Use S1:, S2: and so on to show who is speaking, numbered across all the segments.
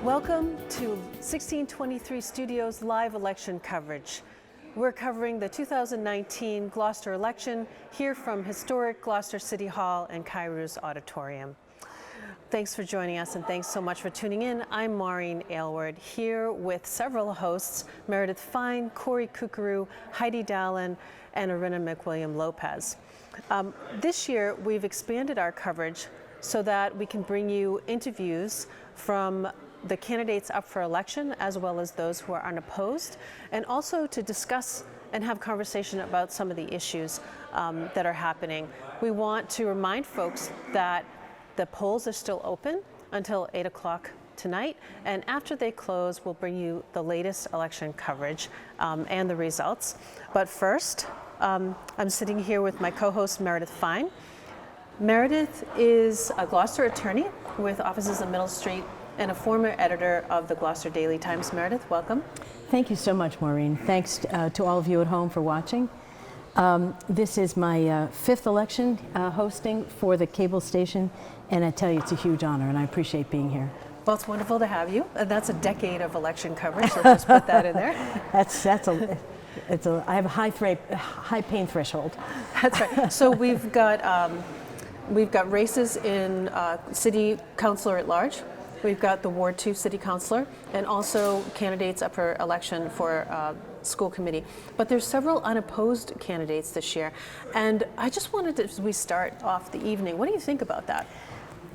S1: Welcome to 1623 Studios live election coverage. We're covering the 2019 Gloucester election here from historic Gloucester City Hall and Kairos Auditorium. Thanks for joining us and thanks so much for tuning in. I'm Maureen Aylward here with several hosts, Meredith Fine, Corey Kukuru, Heidi Dallin, and Arina McWilliam-Lopez. This year we've expanded our coverage so that we can bring you interviews from the candidates up for election as well as those who are unopposed, and also to discuss and have conversation about some of the issues that are happening. We want to remind folks that the polls are still open until 8 o'clock tonight, and after they close, we'll bring you the latest election coverage and the results. But first, I'm sitting here with my co-host Meredith Fine. Meredith is a Gloucester attorney with offices in Middle Street and a former editor of the Gloucester Daily Times. Meredith, welcome.
S2: Thank you so much, Maureen. Thanks to all of you at home for watching. This is my fifth election hosting for the cable station, and I tell you, it's a huge honor, and I appreciate being here.
S1: Well, it's wonderful to have you. And that's a decade of election coverage, so just put that in there.
S2: I have a high pain threshold.
S1: That's right. So we've got races in city councilor at large. We've got the Ward 2 city councilor and also candidates up for election for school committee. But there's several unopposed candidates this year. And I just wanted to, as we start off the evening, what do you think about that?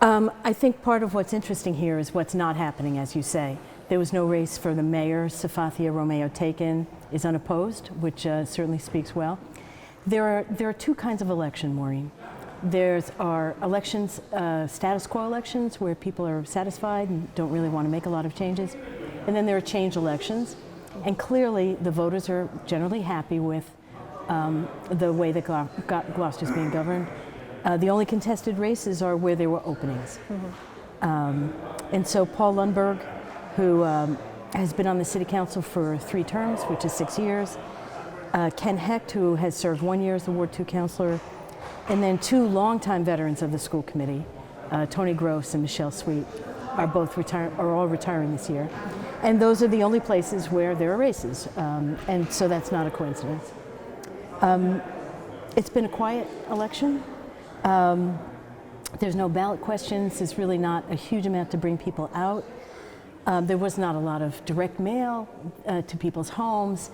S2: I think part of what's interesting here is what's not happening, as you say. There was no race for the mayor. Safathia Romeo-Taken is unopposed, which certainly speaks well. There are two kinds of election, Maureen. There's our elections, status quo elections, where people are satisfied and don't really want to make a lot of changes. And then there are change elections. And clearly, the voters are generally happy with the way that Gloucester's being governed. The only contested races are where there were openings. Mm-hmm. And so Paul Lundberg, who has been on the city council for 3 terms, which is 6 years. Ken Hecht, who has served 1 year as the Ward 2 councilor. And then 2 longtime veterans of the school committee, Tony Gross and Michelle Sweet, are all retiring this year. And those are the only places where there are races. And so that's not a coincidence. It's been a quiet election. There's no ballot questions. There's really not a huge amount to bring people out. There was not a lot of direct mail to people's homes.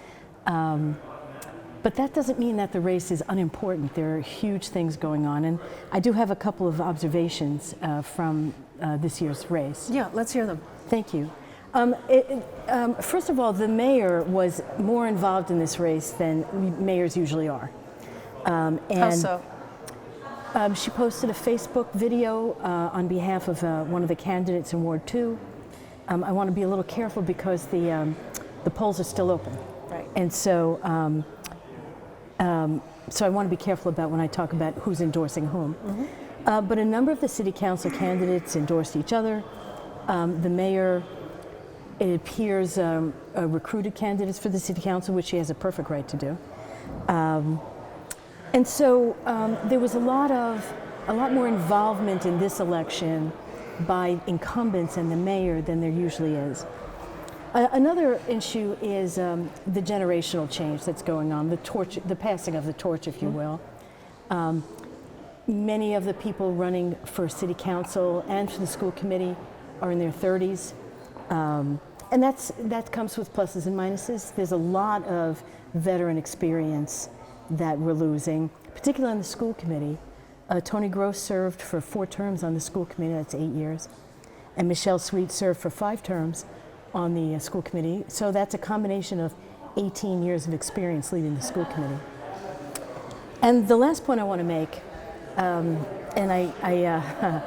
S2: But that doesn't mean that the race is unimportant. There are huge things going on. And I do have a couple of observations from this year's race.
S1: Yeah, let's hear them.
S2: Thank you. First of all, the mayor was more involved in this race than mayors usually are.
S1: How so?
S2: She posted a Facebook video on behalf of one of the candidates in Ward 2. I want to be a little careful because the polls are still open.
S1: Right.
S2: And so so I want to be careful about when I talk about who's endorsing whom. Mm-hmm. But a number of the city council candidates endorsed each other. The mayor, it appears, recruited candidates for the city council, which she has a perfect right to do. And so there was a lot more involvement in this election by incumbents and the mayor than there usually is. Another issue is the generational change that's going on, the passing of the torch, if you will. Many of the people running for city council and for the school committee are in their 30s. And that comes with pluses and minuses. There's a lot of veteran experience that we're losing, particularly on the school committee. Tony Gross served for 4 terms on the school committee, that's 8 years. And Michelle Sweet served for 5 terms on the school committee. So that's a combination of 18 years of experience leading the school committee. And the last point I want to make, and I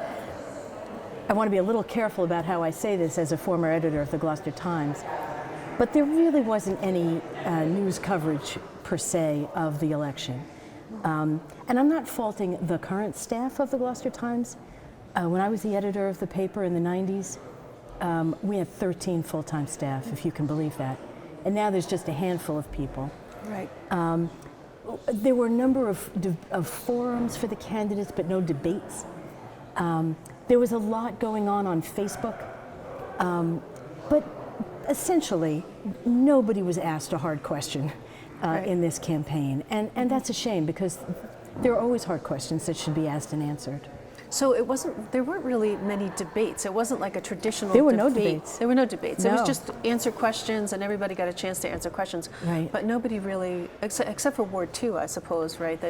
S2: want to be a little careful about how I say this as a former editor of the Gloucester Times, but there really wasn't any news coverage per se of the election. And I'm not faulting the current staff of the Gloucester Times. When I was the editor of the paper in the 90s, we had 13 full-time staff, if you can believe that. And now there's just a handful of people.
S1: Right.
S2: There were a number of forums for the candidates, but no debates. There was a lot going on Facebook. But essentially, nobody was asked a hard question in this campaign. And that's a shame, because there are always hard questions that should be asked and answered.
S1: So there weren't really many debates. It wasn't like a traditional
S2: There were
S1: debate.
S2: no debates.
S1: There were no debates.
S2: No.
S1: It was just answer questions, and everybody got a chance to answer questions.
S2: Right.
S1: But nobody really, except for Ward 2, I suppose, right?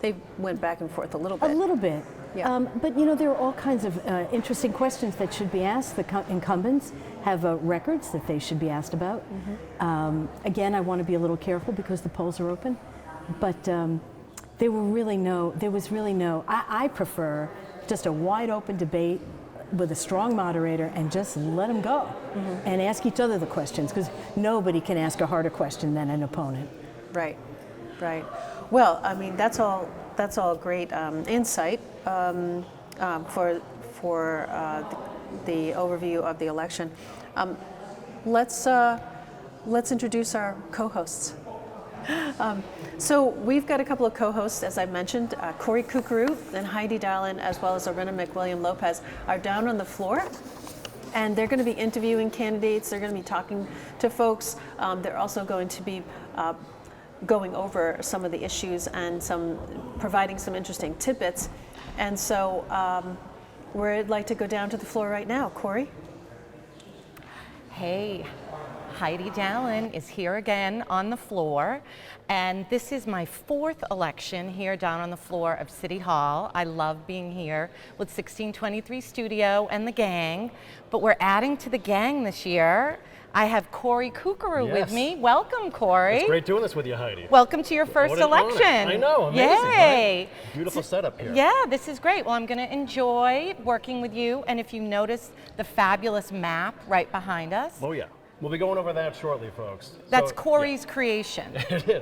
S1: They went back and forth a little bit.
S2: A little bit.
S1: Yeah.
S2: But you know, there are all kinds of interesting questions that should be asked. The incumbents have records that they should be asked about. Again, I want to be a little careful because the polls are open. But there was really no, I prefer just a wide open debate with a strong moderator and just let them go and ask each other the questions, because nobody can ask a harder question than an opponent.
S1: Right, right. Well, I mean, that's all great insight for the overview of the election. Let's introduce our co-hosts. So we've got a couple of co-hosts, as I mentioned. Corey Kukuru and Heidi Dallin, as well as Arena McWilliam-Lopez, are down on the floor, and they're going to be interviewing candidates. They're going to be talking to folks. They're also going to be going over some of the issues and providing some interesting tidbits. And so we'd like to go down to the floor right now. Corey?
S3: Hey, Heidi Dallin is here again on the floor, and this is my 4th election here down on the floor of City Hall. I love being here with 1623 Studio and the gang, but we're adding to the gang this year. I have Corey Kukuru with me. Welcome, Corey.
S4: It's great doing this with you, Heidi.
S3: Welcome to your first election.
S4: Honor. I know, amazing.
S3: Yay.
S4: Right? Beautiful setup here.
S3: Yeah, this is great. Well, I'm going to enjoy working with you, and if you notice the fabulous map right behind us.
S4: Oh yeah. We'll be going over that shortly, folks.
S3: That's Corey's creation.
S4: It is.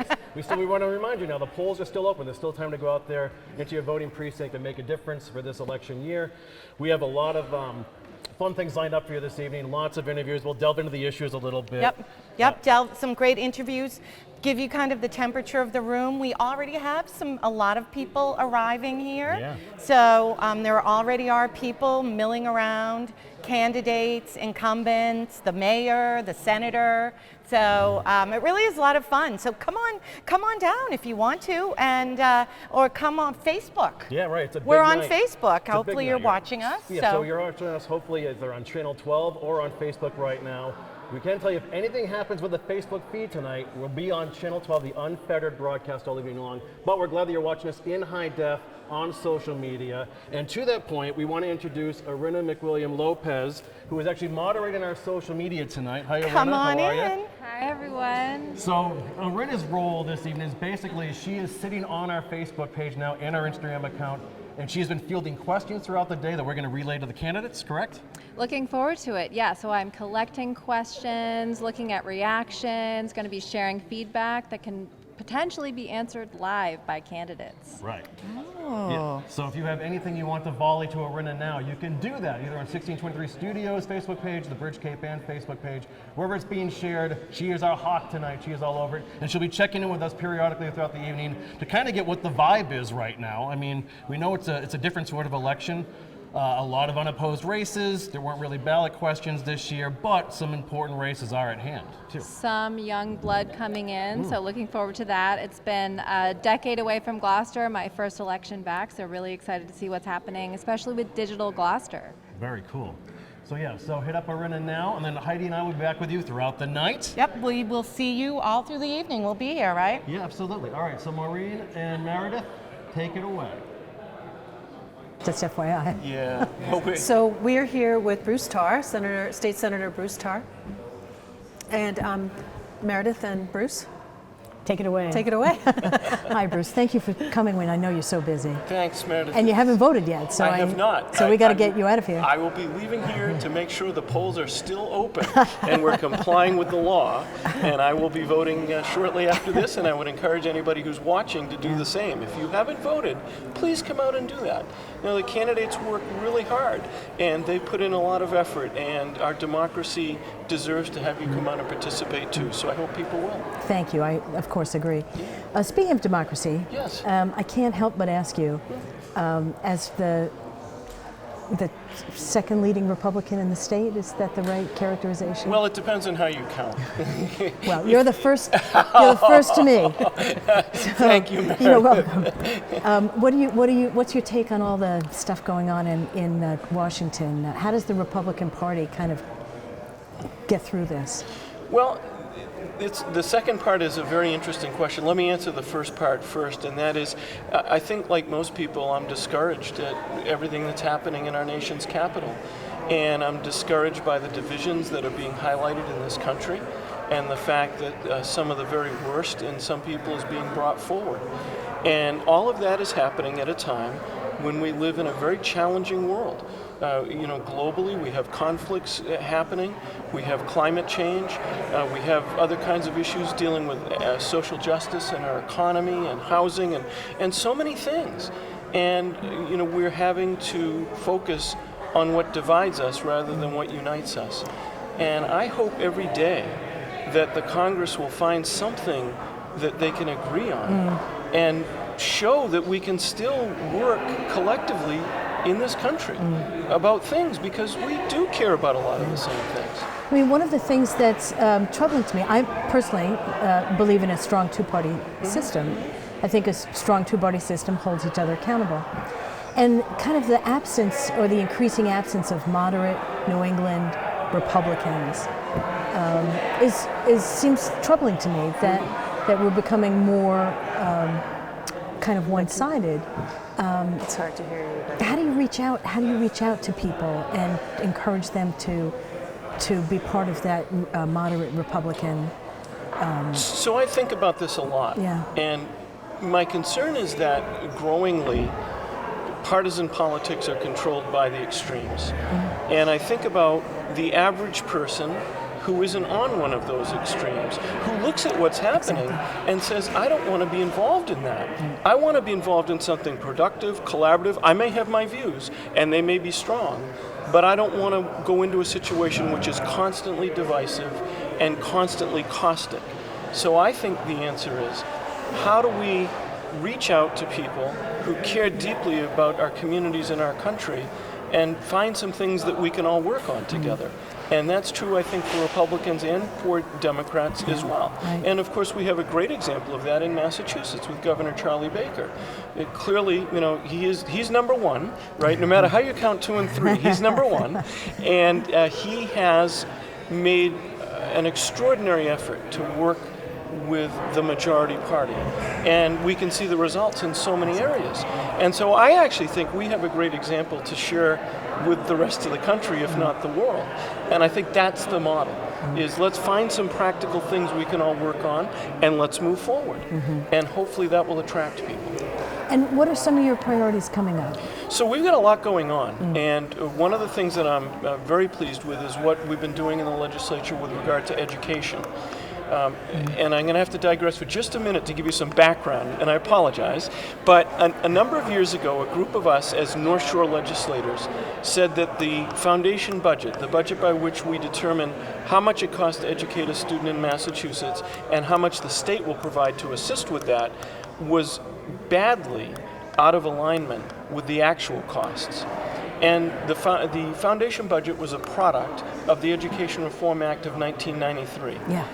S4: We want to remind you now, the polls are still open. There's still time to go out there into your voting precinct and make a difference for this election year. We have a lot of fun things lined up for you this evening. Lots of interviews. We'll delve into the issues a little bit.
S3: Yep. Delve some great interviews. Give you kind of the temperature of the room. We already have a lot of people arriving here.
S4: Yeah.
S3: So there already are people milling around, candidates, incumbents, the mayor, the senator. So it really is a lot of fun. So come on down if you want to, and or come on Facebook.
S4: Yeah, right. It's a big
S3: We're on
S4: night.
S3: Facebook. Hopefully you're watching us.
S4: Yeah, so you're watching us hopefully either on Channel 12 or on Facebook right now. We can tell you if anything happens with the Facebook feed tonight, we'll be on Channel 12, the unfettered broadcast all evening long. But we're glad that you're watching us in high def on social media. And to that point, we want to introduce Arena McWilliam-Lopez, who is actually moderating our social media tonight. Hi, Arena.
S3: Come on
S4: How are
S3: in.
S4: you?
S5: Hi, everyone.
S4: So Arena's role this evening is basically she is sitting on our Facebook page now and our Instagram account, and she's been fielding questions throughout the day that we're going to relay to the candidates, correct?
S5: Looking forward to it. Yeah, so I'm collecting questions, looking at reactions, going to be sharing feedback that can potentially be answered live by candidates.
S4: Right.
S3: Oh.
S4: Yeah. So if you have anything you want to volley to Arena now, you can do that either on 1623 Studios Facebook page, the Bridge Cape Band Facebook page, wherever it's being shared. She is our hawk tonight. She is all over it. And she'll be checking in with us periodically throughout the evening to kind of get what the vibe is right now. I mean, we know it's a different sort of election. A lot of unopposed races. There weren't really ballot questions this year, but some important races are at hand, too.
S5: Some young blood coming in, so looking forward to that. It's been a decade away from Gloucester, my first election back, so really excited to see what's happening, especially with digital Gloucester.
S4: Very cool. So yeah, so hit up Arena now, and then Heidi and I will be back with you throughout the night.
S3: Yep, we will see you all through the evening. We'll be here, right?
S4: Yeah, absolutely. All right, so Maureen and Meredith, take it away.
S2: Just FYI.
S4: Yeah.
S1: So we're here with Bruce Tarr, State Senator Bruce Tarr. And Meredith and Bruce,
S2: Take it away.
S1: take it away.
S2: Hi, Bruce. Thank you for coming when I know you're so busy.
S6: Thanks, Meredith.
S2: And you haven't voted yet, so
S6: I have not.
S2: So we got to get you out of here.
S6: I will be leaving here to make sure the polls are still open and we're complying with the law. And I will be voting shortly after this, and I would encourage anybody who's watching to do the same. If you haven't voted, please come out and do that. You know, the candidates work really hard, and they put in a lot of effort, and our democracy deserves to have you come out and participate too. So I hope people will.
S2: Thank you. I, of course, agree. Speaking of democracy,
S6: Yes.
S2: I can't help but ask you, as the second leading Republican in the state. Is that the right characterization?
S6: Well, it depends on how you count.
S2: Well, you're the first. You're the first to me. So,
S6: Thank you, Meredith.
S2: You're welcome. What's your take on all the stuff going on in Washington? How does the Republican Party kind of get through this?
S6: Well, the second part is a very interesting question. Let me answer the first part first, and that is, I think like most people, I'm discouraged at everything that's happening in our nation's capital. And I'm discouraged by the divisions that are being highlighted in this country, and the fact that some of the very worst in some people is being brought forward. And all of that is happening at a time when we live in a very challenging world. Globally, we have conflicts happening, we have climate change, we have other kinds of issues dealing with social justice and our economy and housing and so many things. And, we're having to focus on what divides us rather than what unites us. And I hope every day that the Congress will find something that they can agree on and show that we can still work collectively in this country about things, because we do care about a lot of the same things.
S2: I mean, one of the things that's troubling to me, I personally believe in a strong two-party system. I think a strong two-party system holds each other accountable. And kind of the absence, or the increasing absence, of moderate New England Republicans seems troubling to me, that we're becoming more kind of one-sided.
S1: It's hard to hear you. But
S2: How do you reach out? How do you reach out to people and encourage them to be part of that moderate Republican?
S6: So I think about this a lot.
S2: Yeah.
S6: And my concern is that growingly, partisan politics are controlled by the extremes. And I think about the average person who isn't on one of those extremes, who looks at what's happening and says, I don't want to be involved in that. I want to be involved in something productive, collaborative. I may have my views, and they may be strong, but I don't want to go into a situation which is constantly divisive and constantly caustic. So I think the answer is, how do we reach out to people who care deeply about our communities and our country and find some things that we can all work on together? And that's true, I think, for Republicans and for Democrats as well.
S2: Right.
S6: And of course, we have a great example of that in Massachusetts with Governor Charlie Baker. It clearly, he's number one, right? No matter how you count 2 and 3, he's number one. And he has made an extraordinary effort to work with the majority party. And we can see the results in so many areas. And so I actually think we have a great example to share with the rest of the country, if not the world. And I think that's the model, is let's find some practical things we can all work on, and let's move forward. And hopefully that will attract people.
S2: And what are some of your priorities coming up?
S6: So we've got a lot going on, and one of the things that I'm very pleased with is what we've been doing in the legislature with regard to education. And I'm going to have to digress for just a minute to give you some background, and I apologize. But a number of years ago, a group of us as North Shore legislators said that the foundation budget, the budget by which we determine how much it costs to educate a student in Massachusetts and how much the state will provide to assist with that, was badly out of alignment with the actual costs. And the foundation budget was a product of the Education Reform Act of 1993.
S2: Yeah.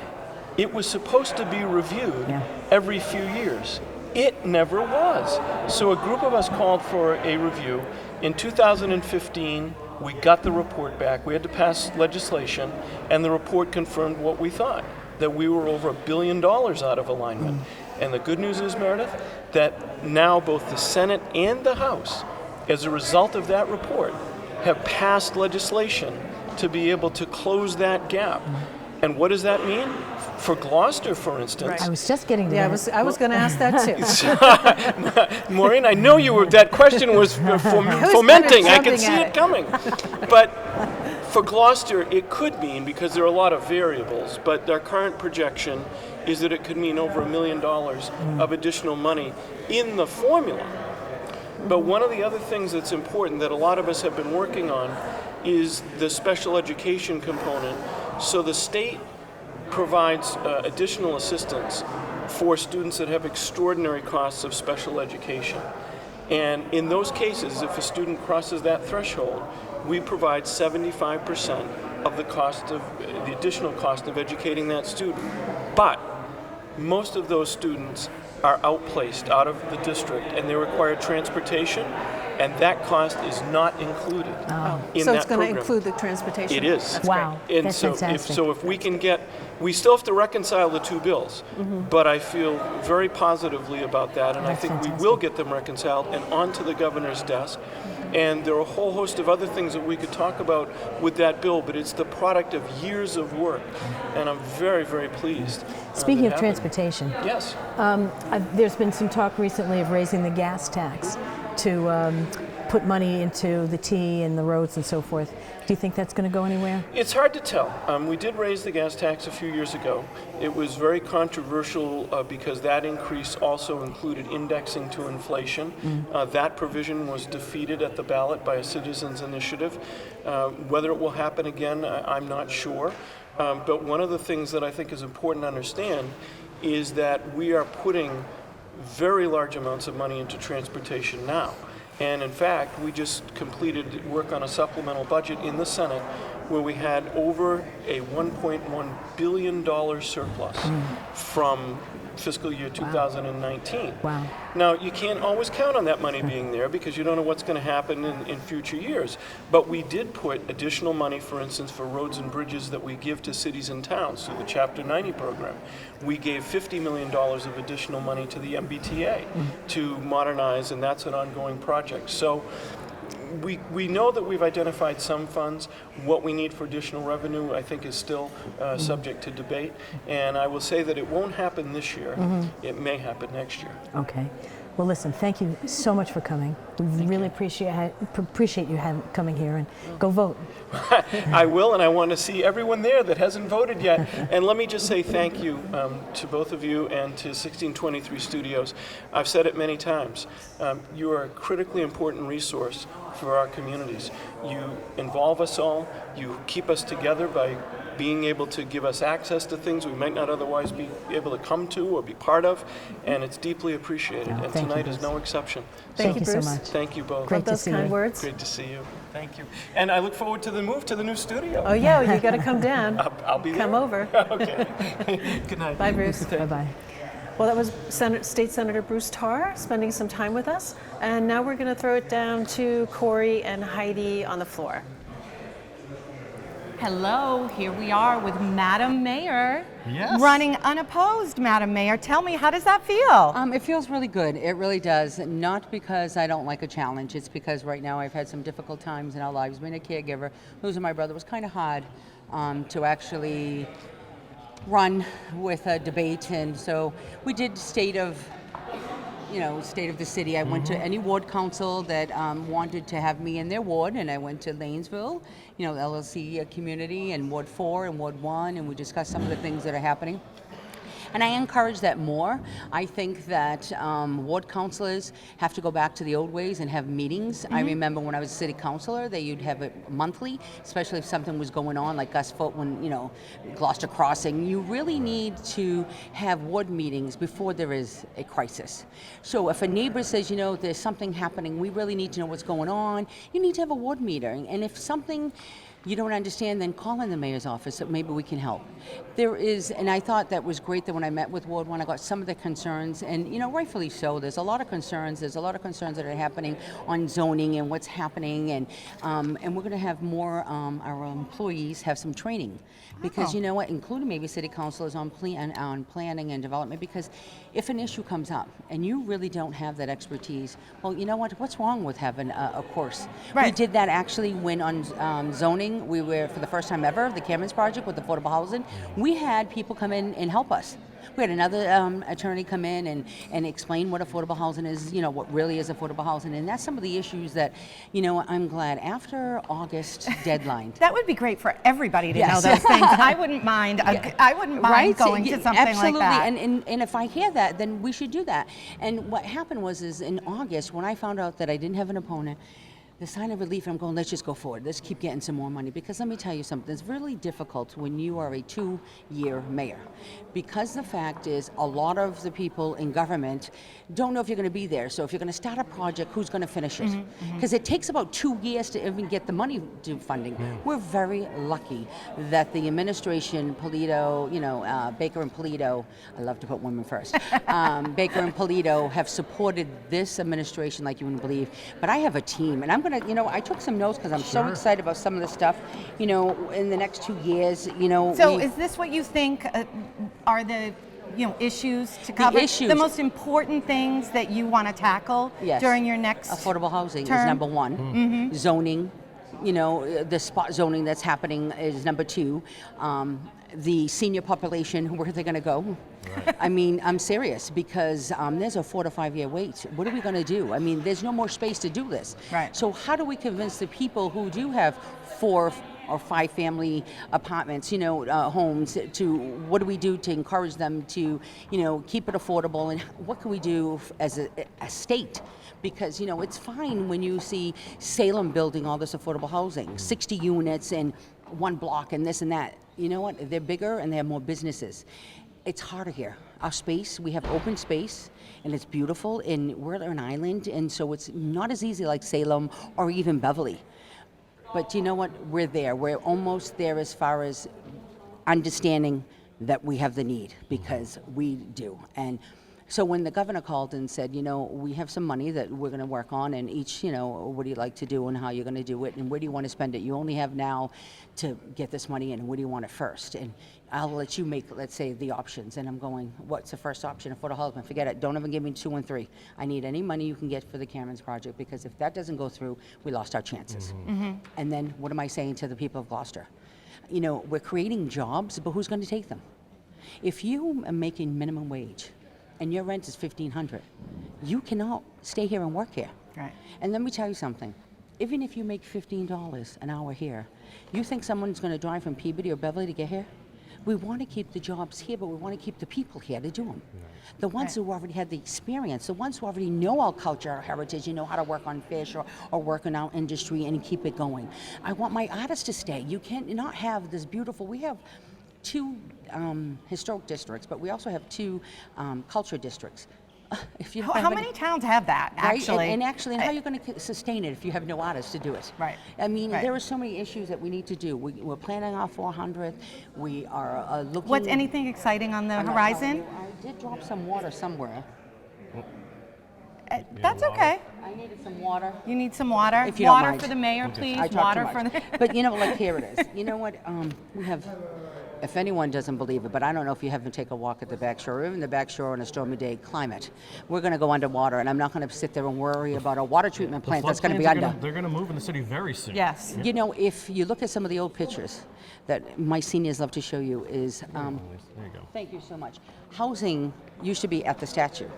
S6: It was supposed to be reviewed every few years. It never was. So a group of us called for a review. In 2015, we got the report back. We had to pass legislation, and the report confirmed what we thought, that we were over $1 billion out of alignment. And the good news is, Meredith, that now both the Senate and the House, as a result of that report, have passed legislation to be able to close that gap. And what does that mean? For Gloucester, for instance.
S2: I was just getting to that.
S1: I was going to ask that too.
S6: Maureen, I know that question was fomenting. I could see it coming. But for Gloucester, it could mean, because there are a lot of variables, but our current projection is that it could mean over $1 million of additional money in the formula. But one of the other things that's important that a lot of us have been working on is the special education component. So the state provides additional assistance for students that have extraordinary costs of special education. And in those cases, if a student crosses that threshold, we provide 75% of the additional cost of educating that student. But most of those students are outplaced out of the district, and they require transportation, and that cost is not included in
S1: So
S6: that
S1: it's going to
S6: program.
S1: include the transportation?
S6: It is.
S1: That's
S2: Wow,
S1: great.
S6: And
S2: that's
S6: so
S2: fantastic.
S6: if we can we still have to reconcile the two bills, but I feel very positively about that, and
S2: That's
S6: I think
S2: fantastic.
S6: we will get them reconciled and onto the governor's desk. And there are a whole host of other things that we could talk about with that bill, but it's the product of years of work, and I'm very, very pleased.
S2: Speaking
S6: that
S2: of
S6: happened.
S2: transportation,
S6: Yes.
S2: there's been some talk recently of raising the gas tax to put money into the T and the roads and so forth. Do you think that's going to go anywhere?
S6: It's hard to tell. We did raise the gas tax a few years ago. It was very controversial because that increase also included indexing to inflation. That provision was defeated at the ballot by a citizens' initiative. Whether it will happen again, I'm not sure. But one of the things that I think is important to understand is that we are putting very large amounts of money into transportation now. And in fact, we just completed work on a supplemental budget in the Senate where we had over a $1.1 billion surplus from fiscal year 2019.
S2: Wow.
S6: Now, you can't always count on that money being there because you don't know what's going to happen in future years. But we did put additional money, for instance, for roads and bridges that we give to cities and towns through the Chapter 90 program. We gave $50 million of additional money to the MBTA to modernize, and that's an ongoing project. So we know that we've identified some funds. What we need for additional revenue, I think, is still subject to debate. And I will say that it won't happen this year. It may happen next year.
S2: Okay. Well, listen, thank you so much for coming. We really appreciate you coming here, and go vote.
S6: I will, and I want to see everyone there that hasn't voted yet. And let me just say thank you to both of you and to 1623 Studios. I've said it many times. You are a critically important resource for our communities. You involve us all. You keep us together by being able to give us access to things we might not otherwise be able to come to or be part of, and it's deeply appreciated.
S2: Oh,
S6: and
S2: thank you,
S6: tonight is
S2: Bruce.
S6: no exception.
S2: Thank you so
S1: Bruce.
S2: much.
S6: Thank you both.
S2: Great
S1: Love
S2: to
S1: those
S2: see
S1: kind
S2: you.
S1: words.
S6: Great to see you. Thank you. And I look forward to the move to the new studio.
S1: Oh yeah, you got to come down.
S6: I'll be there.
S1: Come over.
S6: Okay. Good night.
S1: Bye, Bruce.
S2: Bye-bye.
S1: Well, that was State Senator Bruce Tarr spending some time with us. And now we're going to throw it down to Corey and Heidi on the floor.
S3: Hello, here we are with Madam Mayor.
S4: Yes.
S3: Running unopposed, Madam Mayor. Tell me, how does that feel?
S7: It feels really good. It really does. Not because I don't like a challenge. It's because right now I've had some difficult times in our lives. Being a caregiver, losing my brother was kind of hard to actually run with a debate. And so we did state of the city. I went to any ward council that wanted to have me in their ward, and I went to Lanesville, LLC community, and Ward 4 and Ward 1, and we discussed some of the things that are happening. And I encourage that more. I think that ward councilors have to go back to the old ways and have meetings. I remember when I was a city councilor, you'd have it monthly, especially if something was going on, like Gus Foot when, Gloucester Crossing. You really need to have ward meetings before there is a crisis. So if a neighbor says, there's something happening, we really need to know what's going on, you need to have a ward meeting. And if something you don't understand, then call in the mayor's office so maybe we can help. And I thought that was great that when I met with Ward 1, I got some of the concerns, and rightfully so. There's a lot of concerns. There's a lot of concerns that are happening on zoning and what's happening, and we're going to have more, our employees have some training. Because you know what, including maybe city councilors on planning and development, because if an issue comes up and you really don't have that expertise, well, you know what's wrong with having a course?
S3: Right.
S7: We did that actually when on zoning, we were, for the first time ever, the Cameron's project with affordable housing, we had people come in and help us. We had another attorney come in and explain what affordable housing is, what really is affordable housing. And that's some of the issues that, I'm glad after August deadline.
S3: That would be great for everybody to
S7: Yes.
S3: know those things. I wouldn't mind. I wouldn't mind going to something
S7: Absolutely.
S3: like that.
S7: And if I hear that, then we should do that. And what happened is in August, when I found out that I didn't have an opponent, the sign of relief, I'm going, let's just go forward. Let's keep getting some more money. Because let me tell you something, it's really difficult when you are a 2-year mayor. Because the fact is, a lot of the people in government don't know if you're going to be there. So if you're going to start a project, who's going to finish it? Because it takes about 2 years to even get the money to funding. We're very lucky that the administration, Polito, Baker and Polito, I love to put women first, Baker and Polito have supported this administration like you wouldn't believe. But I have a team, and I'm going to, I took some notes because I'm so excited about some of the stuff, in the next 2 years,
S3: So is this what you think are the issues to cover?
S7: issues.
S3: The most important things that you want to tackle during your next
S7: affordable housing
S3: term?
S7: is number one. Zoning, the spot zoning that's happening is number 2. The senior population, where are they going to go? Right. I mean, I'm serious, because there's a 4 to 5 year wait. What are we going to do? I mean, there's no more space to do this.
S3: Right.
S7: So how do we convince the people who do have 4 or 5 family apartments, homes, to what do we do to encourage them to, keep it affordable, and what can we do as a state? Because, it's fine when you see Salem building all this affordable housing, 60 units in 1 block and this and that. You know what? They're bigger and they have more businesses. It's harder here. Our space, we have open space, and it's beautiful, and we're an island, and so it's not as easy like Salem or even Beverly. But you know what? We're there. We're almost there as far as understanding that we have the need, because we do. And so when the governor called and said, we have some money that we're going to work on, and each, what do you like to do and how you're going to do it, and where do you want to spend it? You only have now to get this money in, and where do you want it first? And I'll let you make, let's say, the options. And I'm going, what's the first option? Affordable housing. Forget it. Don't even give me 2 and 3. I need any money you can get for the Cameron's project, because if that doesn't go through, we lost our chances. And then what am I saying to the people of Gloucester? We're creating jobs, but who's going to take them? If you are making minimum wage, and your rent is $1,500, you cannot stay here and work here.
S3: Right.
S7: And let me tell you something. Even if you make $15 an hour here, you think someone's going to drive from Peabody or Beverly to get here? We want to keep the jobs here, but we want to keep the people here to do them. Right. The ones who already had the experience, the ones who already know our culture, our heritage, know how to work on fish or work in our industry and keep it going. I want my artists to stay. You can't not have this beautiful, we have 2 historic districts, but we also have 2 culture districts. If you
S3: how many towns have that, actually?
S7: Right? And actually, how are you going to sustain it if you have no artists to do it?
S3: Right.
S7: I mean, there are so many issues that we need to do. We're planning our 400th. We are looking...
S3: What's anything exciting on the horizon?
S7: I did drop some water somewhere.
S3: That's okay.
S7: I needed some water.
S3: You need some water?
S7: If you don't
S3: water
S7: mind.
S3: for the mayor, please.
S7: I talk
S3: Water
S7: too
S3: for
S7: much.
S3: the...
S7: But like here it is. You know what? We have... If anyone doesn't believe it, but I don't know if you haven't taken a walk at the back shore, or even the back shore on a stormy day, climate. We're going to go underwater, and I'm not going to sit there and worry about a water treatment plant that's going to be under.
S4: They're going to move in the city very soon.
S3: Yes.
S7: If you look at some of the old pictures that my seniors love to show you is,
S4: there you go.
S7: Thank you so much. Housing used to be at the statue.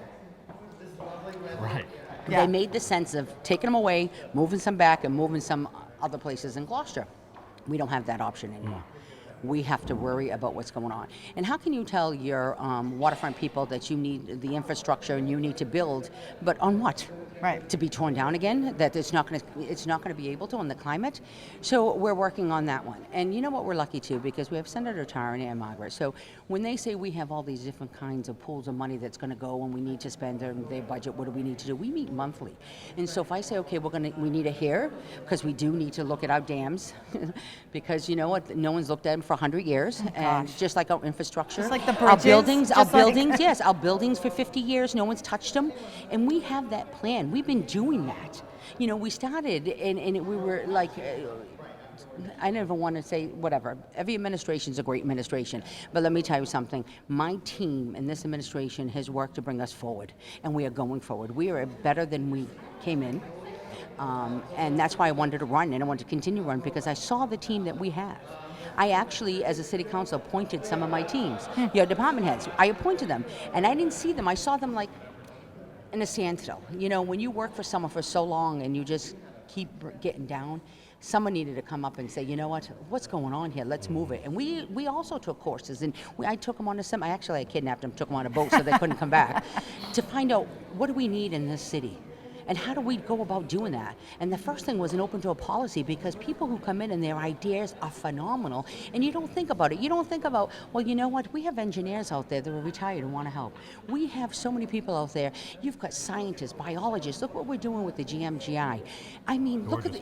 S4: Right.
S3: Yeah.
S7: They made the sense of taking them away, moving some back, and moving some other places in Gloucester. We don't have that option anymore. We have to worry about what's going on. And how can you tell your waterfront people that you need the infrastructure and you need to build, but on what?
S3: Right.
S7: To be torn down again? That it's not going to be able to on the climate? So we're working on that one. And you know what, we're lucky too, because we have Senator Tarrant and Margaret. So when they say we have all these different kinds of pools of money that's going to go and we need to spend their budget, what do we need to do? We meet monthly. And so if I say, okay, we need it here, because we do need to look at our dams, because you know what, no one's looked at them for 100 years, and just like our infrastructure.
S3: Just like the bridges.
S7: Our buildings, yes, our buildings for 50 years, no one's touched them, and we have that plan. We've been doing that. We started, and we were like, I never want to say whatever. Every administration is a great administration, but let me tell you something. My team in this administration has worked to bring us forward, and we are going forward. We are better than we came in. And that's why I wanted to run, and I wanted to continue to run, because I saw the team that we have. I actually, as a city council, appointed some of my teams, your department heads. I appointed them, and I didn't see them. I saw them like in a standstill. When you work for someone for so long and you just keep getting down, someone needed to come up and say, you know what's going on here? Let's move it. And we also took courses, and I took them on I kidnapped them, took them on a boat so they couldn't come back, to find out what do we need in this city. And how do we go about doing that? And the first thing was an open door policy, because people who come in and their ideas are phenomenal, and you don't think about it. You don't think about, well, you know what? We have engineers out there that are retired and want to help. We have so many people out there. You've got scientists, biologists. Look what we're doing with the GMGI. I mean, look at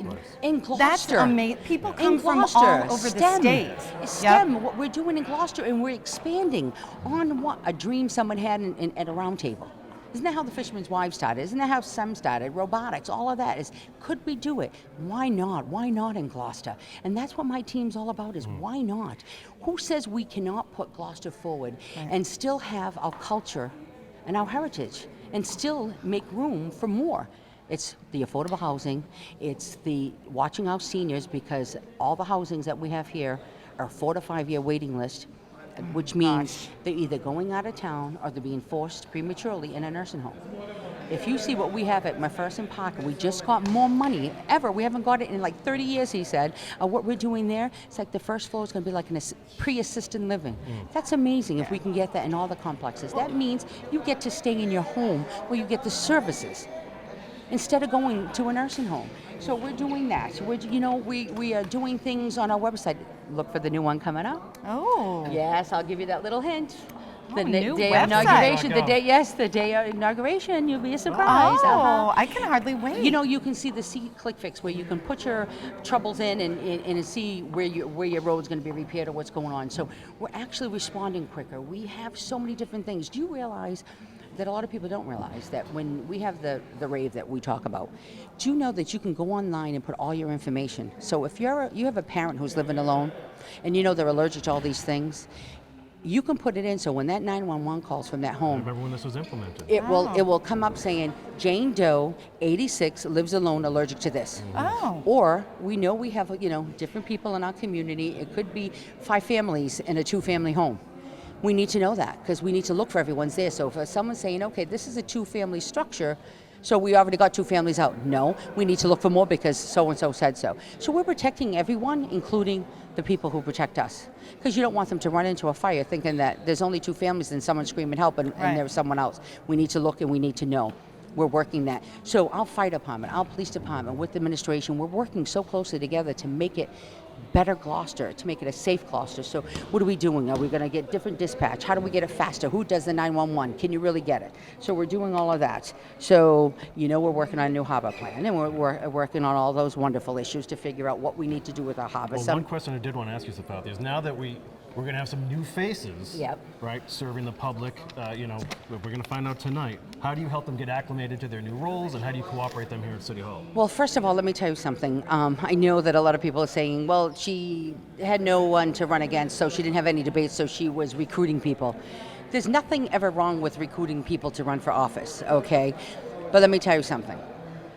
S7: in Gloucester.
S3: That's amazing. People come from
S7: Gloucester,
S3: all over
S7: STEM,
S3: the state.
S7: STEM, what we're doing in Gloucester, and we're expanding on what a dream someone had at a round table. Isn't that how the Fisherman's Wives started? Isn't that how STEM started? Robotics, all of that is, could we do it? Why not? Why not in Gloucester? And that's what my team's all about, is why not? Who says we cannot put Gloucester forward and still have our culture and our heritage and still make room for more? It's the affordable housing, it's the watching our seniors, because all the housings that we have here are 4 to 5 year waiting list, which means they're either going out of town or they're being forced prematurely in a nursing home. If you see what we have at McPherson Park, and we just got more money ever, we haven't got it in like 30 years, he said, what we're doing there, it's like the first floor is going to be like a pre-assisted living. That's amazing if we can get that in all the complexes. That means you get to stay in your home where you get the services, instead of going to a nursing home. So we're doing that. We are doing things on our website. Look for the new one coming up.
S3: Oh.
S7: Yes, I'll give you that little hint. The
S3: new
S7: day
S3: website.
S7: of inauguration, the day of inauguration, you'll be surprised.
S3: Oh, I can hardly wait.
S7: You can see the click fix, where you can put your troubles in and see where your road's going to be repaired or what's going on. So we're actually responding quicker. We have so many different things. Do you realize that a lot of people don't realize that when we have the rave that we talk about, do you know that you can go online and put all your information? So if you have a parent who's living alone and you know they're allergic to all these things, you can put it in, so when that 911 calls from that home,
S4: I remember when this was implemented.
S7: it will come up saying, Jane Doe, 86, lives alone, allergic to this.
S3: Oh.
S7: Or we know we have different people in our community. It could be 5 families in a 2-family home. We need to know that, because we need to look for everyone's there. So if someone's saying, okay, this is a 2-family structure, so we already got 2 families out. No, we need to look for more because so-and-so said so. So we're protecting everyone, including the people who protect us. Because you don't want them to run into a fire thinking that there's only 2 families and someone screaming help and there's someone else. We need to look and we need to know. We're working that. So our fire department, our police department, with the administration, we're working so closely together to make it better Gloucester, to make it a safe Gloucester. So what are we doing? Are we going to get different dispatch? How do we get it faster? Who does the 911? Can you really get it? So we're doing all of that. So, we're working on a new harbor plan, and we're working on all those wonderful issues to figure out what we need to do with our harbor.
S4: Well, one question I did want to ask you, Samantha, is now that we're going to have some new faces, right, serving the public, we're going to find out tonight. How do you help them get acclimated to their new roles, and how do you cooperate them here at City Hall?
S7: Well, first of all, let me tell you something. I know that a lot of people are saying, well, she had no one to run against, so she didn't have any debates, so she was recruiting people. There's nothing ever wrong with recruiting people to run for office, okay? But let me tell you something.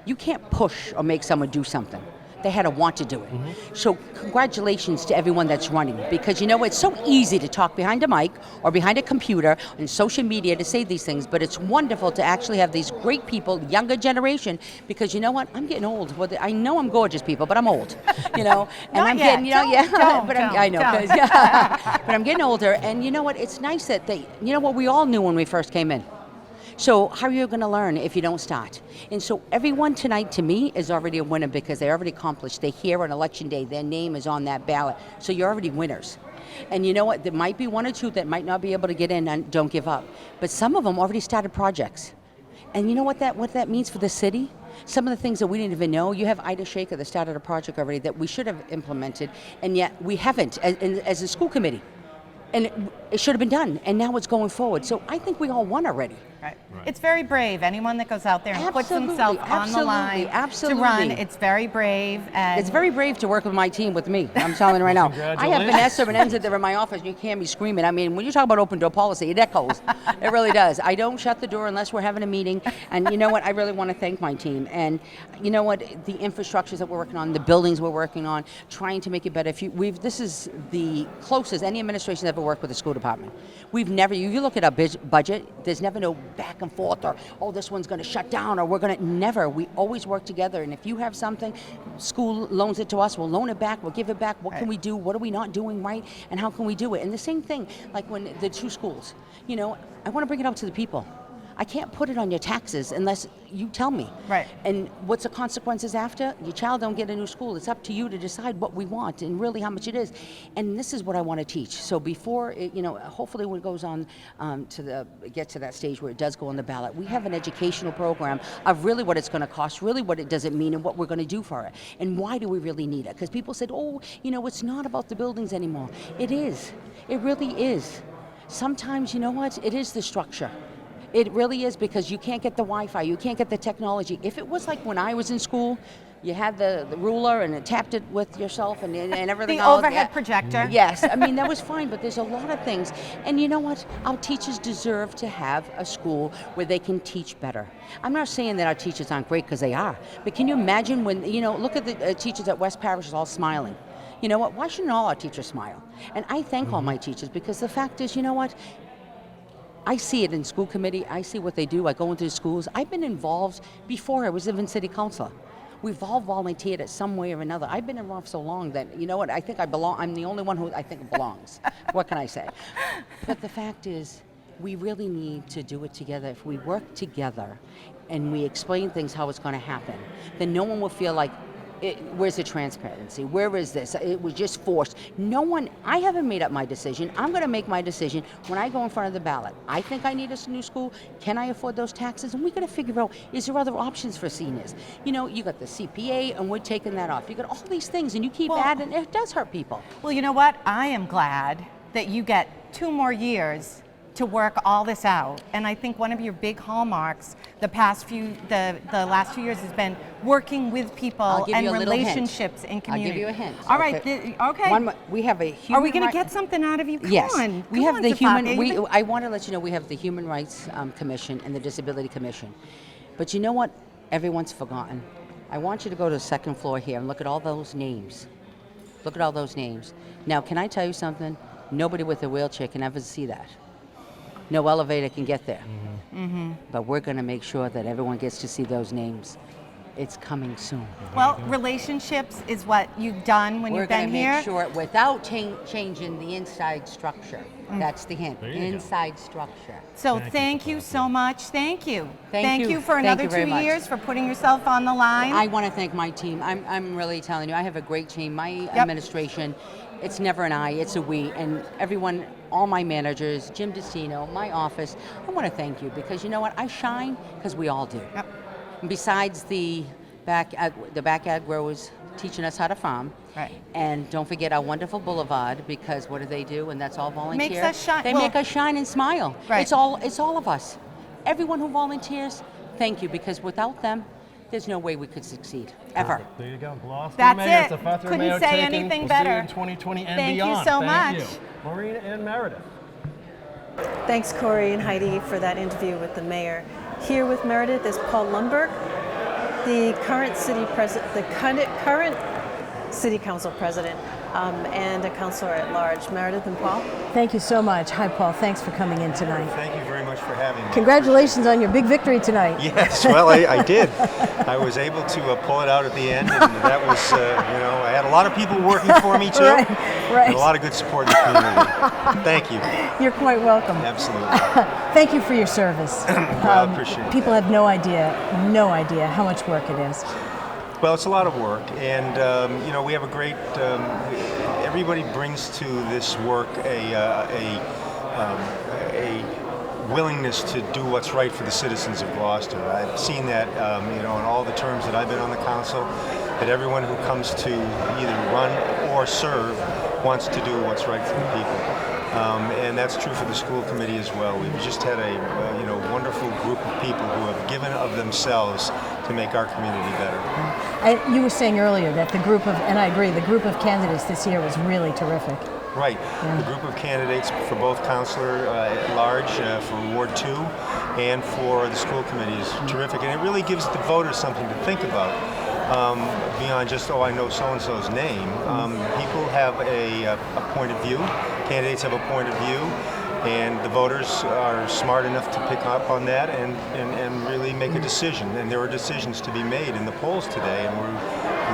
S7: You can't push or make someone do something. They had to want to do it. So congratulations to everyone that's running, because it's so easy to talk behind a mic or behind a computer and social media to say these things, but it's wonderful to actually have these great people, younger generation, because you know what? I'm getting old. Well, I know I'm gorgeous, people, but I'm old, and I'm getting, I know, but I'm getting older, and you know what? It's nice that what we all knew when we first came in. So how are you going to learn if you don't start? And so everyone tonight, to me, is already a winner, because they already accomplished. They're here on election day. Their name is on that ballot. So you're already winners. And you know what? There might be 1 or 2 that might not be able to get in, and don't give up. But some of them already started projects. And you know what that means for the city? Some of the things that we didn't even know. You have Ida Shaker that started a project already that we should have implemented, and yet we haven't as a school committee. And it should have been done, and now it's going forward. So I think we all won already.
S3: Right. It's very brave. Anyone that goes out there and puts themselves on the line to run, it's very brave. And
S7: it's very brave to work with my team, with me. I'm telling you right now. I have Vanessa and Enza that are in my office, and you can't be screaming. I mean, when you talk about open door policy, it echoes. It really does. I don't shut the door unless we're having a meeting. And you know what? I really want to thank my team. And you know what? The infrastructures that we're working on, the buildings we're working on, trying to make it better. This is the closest any administration has ever worked with the school department. We've never, you look at our budget, there's never no back and forth or, oh, this one's going to shut down or we're going to, never. We always work together. And if you have something, school loans it to us, we'll loan it back, we'll give it back. What can we do? What are we not doing right? And how can we do it? And the same thing, like when the 2 schools, I want to bring it out to the people. I can't put it on your taxes unless you tell me.
S3: Right.
S7: And what's the consequences after? Your child don't get a new school. It's up to you to decide what we want and really how much it is. And this is what I want to teach. So before, hopefully when it goes on get to that stage where it does go on the ballot, we have an educational program of really what it's going to cost, really what it doesn't mean, and what we're going to do for it. And why do we really need it? Because people said, it's not about the buildings anymore. It is. It really is. Sometimes, you know what? It is the structure. It really is, because you can't get the Wi-Fi, you can't get the technology. If it was like when I was in school, you had the ruler and it tapped it with yourself and everything
S3: The
S7: else.
S3: overhead projector.
S7: Yes, I mean, that was fine, but there's a lot of things. And you know what? Our teachers deserve to have a school where they can teach better. I'm not saying that our teachers aren't great, because they are. But can you imagine when, look at the teachers at West Parish is all smiling. You know what? Why shouldn't all our teachers smile? And I thank all my teachers, because the fact is, you know what? I see it in school committee. I see what they do. I go into the schools. I've been involved before I was even city councilor. We've all volunteered at some way or another. I've been involved so long that, you know what, I think I belong. I'm the only one who I think belongs. What can I say? But the fact is, we really need to do it together. If we work together and we explain things how it's going to happen, then no one will feel like, where's the transparency? Where is this? It was just forced. I haven't made up my decision. I'm going to make my decision when I go in front of the ballot. I think I need a new school. Can I afford those taxes? And we got to figure out, is there other options for seniors? You got the CPA, and we're taking that off. You got all these things, and you keep adding. It does hurt people.
S3: Well, you know what? I am glad that you get 2 more years to work all this out. And I think one of your big hallmarks the last few years has been working with people and relationships in community.
S7: I'll give you a hint.
S3: All right. Okay.
S7: We have a human.
S3: Are we going to get something out of you? Come
S7: yes.
S3: on.
S7: We have the human. I want to let you know we have the Human Rights Commission and the Disability Commission. But you know what? Everyone's forgotten. I want you to go to the second floor here and look at all those names. Look at all those names. Now, can I tell you something? Nobody with a wheelchair can ever see that. No elevator can get there. Mm-hmm. But we're going to make sure that everyone gets to see those names. It's coming soon.
S3: Well, relationships is what you've done when you've been here.
S7: We're going to make sure, without changing the inside structure. That's the hint. Inside structure.
S3: So thank you so much. Thank you.
S7: Thank you
S3: for another 2 years, for putting yourself on the line.
S7: I want to thank my team. I'm really telling you, I have a great team. My administration, it's never an I, it's a we. And everyone, all my managers, Jim DeCino, my office, I want to thank you, because you know what? I shine because we all do. Yep. Besides the back ag growers teaching us how to farm. Right. And don't forget our wonderful boulevard, because what do? And that's all volunteer.
S3: Makes us shine.
S7: They make us shine and smile.
S3: Right.
S7: It's all of us. Everyone who volunteers, thank you, because without them, there's no way we could succeed, ever.
S4: There you go, Gloucester
S3: That's
S4: Mayor,
S3: it. Couldn't say anything
S4: we'll
S3: better.
S4: See you in 2020 and
S3: Thank
S4: beyond.
S3: You so much.
S4: Thank you. Maureen and Meredith.
S1: Thanks, Corey and Heidi, for that interview with the mayor. Here with Meredith is Paul Lumberg, the current city council president, and a councilor at large. Meredith and Paul.
S2: Thank you so much. Hi, Paul. Thanks for coming in tonight.
S8: Thank you very much for having me.
S2: Congratulations on your big victory tonight.
S8: Yes, well, I did. I was able to pull it out at the end, and that was, I had a lot of people working for me too.
S2: Right.
S8: And a lot of good support in the community. Thank you.
S2: You're quite welcome.
S8: Absolutely.
S2: Thank you for your service.
S8: Well, I appreciate it.
S2: People have no idea how much work it is.
S8: Well, it's a lot of work, and we have a great. Everybody brings to this work a willingness to do what's right for the citizens of Gloucester. I've seen that, in all the terms that I've been on the council, that everyone who comes to either run or serve wants to do what's right for the people. And that's true for the school committee as well. We've just had a wonderful group of people who have given of themselves to make our community better.
S2: And you were saying earlier that the group of candidates this year was really terrific.
S8: Right. Yeah. The group of candidates for both councilor at large, for Ward 2, and for the school committee is terrific. And it really gives the voters something to think about. Beyond just, I know so-and-so's name. People have a point of view. Candidates have a point of view. And the voters are smart enough to pick up on that and really make a decision. And there are decisions to be made in the polls today, and we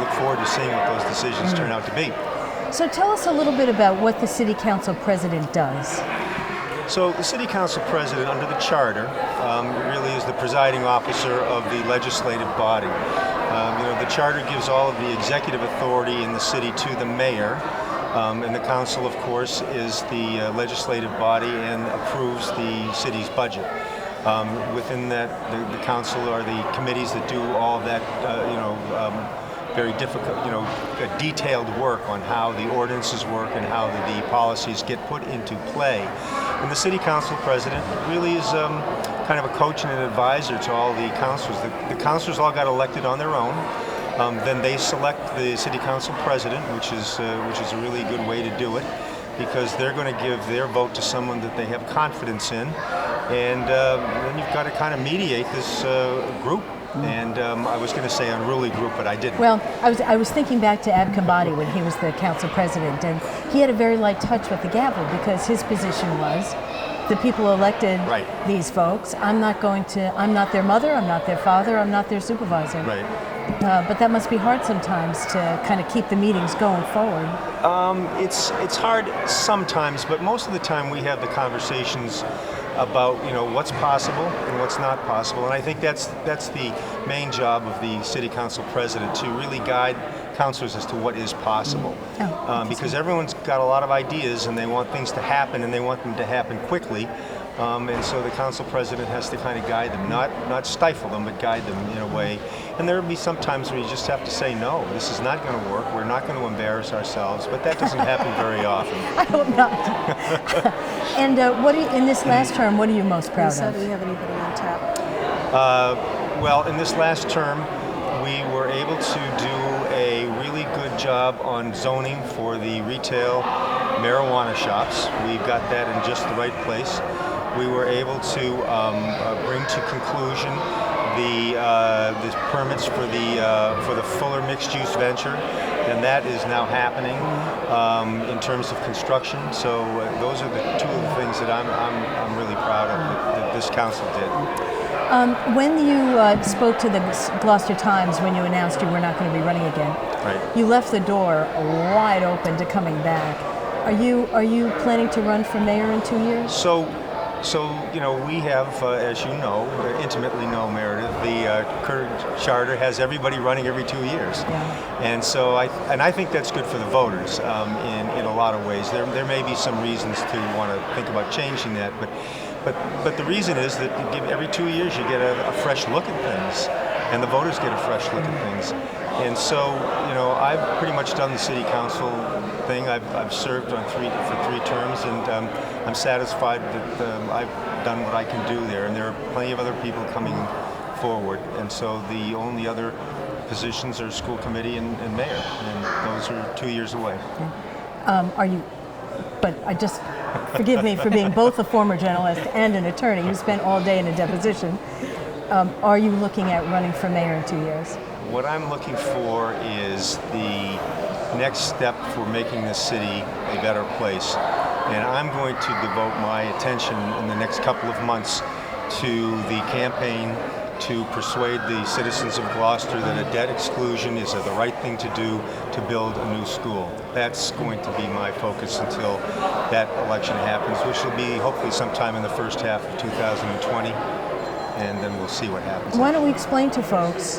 S8: look forward to seeing what those decisions turn out to be.
S2: So tell us a little bit about what the City Council President does.
S8: So the City Council President, under the Charter, really is the presiding officer of the legislative body. The Charter gives all of the executive authority in the city to the mayor, and the council, of course, is the legislative body and approves the city's budget. Within that, the council are the committees that do all of that, very difficult, detailed work on how the ordinances work and how the policies get put into play. And the City Council President really is kind of a coach and an advisor to all the councilors. The councilors all got elected on their own. Then they select the City Council President, which is a really good way to do it, because they're going to give their vote to someone that they have confidence in, and then you've got to kind of mediate this group. And I was going to say unruly group, but I didn't.
S2: Well, I was thinking back to Ab Kambadi when he was the council president, and he had a very light touch with the gavel because his position was, the people elected these folks. I'm not their mother, I'm not their father, I'm not their supervisor.
S8: Right.
S2: But that must be hard sometimes to kind of keep the meetings going forward.
S8: It's hard sometimes, but most of the time we have the conversations about what's possible and what's not possible, and I think that's the main job of the City Council President, to really guide councilors as to what is possible. Because everyone's got a lot of ideas and they want things to happen, and they want them to happen quickly. And so the council president has to kind of guide them, not stifle them, but guide them in a way. And there will be some times where you just have to say, no, this is not going to work. We're not going to embarrass ourselves. But that doesn't happen very often.
S2: I hope not. And in this last term, what are you most proud
S1: Lisa,
S2: of?
S1: do we have anybody on tap?
S8: Well, in this last term, we were able to do a really good job on zoning for the retail marijuana shops. We've got that in just the right place. We were able to bring to conclusion the permits for the Fuller mixed-use venture, and that is now happening in terms of construction. So those are the two of the things that I'm really proud of that this council did.
S2: When you spoke to the Gloucester Times when you announced you were not going to be running again, you left the door wide open to coming back. Are you planning to run for mayor in 2 years?
S8: So we have, as you know, intimately know, Meredith, the current charter has everybody running every 2 years.
S2: Yeah.
S8: And so I think that's good for the voters in a lot of ways. There may be some reasons to want to think about changing that, but the reason is that every 2 years you get a fresh look at things, and the voters get a fresh look at things. And so, I've pretty much done the city council thing. I've served for three terms, and I'm satisfied that I've done what I can do there. And there are plenty of other people coming forward. And so the only other positions are school committee and mayor, and those are 2 years away.
S2: Forgive me for being both a former journalist and an attorney who spent all day in a deposition. Are you looking at running for mayor in 2 years?
S8: What I'm looking for is the next step for making this city a better place. And I'm going to devote my attention in the next couple of months to the campaign to persuade the citizens of Gloucester that a debt exclusion is the right thing to do to build a new school. That's going to be my focus until that election happens, which will be hopefully sometime in the first half of 2020. And then we'll see what happens.
S2: Why don't we explain to folks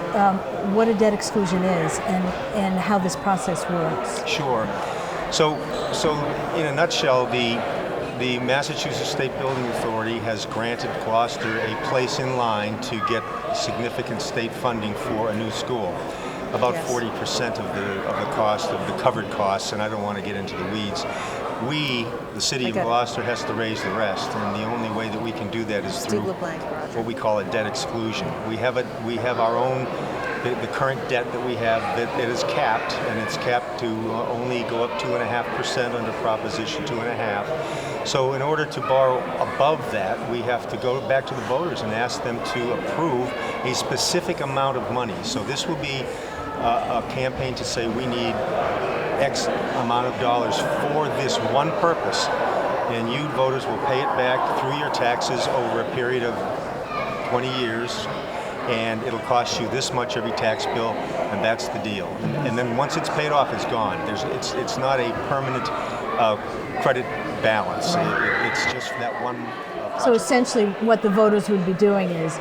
S2: what a debt exclusion is and how this process works?
S8: Sure. So in a nutshell, the Massachusetts State Building Authority has granted Gloucester a place in line to get significant state funding for a new school. About 40% of the cost of the covered costs, and I don't want to get into the weeds. We, the city of Gloucester, has to raise the rest, and the only way that we can do that is through what we call a debt exclusion. We have our own, the current debt that we have that is capped, and it's capped to only go up 2.5% under Proposition 2.5. So in order to borrow above that, we have to go back to the voters and ask them to approve a specific amount of money. So this will be a campaign to say we need X amount of dollars for this one purpose, and you voters will pay it back through your taxes over a period of 20 years, and it'll cost you this much every tax bill, and that's the deal. And then once it's paid off, it's gone. It's not a permanent credit balance. It's just that one.
S2: So essentially, what the voters would be doing is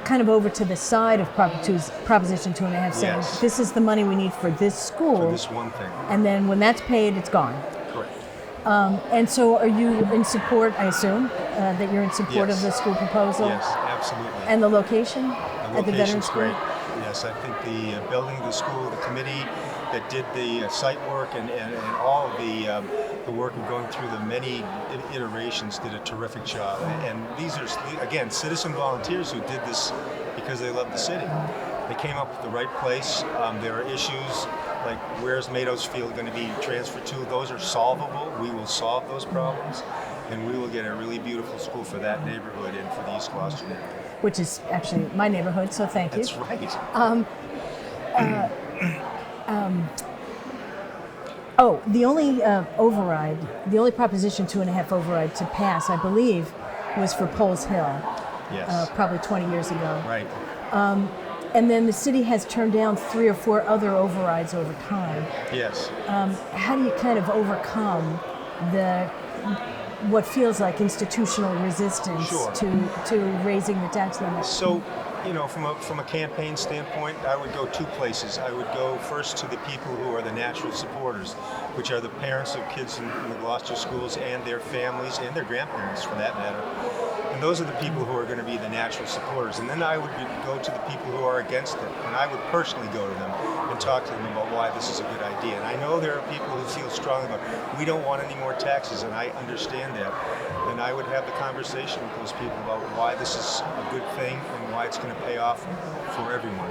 S2: kind of over to the side of Proposition 2.5, saying
S8: Yes.
S2: this is the money we need for this school,
S8: For this one thing.
S2: and then when that's paid, it's gone.
S8: Correct.
S2: And so, are you in support? I assume that you're in support
S8: Yes.
S2: of the school proposal.
S8: Yes, absolutely.
S2: And the location
S8: The
S2: at the Veterans
S8: location's
S2: School.
S8: great. Yes, I think the building of the school, the committee that did the site work and all of the work of going through the many iterations did a terrific job. And these are, again, citizen volunteers who did this because they love the city. They came up with the right place. There are issues like where's Mado's Field going to be transferred to. Those are solvable. We will solve those problems. And we will get a really beautiful school for that neighborhood and for the East Gloucester neighborhood.
S2: Which is actually my neighborhood, so thank you.
S8: That's right.
S2: The only override, the only Proposition 2.5 override to pass, I believe, was for Poles Hill,
S8: Yes.
S2: probably 20 years ago.
S8: Right.
S2: And then the city has turned down 3 or 4 other overrides over time.
S8: Yes.
S2: How do you kind of overcome what feels like institutional resistance
S8: Sure.
S2: to raising the tax limit?
S8: So, from a campaign standpoint, I would go 2 places. I would go first to the people who are the natural supporters, which are the parents of kids in the Gloucester schools and their families and their grandparents, for that matter. And those are the people who are going to be the natural supporters. And then I would go to the people who are against it, and I would personally go to them and talk to them about why this is a good idea. And I know there are people who feel strongly about, we don't want any more taxes, and I understand that. And I would have the conversation with those people about why this is a good thing and why it's going to pay off for everyone.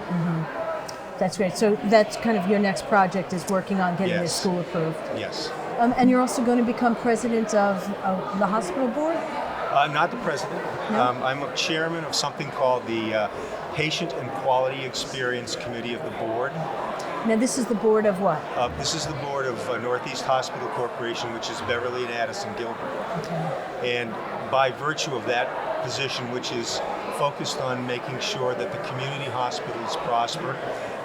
S2: That's great. So that's kind of your next project, is working on getting this
S8: Yes.
S2: school approved.
S8: Yes.
S2: And you're also going to become president of the hospital board?
S8: I'm not the president.
S2: No?
S8: I'm a chairman of something called the Patient and Quality Experience Committee of the board.
S2: Now, this is the board of what?
S8: This is the board of Northeast Hospital Corporation, which is Beverly and Addison Gilbert.
S2: Okay.
S8: And by virtue of that position, which is focused on making sure that the community hospitals prosper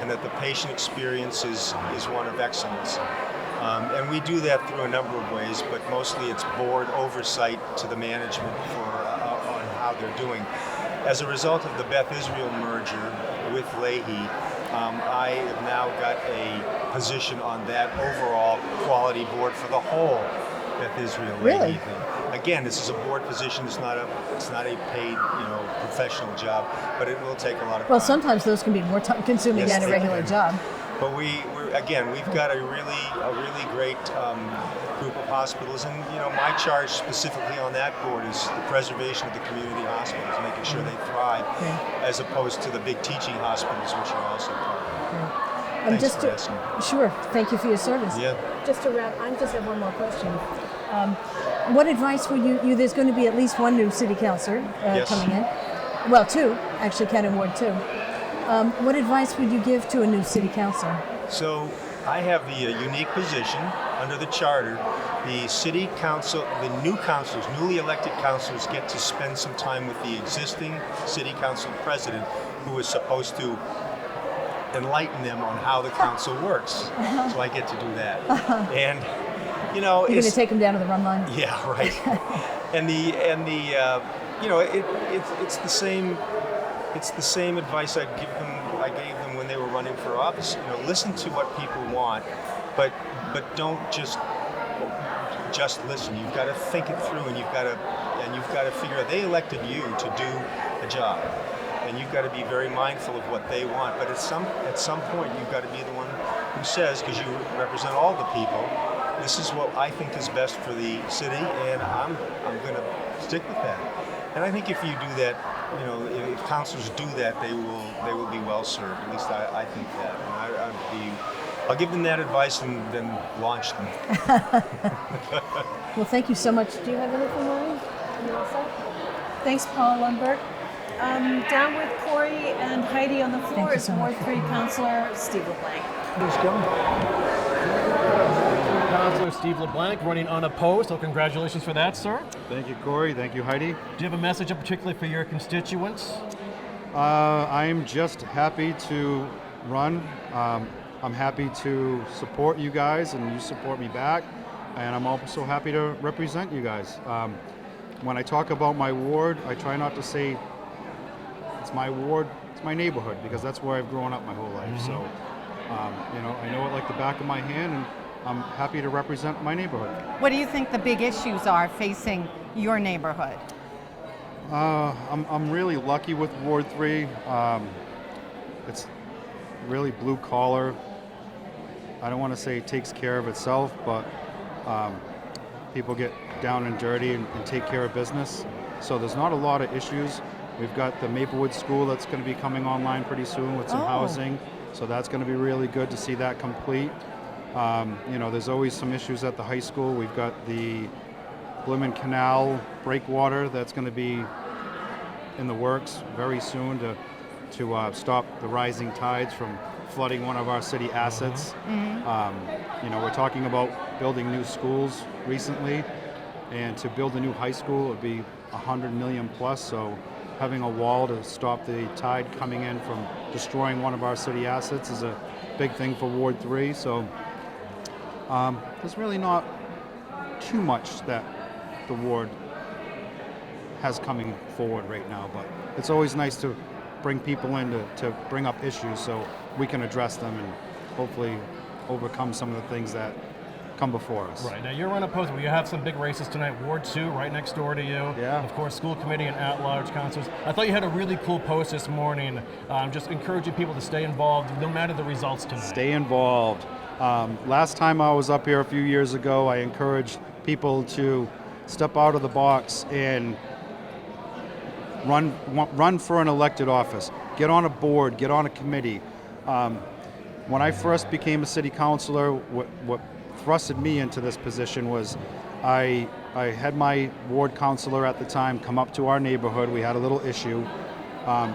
S8: and that the patient experience is one of excellence. And we do that through a number of ways, but mostly it's board oversight to the management on how they're doing. As a result of the Beth Israel merger with Leahy, I have now got a position on that overall quality board for the whole Beth Israel
S2: Really?
S8: Leahy thing. Again, this is a board position. It's not a paid, professional job, but it will take a lot of
S2: Well,
S8: time.
S2: sometimes those can be more time-consuming
S8: Yes,
S2: than a
S8: they
S2: regular
S8: can.
S2: job.
S8: But we've got a really great group of hospitals, and my charge specifically on that board is the preservation of the community hospitals, making sure they thrive, as opposed to the big teaching hospitals, which are also part of it. Thanks for asking.
S2: Sure. Thank you for your service.
S8: Yeah.
S2: Just to wrap, I just have one more question. What advice would you? There's going to be at least one new city councilor
S8: Yes.
S2: coming in. Well, 2, actually, County Ward 2. What advice would you give to a new city councilor?
S8: So I have the unique position under the charter. The city council, the new councilors, newly elected councilors, get to spend some time with the existing city council president, who is supposed to enlighten them on how the council works. So I get to do that. And
S2: You're going to take them down to the run line?
S8: yeah, right. It's the same advice I gave them when they were running for office. Listen to what people want, but don't just listen. You've got to think it through, and you've got to figure out they elected you to do a job, and you've got to be very mindful of what they want. But at some point, you've got to be the one who says, because you represent all the people, this is what I think is best for the city, and I'm going to stick with that. And I think if you do that, if councilors do that, they will be well served. At least I think that. And I'll give them that advice and then launch them.
S2: Well, thank you so much. Do you have anything, Maureen? You all set?
S1: Thanks, Paul Lundberg. Down with Corey and Heidi on the floor
S2: Thank you
S1: is
S2: so
S1: Ward
S2: much.
S1: 3 Councillor Steve LeBlanc.
S4: Councillor Steve LeBlanc running unopposed, so congratulations for that, sir.
S9: Thank you, Corey. Thank you, Heidi.
S4: Do you have a message particularly for your constituents?
S9: I'm just happy to run. I'm happy to support you guys, and you support me back. and I'm also happy to represent you guys. When I talk about my ward, I try not to say it's my ward, it's my neighborhood, because that's where I've grown up my whole life. So, I know it like the back of my hand, and I'm happy to represent my neighborhood.
S3: What do you think the big issues are facing your neighborhood?
S9: I'm really lucky with Ward 3. It's really blue collar. I don't want to say it takes care of itself, but people get down and dirty and take care of business. So there's not a lot of issues. We've got the Maplewood School that's going to be coming online pretty soon with some housing. So that's going to be really good to see that complete. There's always some issues at the high school. We've got the Blumen Canal breakwater that's going to be in the works very soon to stop the rising tides from flooding one of our city assets. We're talking about building new schools recently, and to build a new high school would be $100 million plus. So having a wall to stop the tide coming in from destroying one of our city assets is a big thing for Ward 3. So there's really not too much that the ward has coming forward right now, but it's always nice to bring people in to bring up issues so we can address them and hopefully overcome some of the things that come before us.
S4: Right, now you're unopposed, but you have some big races tonight. Ward 2 right next door to you.
S9: Yeah.
S4: Of course, school committee and at-large councils. I thought you had a really cool post this morning, just encouraging people to stay involved no matter the results tonight.
S9: Stay involved. Last time I was up here a few years ago, I encouraged people to step out of the box and run for an elected office. Get on a board, get on a committee. When I first became a city councilor, what thrusted me into this position was I had my ward councilor at the time come up to our neighborhood. We had a little issue.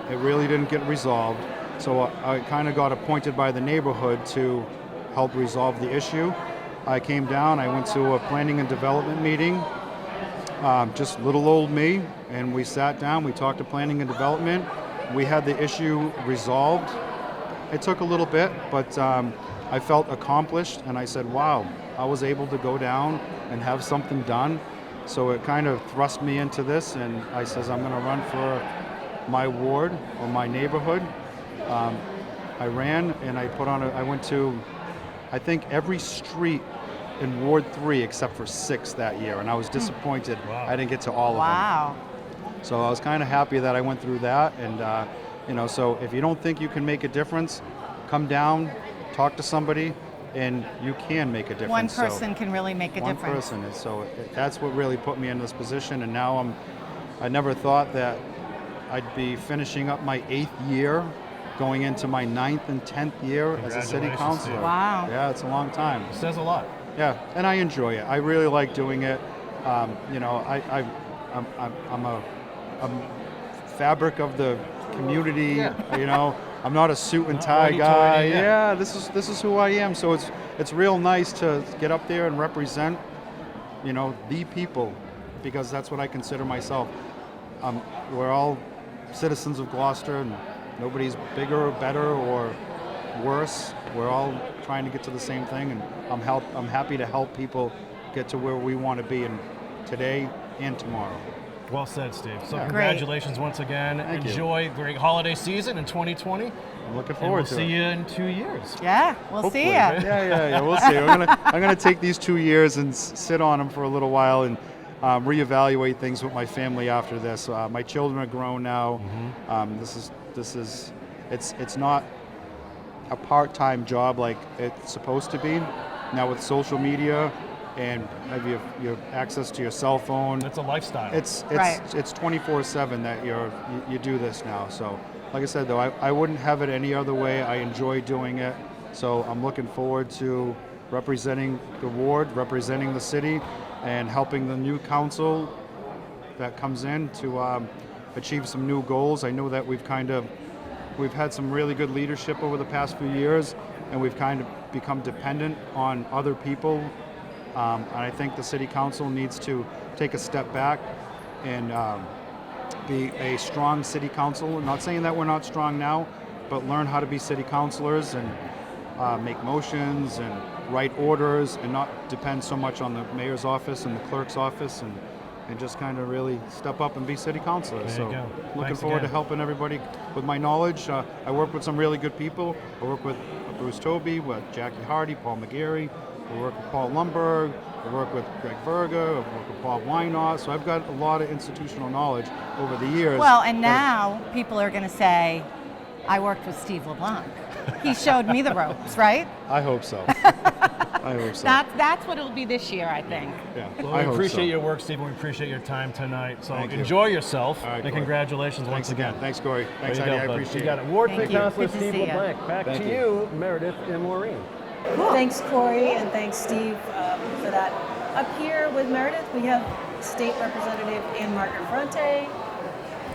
S9: It really didn't get resolved. So I kind of got appointed by the neighborhood to help resolve the issue. I came down, I went to a planning and development meeting, just little old me, and we sat down, we talked to planning and development. We had the issue resolved. It took a little bit, but I felt accomplished, and I said, wow, I was able to go down and have something done. So it kind of thrust me into this, and I says, I'm gonna run for my ward or my neighborhood. I ran and I went to, I think, every street in Ward 3 except for 6 that year, and I was disappointed I didn't get to all of them.
S3: Wow.
S9: So I was kind of happy that I went through that, and so if you don't think you can make a difference, come down, talk to somebody, and you can make a difference.
S3: One person can really make a difference.
S9: One person, and so that's what really put me in this position, and now I never thought that I'd be finishing up my 8th year, going into my 9th and 10th year as a city councilor.
S3: Wow.
S9: Yeah, it's a long time.
S4: It says a lot.
S9: Yeah, and I enjoy it. I really like doing it. I'm a fabric of the community. Yeah. I'm not a suit and tie guy. Yeah, this is who I am. So it's real nice to get up there and represent, the people, because that's what I consider myself. We're all citizens of Gloucester, and nobody's bigger or better or worse. We're all trying to get to the same thing, and I'm happy to help people get to where we want to be in today and tomorrow.
S4: Well said, Steve. So
S9: Yeah.
S4: congratulations once again.
S9: Thank you.
S4: Enjoy the great holiday season in 2020.
S9: I'm looking
S4: And
S9: forward
S4: we'll
S9: to
S4: see
S9: it.
S4: you in 2 years.
S3: Yeah, we'll
S9: Hopefully.
S3: see you.
S9: Yeah. We'll see. I'm gonna take these 2 years and sit on them for a little while and reevaluate things with my family after this. My children are grown now. It's not a part-time job like it's supposed to be. Now with social media and have your access to your cell phone,
S4: It's a lifestyle.
S9: it's
S3: Right.
S9: 24/7 that you do this now. So like I said though, I wouldn't have it any other way. I enjoy doing it. So I'm looking forward to representing the ward, representing the city, and helping the new council that comes in to achieve some new goals. I know that we've had some really good leadership over the past few years, and we've kind of become dependent on other people. And I think the city council needs to take a step back and be a strong city council. I'm not saying that we're not strong now, but learn how to be city councilors and make motions and write orders and not depend so much on the mayor's office and the clerk's office, and just kind of really step up and be city councilor.
S4: There
S9: So
S4: you go.
S9: looking
S4: Thanks
S9: forward
S4: again.
S9: to helping everybody with my knowledge. I work with some really good people. I work with Bruce Toby, with Jackie Hardy, Paul McGarry. I work with Paul Lumberg. I work with Greg Berger. I work with Bob Weinott. So I've got a lot of institutional knowledge over the years.
S3: Well, and now people are going to say, I worked with Steve LeBlanc. He showed me the ropes, right?
S9: I hope so. I hope so.
S3: That's what it'll be this year, I think.
S9: Yeah,
S4: Well,
S9: I
S4: we
S9: hope
S4: appreciate
S9: so.
S4: your work, Stephen. We appreciate your time tonight. So
S9: Thank you.
S4: enjoy yourself.
S9: All right,
S4: and
S9: Corey.
S4: congratulations
S9: Thanks
S4: once again.
S9: Thanks, Corey. Thanks,
S4: There you
S9: Heidi.
S4: go,
S9: I
S4: bud.
S9: appreciate
S4: You got
S9: it.
S4: it. Ward
S3: Thank
S4: 3
S3: you.
S4: Councilor
S3: Good to
S4: Steve
S3: see ya.
S4: LeBlanc. Back
S9: Thank
S4: to
S9: you.
S4: you, Meredith and Maureen.
S1: Thanks, Corey, and thanks, Steve, for that. Up here with Meredith, we have State Representative Ann Margaret Ferrante.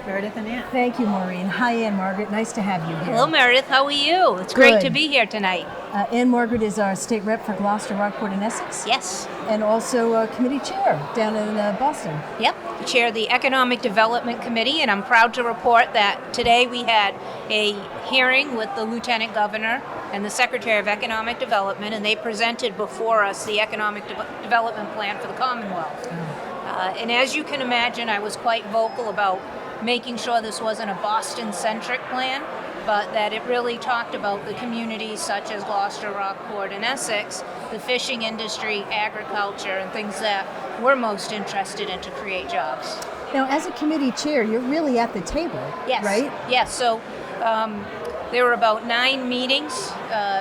S1: Meredith and Ann.
S10: Thank you, Maureen. Hi, Ann Margaret. Nice to have you here.
S11: Hello, Meredith. How are you? It's great to
S10: Good.
S11: be here tonight.
S10: Ann Margaret is our state rep for Gloucester, Rockport, and Essex,
S11: Yes.
S10: and also committee chair down in Boston.
S11: Yep. I chair the Economic Development Committee, and I'm proud to report that today we had a hearing with the Lieutenant Governor and the Secretary of Economic Development, and they presented before us the Economic Development Plan for the Commonwealth. And as you can imagine, I was quite vocal about making sure this wasn't a Boston-centric plan, but that it really talked about the communities such as Gloucester, Rockport, and Essex, the fishing industry, agriculture, and things that we're most interested in to create jobs.
S10: Now, as a committee chair, you're really at the table,
S11: Yes.
S10: right?
S11: Yes. So there were about 9 meetings,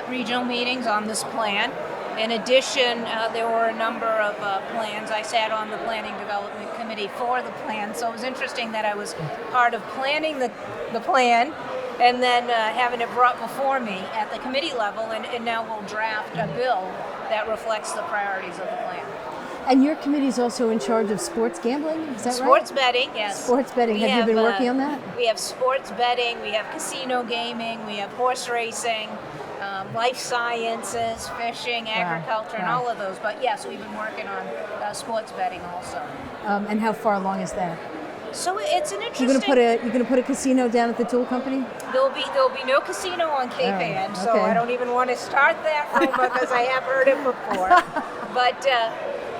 S11: regional meetings on this plan. In addition, there were a number of plans. I sat on the Planning Development Committee for the plan, so it was interesting that I was part of planning the plan and then having it brought before me at the committee level, and now we'll draft a bill that reflects the priorities of the plan.
S10: And your committee is also in charge of sports gambling, is that
S11: Sports
S10: right?
S11: betting, yes.
S10: Sports betting.
S11: We
S10: Have you been working on
S11: uh,
S10: that?
S11: We have sports betting, we have casino gaming, we have horse racing, life sciences, fishing, agriculture, and
S10: wow.
S11: all of those. But yes, we've been working on sports betting also.
S10: And how far along is that?
S11: So it's an interesting.
S10: You're gonna put a casino down at the Tool Company?
S11: There'll be no casino on Cape
S10: Oh,
S11: Ann, so
S10: okay.
S11: I don't even want to start that rumor because I have heard it before.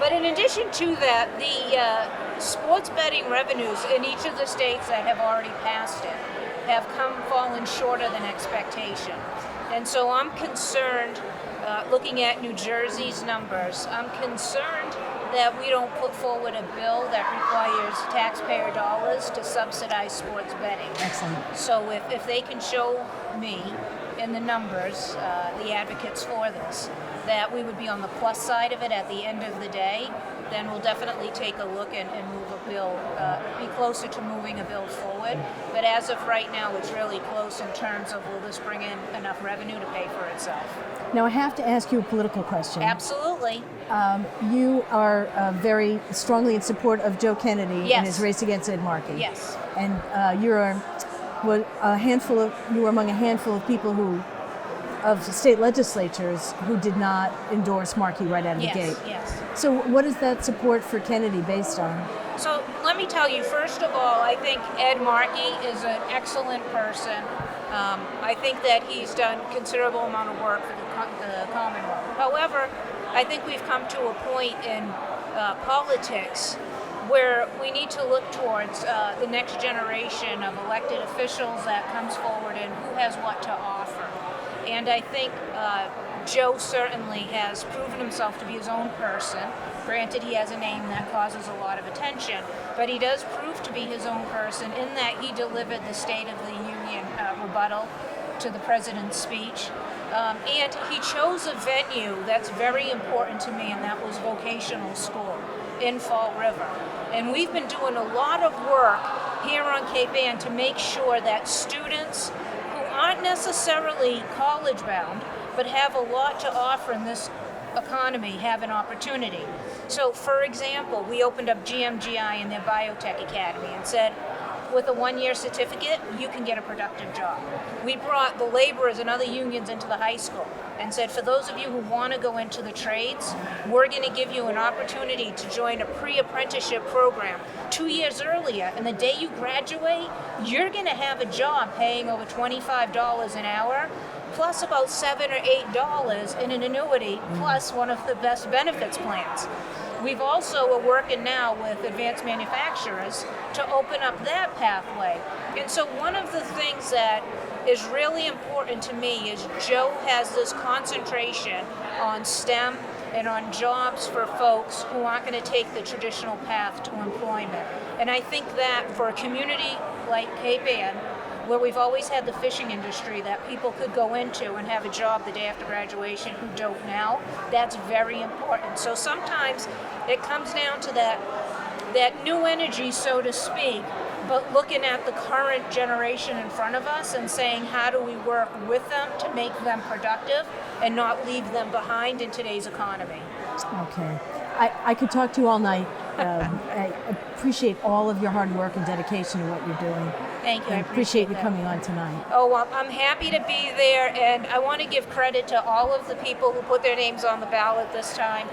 S11: But in addition to that, the sports betting revenues in each of the states that have already passed it have fallen shorter than expectation. And so I'm concerned, looking at New Jersey's numbers, I'm concerned that we don't put forward a bill that requires taxpayer dollars to subsidize sports betting.
S10: Excellent.
S11: So if they can show me in the numbers, the advocates for this, that we would be on the plus side of it at the end of the day, then we'll definitely take a look and move a bill, be closer to moving a bill forward. But as of right now, it's really close in terms of will this bring in enough revenue to pay for itself?
S10: Now, I have to ask you a political question.
S11: Absolutely.
S10: You are very strongly in support of Joe Kennedy
S11: Yes.
S10: and his race against Ed Markey.
S11: Yes.
S10: And you are among a handful of people of state legislatures who did not endorse Markey right out of the gate.
S11: Yes.
S10: So what is that support for Kennedy based on?
S11: So let me tell you, first of all, I think Ed Markey is an excellent person. I think that he's done considerable amount of work for the Commonwealth. However, I think we've come to a point in politics where we need to look towards the next generation of elected officials that comes forward and who has what to offer. And I think Joe certainly has proven himself to be his own person. Granted, he has a name that causes a lot of attention, but he does prove to be his own person in that he delivered the State of the Union rebuttal to the president's speech. And he chose a venue that's very important to me, and that was vocational school in Fall River. And we've been doing a lot of work here on Cape Ann to make sure that students who aren't necessarily college bound, but have a lot to offer in this economy have an opportunity. So, for example, we opened up GMGI in their Biotech Academy and said, with a 1-year certificate, you can get a productive job. We brought the laborers and other unions into the high school and said, for those of you who want to go into the trades, we're going to give you an opportunity to join a pre-apprenticeship program 2 years earlier. And the day you graduate, you're going to have a job paying over $25 an hour. plus about $7 or $8 in an annuity, plus one of the best benefits plans. We've also are working now with advanced manufacturers to open up that pathway. And so one of the things that is really important to me is Joe has this concentration on STEM and on jobs for folks who aren't going to take the traditional path to employment. And I think that for a community like Cape Ann, where we've always had the fishing industry that people could go into and have a job the day after graduation who don't now, that's very important. So sometimes it comes down to that new energy, so to speak, but looking at the current generation in front of us and saying, how do we work with them to make them productive and not leave them behind in today's economy?
S10: Okay. I could talk to you all night. I appreciate all of your hard work and dedication to what you're doing.
S11: Thank you.
S10: I appreciate you coming on tonight.
S11: Oh, well, I'm happy to be there, and I want to give credit to all of the people who put their names on the ballot this time.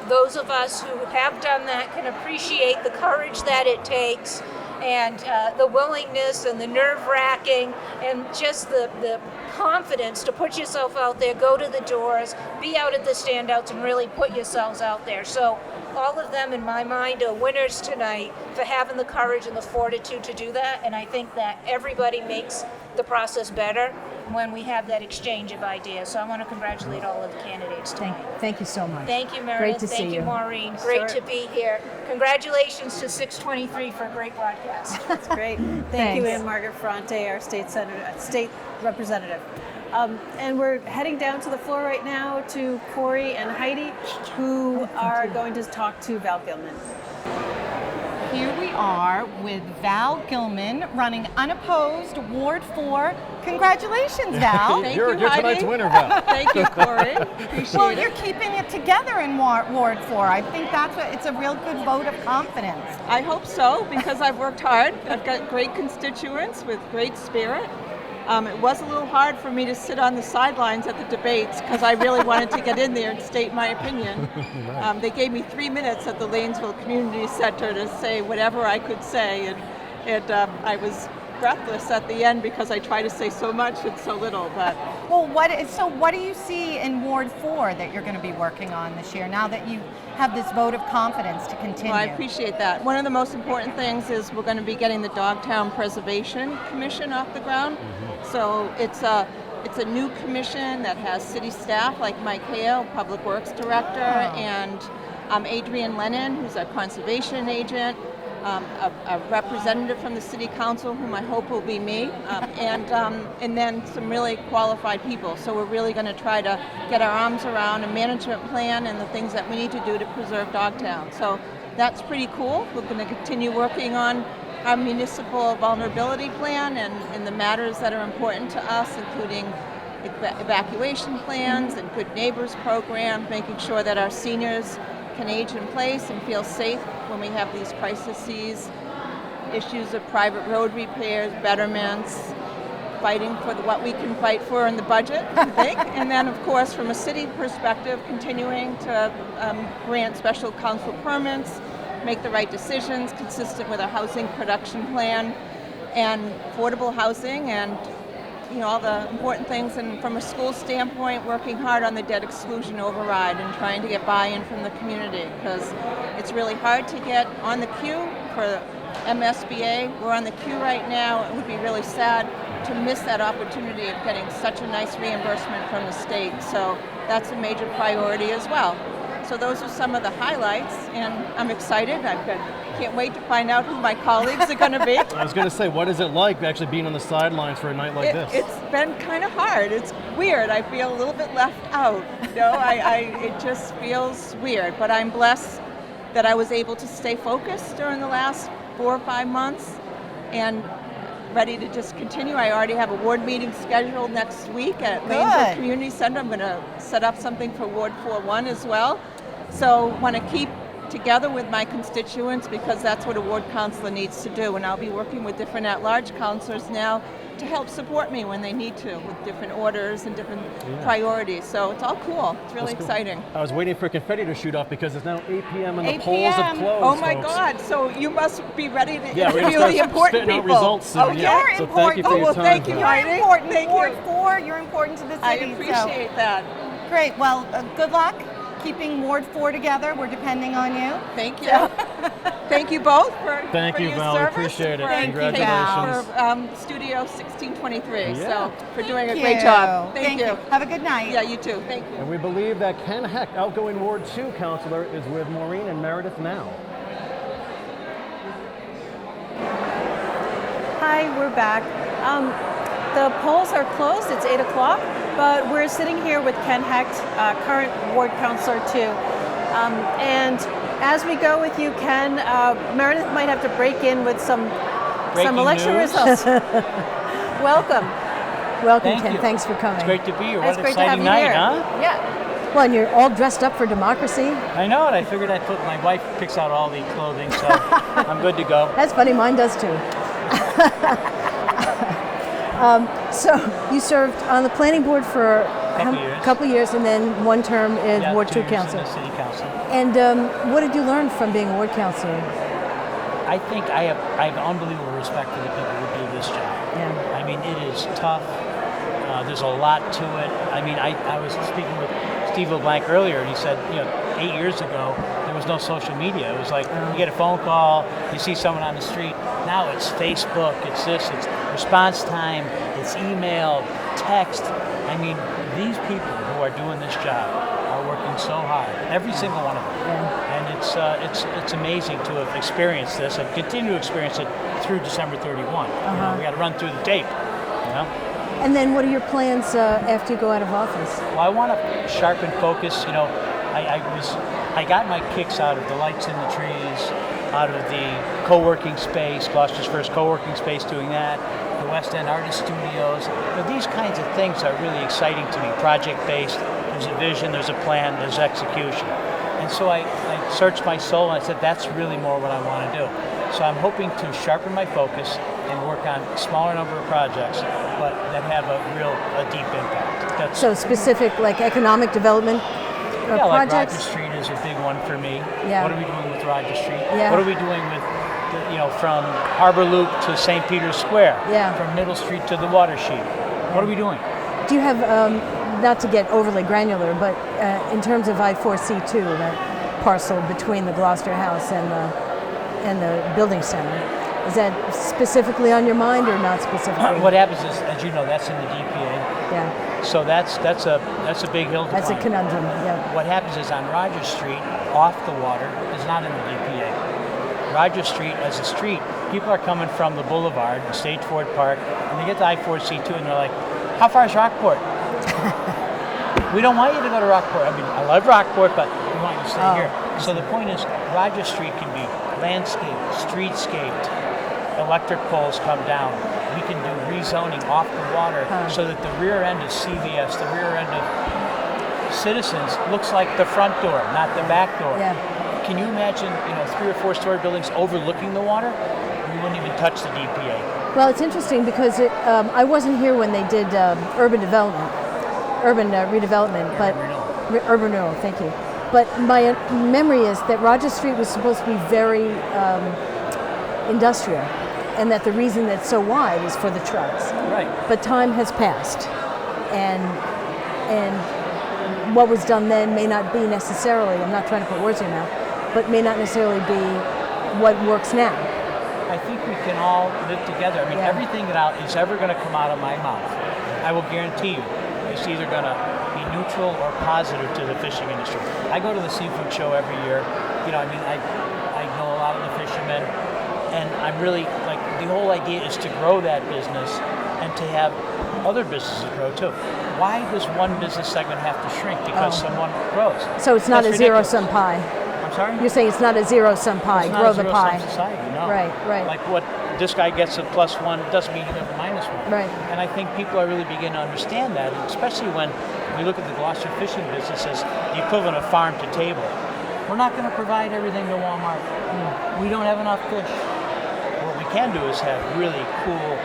S11: Those of us who have done that can appreciate the courage that it takes, and the willingness and the nerve-wracking and just the confidence to put yourself out there, go to the doors, be out at the standouts, and really put yourselves out there. So all of them, in my mind, are winners tonight for having the courage and the fortitude to do that, and I think that everybody makes the process better when we have that exchange of ideas. So I want to congratulate all of the candidates tonight.
S10: Thank you so much.
S11: Thank you, Meredith.
S10: Great to
S11: Thank
S10: see
S11: you,
S10: you.
S11: Maureen. Great to be here. Congratulations to 623 for a great broadcast.
S1: That's great. Thank you,
S10: Thanks.
S1: Ann Margaret Ferrante, our state representative. And we're heading down to the floor right now to Corey and Heidi, who are going to talk to Val Gilman.
S3: Here we are with Val Gilman running unopposed, Ward 4. Congratulations, Val.
S4: Thank you're tonight's winner, Val.
S12: Thank you, Corey. Appreciate
S3: Well,
S12: it.
S3: you're keeping it together in Ward 4. I think it's a real good vote of confidence.
S12: I hope so, because I've worked hard. I've got great constituents with great spirit. It was a little hard for me to sit on the sidelines at the debates because I really wanted to get in there and state my opinion. They gave me 3 minutes at the Lanesville Community Center to say whatever I could say, and I was breathless at the end because I try to say so much and so little. But
S3: well, what do you see in Ward 4 that you're going to be working on this year now that you have this vote of confidence to continue?
S12: Well, I appreciate that. One of the most important things is we're going to be getting the Dogtown Preservation Commission off the ground. So it's a new commission that has city staff like Mike Hale, Public Works Director, and Adrian Lennon, who's a conservation agent, a representative from the City Council, whom I hope will be me, and then some really qualified people. So we're really going to try to get our arms around a management plan and the things that we need to do to preserve Dogtown. So that's pretty cool. We're going to continue working on our municipal vulnerability plan and the matters that are important to us, including evacuation plans and good neighbors programs, making sure that our seniors can age in place and feel safe when we have these crises, issues of private road repairs, betterments, fighting for what we can fight for in the budget, I think. And then, of course, from a city perspective, continuing to grant special council permits, make the right decisions consistent with our housing production plan and affordable housing and all the important things. And from a school standpoint, working hard on the debt exclusion override and trying to get buy-in from the community, because it's really hard to get on the queue for MSBA. We're on the queue right now. It would be really sad to miss that opportunity of getting such a nice reimbursement from the state. So that's a major priority as well. So those are some of the highlights, and I'm excited. Can't wait to find out who my colleagues are going to be.
S4: I was going to say, what is it like actually being on the sidelines for a night like this?
S12: It's been kind of hard. It's weird. I feel a little bit left out. It just feels weird. But I'm blessed that I was able to stay focused during the last 4 or 5 months and ready to just continue. I already have a ward meeting scheduled next week at Lanesville Community Center. I'm going to set up something for Ward 4-1 as well. So want to keep work together with my constituents because that's what a ward councilor needs to do. And I'll be working with different at-large councilors now to help support me when they need to with different orders and different priorities. So it's all cool. It's really exciting.
S4: I was waiting for confetti to shoot off because it's now 8 p.m. and
S12: 8
S4: the polls have
S12: p.m.
S4: closed.
S12: Oh my
S4: folks.
S12: God! So you must be ready to
S4: Yeah, we're
S12: interview
S4: gonna
S12: the
S4: start
S12: important
S4: spitting out
S12: people.
S4: results soon.
S12: Okay.
S4: Yeah.
S3: You're
S4: So
S3: important.
S4: thank you for
S12: Oh,
S4: your
S12: well,
S4: time
S12: thank you,
S4: tonight.
S3: You're
S12: Heidi.
S3: important.
S12: Thank
S3: Ward
S12: you.
S3: 4, you're important to the city.
S12: I
S3: so-
S12: appreciate that.
S3: Great. Well, good luck keeping Ward 4 together. We're depending on you.
S12: Thank you. Thank you both for
S4: Thank
S12: for
S4: you,
S12: your
S4: Val. We
S12: service.
S4: appreciate it.
S12: Thank you,
S4: Congratulations.
S12: for Studio 1623.
S4: Yeah.
S12: So for doing a
S3: Thank
S12: great
S3: you.
S12: job.
S3: Thank you. Have a good night.
S12: Yeah, you too. Thank you.
S4: And we believe that Ken Hecht, outgoing Ward 2 councilor, is with Maureen and Meredith now.
S1: Hi, we're back. The polls are closed. It's 8 o'clock, but we're sitting here with Ken Hecht, current ward councilor too. And as we go with you, Ken, Meredith might have to break in with some election results. Welcome.
S10: Welcome,
S13: Thank
S10: Ken.
S13: you.
S10: Thanks for coming.
S13: It's great to be here.
S1: It's
S13: What an
S1: great to have
S13: exciting
S1: you
S13: night,
S1: here.
S13: huh?
S1: Yeah.
S10: Well, and you're all dressed up for democracy.
S13: I know it. I figured I'd put, my wife picks out all the clothing, so I'm good to go.
S10: That's funny. Mine does too. So you served on the planning board for a couple years, and then one term as
S13: Yeah,
S10: Ward 2
S13: 2 years in
S10: council.
S13: the city council.
S10: And what did you learn from being a ward councilor?
S13: I think I have unbelievable respect for the people who do this job.
S10: Yeah.
S13: I mean, it is tough. There's a lot to it. I mean, I was speaking with Steve LeBlanc earlier, and he said, 8 years ago, there was no social media. It was like you get a phone call, you see someone on the street. Now it's Facebook, it's this, it's response time, it's email, text. I mean, these people who are doing this job are working so hard, every single one of them.
S10: Yeah.
S13: And it's amazing to have experienced this and continue to experience it through December 31. We got to run through the tape.
S10: And then what are your plans after you go out of office?
S13: Well, I want to sharpen focus. I got my kicks out of the lights in the trees, out of the co-working space, Gloucester's first co-working space, doing that, the West End Artist Studios. These kinds of things are really exciting to me, project-based. There's a vision, there's a plan, there's execution. And so I searched my soul and I said, that's really more what I want to do. So I'm hoping to sharpen my focus and work on a smaller number of projects, but that have a deep impact.
S10: So specific, like economic development
S13: Yeah, like
S10: projects?
S13: Roger Street is a big one for me.
S10: Yeah.
S13: What are we doing with Roger Street?
S10: Yeah.
S13: What are we doing with, from Harbor Loop to St. Peter's Square?
S10: Yeah.
S13: From Middle Street to the water sheet? What are we doing?
S10: Do you have, not to get overly granular, but in terms of I-4C2, that parcel between the Gloucester House and the building center, is that specifically on your mind or not specifically?
S13: What happens is, as you know, that's in the DPA.
S10: Yeah.
S13: So that's a big hill to
S10: That's a
S13: climb.
S10: conundrum, yeah.
S13: What happens is on Roger Street, off the water, is not in the DPA. Roger Street as a street, people are coming from the boulevard, the Stage Ford Park, and they get to I-4C2 and they're like, how far is Rockport? We don't want you to go to Rockport. I mean, I love Rockport, but we want you to stay here. So the point is, Roger Street can be landscaped, streetscaped, electric poles come down. We can do rezoning off the water so that the rear end of CVS, the rear end of Citizens looks like the front door, not the back door.
S10: Yeah.
S13: Can you imagine, 3 or 4 story buildings overlooking the water? We wouldn't even touch the DPA.
S10: Well, it's interesting because I wasn't here when they did urban redevelopment, but urban renewal. Thank you. But my memory is that Roger Street was supposed to be very industrial, and that the reason that it's so wide is for the trucks.
S13: Right.
S10: But time has passed, and what was done then may not be necessarily, I'm not trying to put words in your mouth, but may not necessarily be what works now.
S13: I think we can all live together. I mean, everything that is ever going to come out of my mouth, I will guarantee you, it's either going to be neutral or positive to the fishing industry. I go to the seafood show every year. I know a lot of the fishermen, and I'm really, the whole idea is to grow that business and to have other businesses grow too. Why does one business segment have to shrink because someone grows?
S10: So it's not
S13: That's
S10: a
S13: ridiculous.
S10: zero-sum pie.
S13: I'm sorry?
S10: You're saying it's not a zero-sum pie.
S13: It's
S10: Grow
S13: not a
S10: the pie.
S13: zero-sum society, no.
S10: Right.
S13: Like what this guy gets a +1 doesn't mean you have a -1.
S10: Right.
S13: And I think people are really beginning to understand that, and especially when we look at the Gloucester fishing business as the equivalent of farm to table. we're not going to provide everything to Walmart. We don't have enough fish. What we can do is have really cool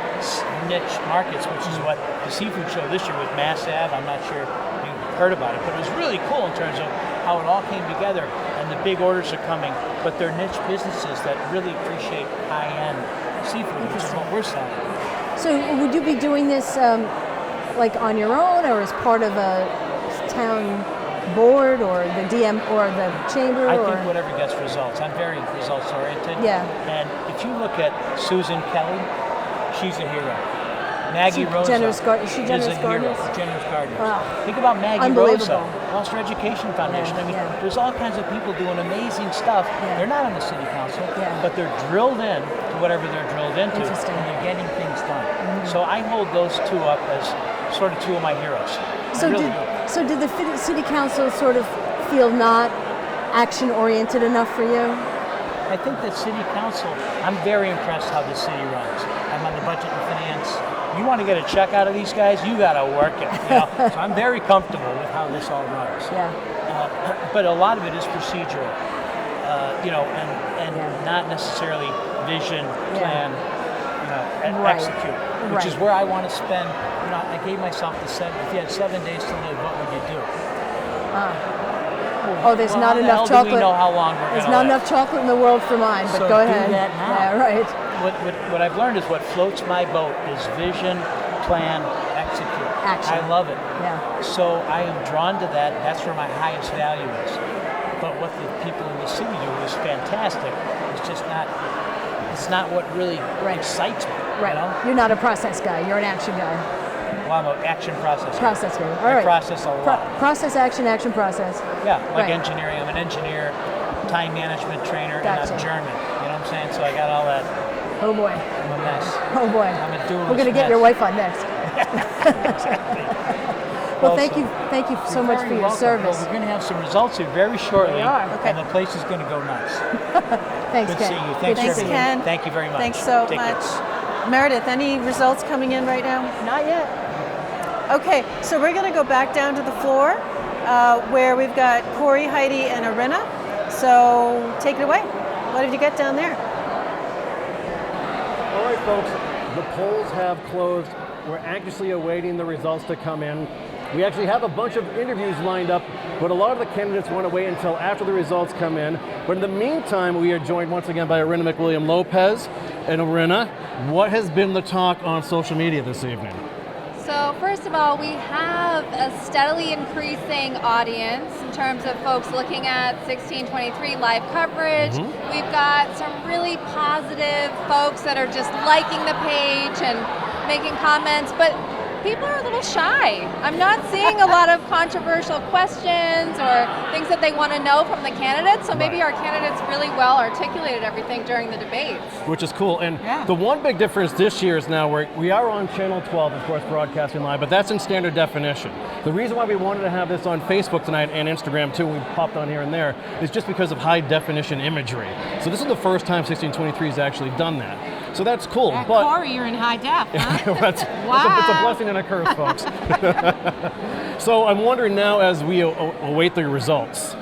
S13: niche markets, which is what the seafood show this year with Mass Ave. I'm not sure you heard about it, but it was really cool in terms of how it all came together, and the big orders are coming, but they're niche businesses that really appreciate high-end seafood, which is what we're selling.
S10: So would you be doing this like on your own, or as part of a town board, or the DM, or the chamber?
S13: I think whatever gets results. I'm very results oriented.
S10: Yeah.
S13: And if you look at Susan Kelly, she's a hero. Maggie Rosa
S10: Generous
S13: is a
S10: Generous
S13: hero.
S10: Gardeners?
S13: Generous Gardeners.
S10: Wow.
S13: Think about Maggie
S10: Unbelievable.
S13: Rosa, Gloucester Education Foundation. I mean,
S10: Yeah.
S13: there's all kinds of people doing amazing stuff.
S10: Yeah.
S13: They're not on the city council,
S10: Yeah.
S13: but they're drilled in to whatever they're drilled into, and
S10: Interesting.
S13: they're getting things done. So I hold those two up as sort of two of my heroes.
S10: So
S13: I really
S10: did
S13: do.
S10: so did the city council sort of feel not action oriented enough for you?
S13: I think that city council, I'm very impressed how the city runs. I'm on the budget and finance. You want to get a check out of these guys, you got to work it. You know? So I'm very comfortable with how this all runs.
S10: Yeah.
S13: But a lot of it is procedural, and not necessarily vision, plan, and
S10: Right.
S13: execute, which is
S10: Right.
S13: where I want to spend. I gave myself the if you had 7 days to live, what would you do?
S10: Oh, there's
S13: Well,
S10: not
S13: how the
S10: enough
S13: hell
S10: chocolate.
S13: do we know how long we're
S10: There's
S13: gonna
S10: not
S13: live?
S10: enough chocolate in the world for mine, but
S13: So
S10: go
S13: do
S10: ahead.
S13: that now.
S10: Yeah, right.
S13: What I've learned is what floats my boat is vision, plan, execute.
S10: Action.
S13: I love it.
S10: Yeah.
S13: So I am drawn to that. That's where my highest value is. But what the people in the city do is fantastic. It's just not. It's not what really excites me.
S10: Right.
S13: You know?
S10: You're not a process guy. You're an action guy.
S13: Well, I'm an action process.
S10: Process guy. All
S13: I
S10: right.
S13: process a lot.
S10: Process, action, process.
S13: Yeah, like
S10: Right.
S13: engineering. I'm an engineer, time management trainer, and
S10: Gotcha.
S13: I'm German. You know what I'm saying? So I got all that.
S10: Oh boy.
S13: I'm a mess.
S10: Oh boy.
S13: I'm a duelist
S10: We're going to get
S13: mess.
S10: your wife on next.
S13: Exactly.
S10: Well, thank you so
S13: You're
S10: much
S13: very
S10: for your
S13: welcome.
S10: service.
S13: Well, we're going to have some results here very shortly,
S10: We are. Okay.
S13: and the place is going to go nuts.
S10: Thanks,
S13: Good
S10: Ken.
S13: seeing you. Thanks,
S1: Thanks,
S13: for being
S1: Ken.
S13: here. Thank you very much.
S1: Thanks so
S13: Take care.
S1: much. Meredith, any results coming in right now?
S10: Not yet.
S1: Okay, so we're going to go back down to the floor where we've got Corey, Heidi, and Arina. So take it away. What did you get down there?
S4: All right, folks, the polls have closed. We're anxiously awaiting the results to come in. We actually have a bunch of interviews lined up, but a lot of the candidates want to wait until after the results come in. But in the meantime, we are joined once again by Arina McWilliam-Lopez. And Arina, what has been the talk on social media this evening?
S5: So first of all, we have a steadily increasing audience in terms of folks looking at 1623 live coverage. We've got some really positive folks that are just liking the page and making comments, but people are a little shy. I'm not seeing a lot of controversial questions or things that they want to know from the candidates, so maybe our candidates really well articulated everything during the debates.
S4: Which is cool. And the one big difference this year is now we are on Channel 12, of course, broadcasting live, but that's in standard definition. The reason why we wanted to have this on Facebook tonight and Instagram too, we popped on here and there, is just because of high definition imagery. So this is the first time 1623 has actually done that. So that's cool. But
S14: Corey, you're in high def, huh?
S4: it's a blessing and a curse, folks. So I'm wondering now, as we await the results,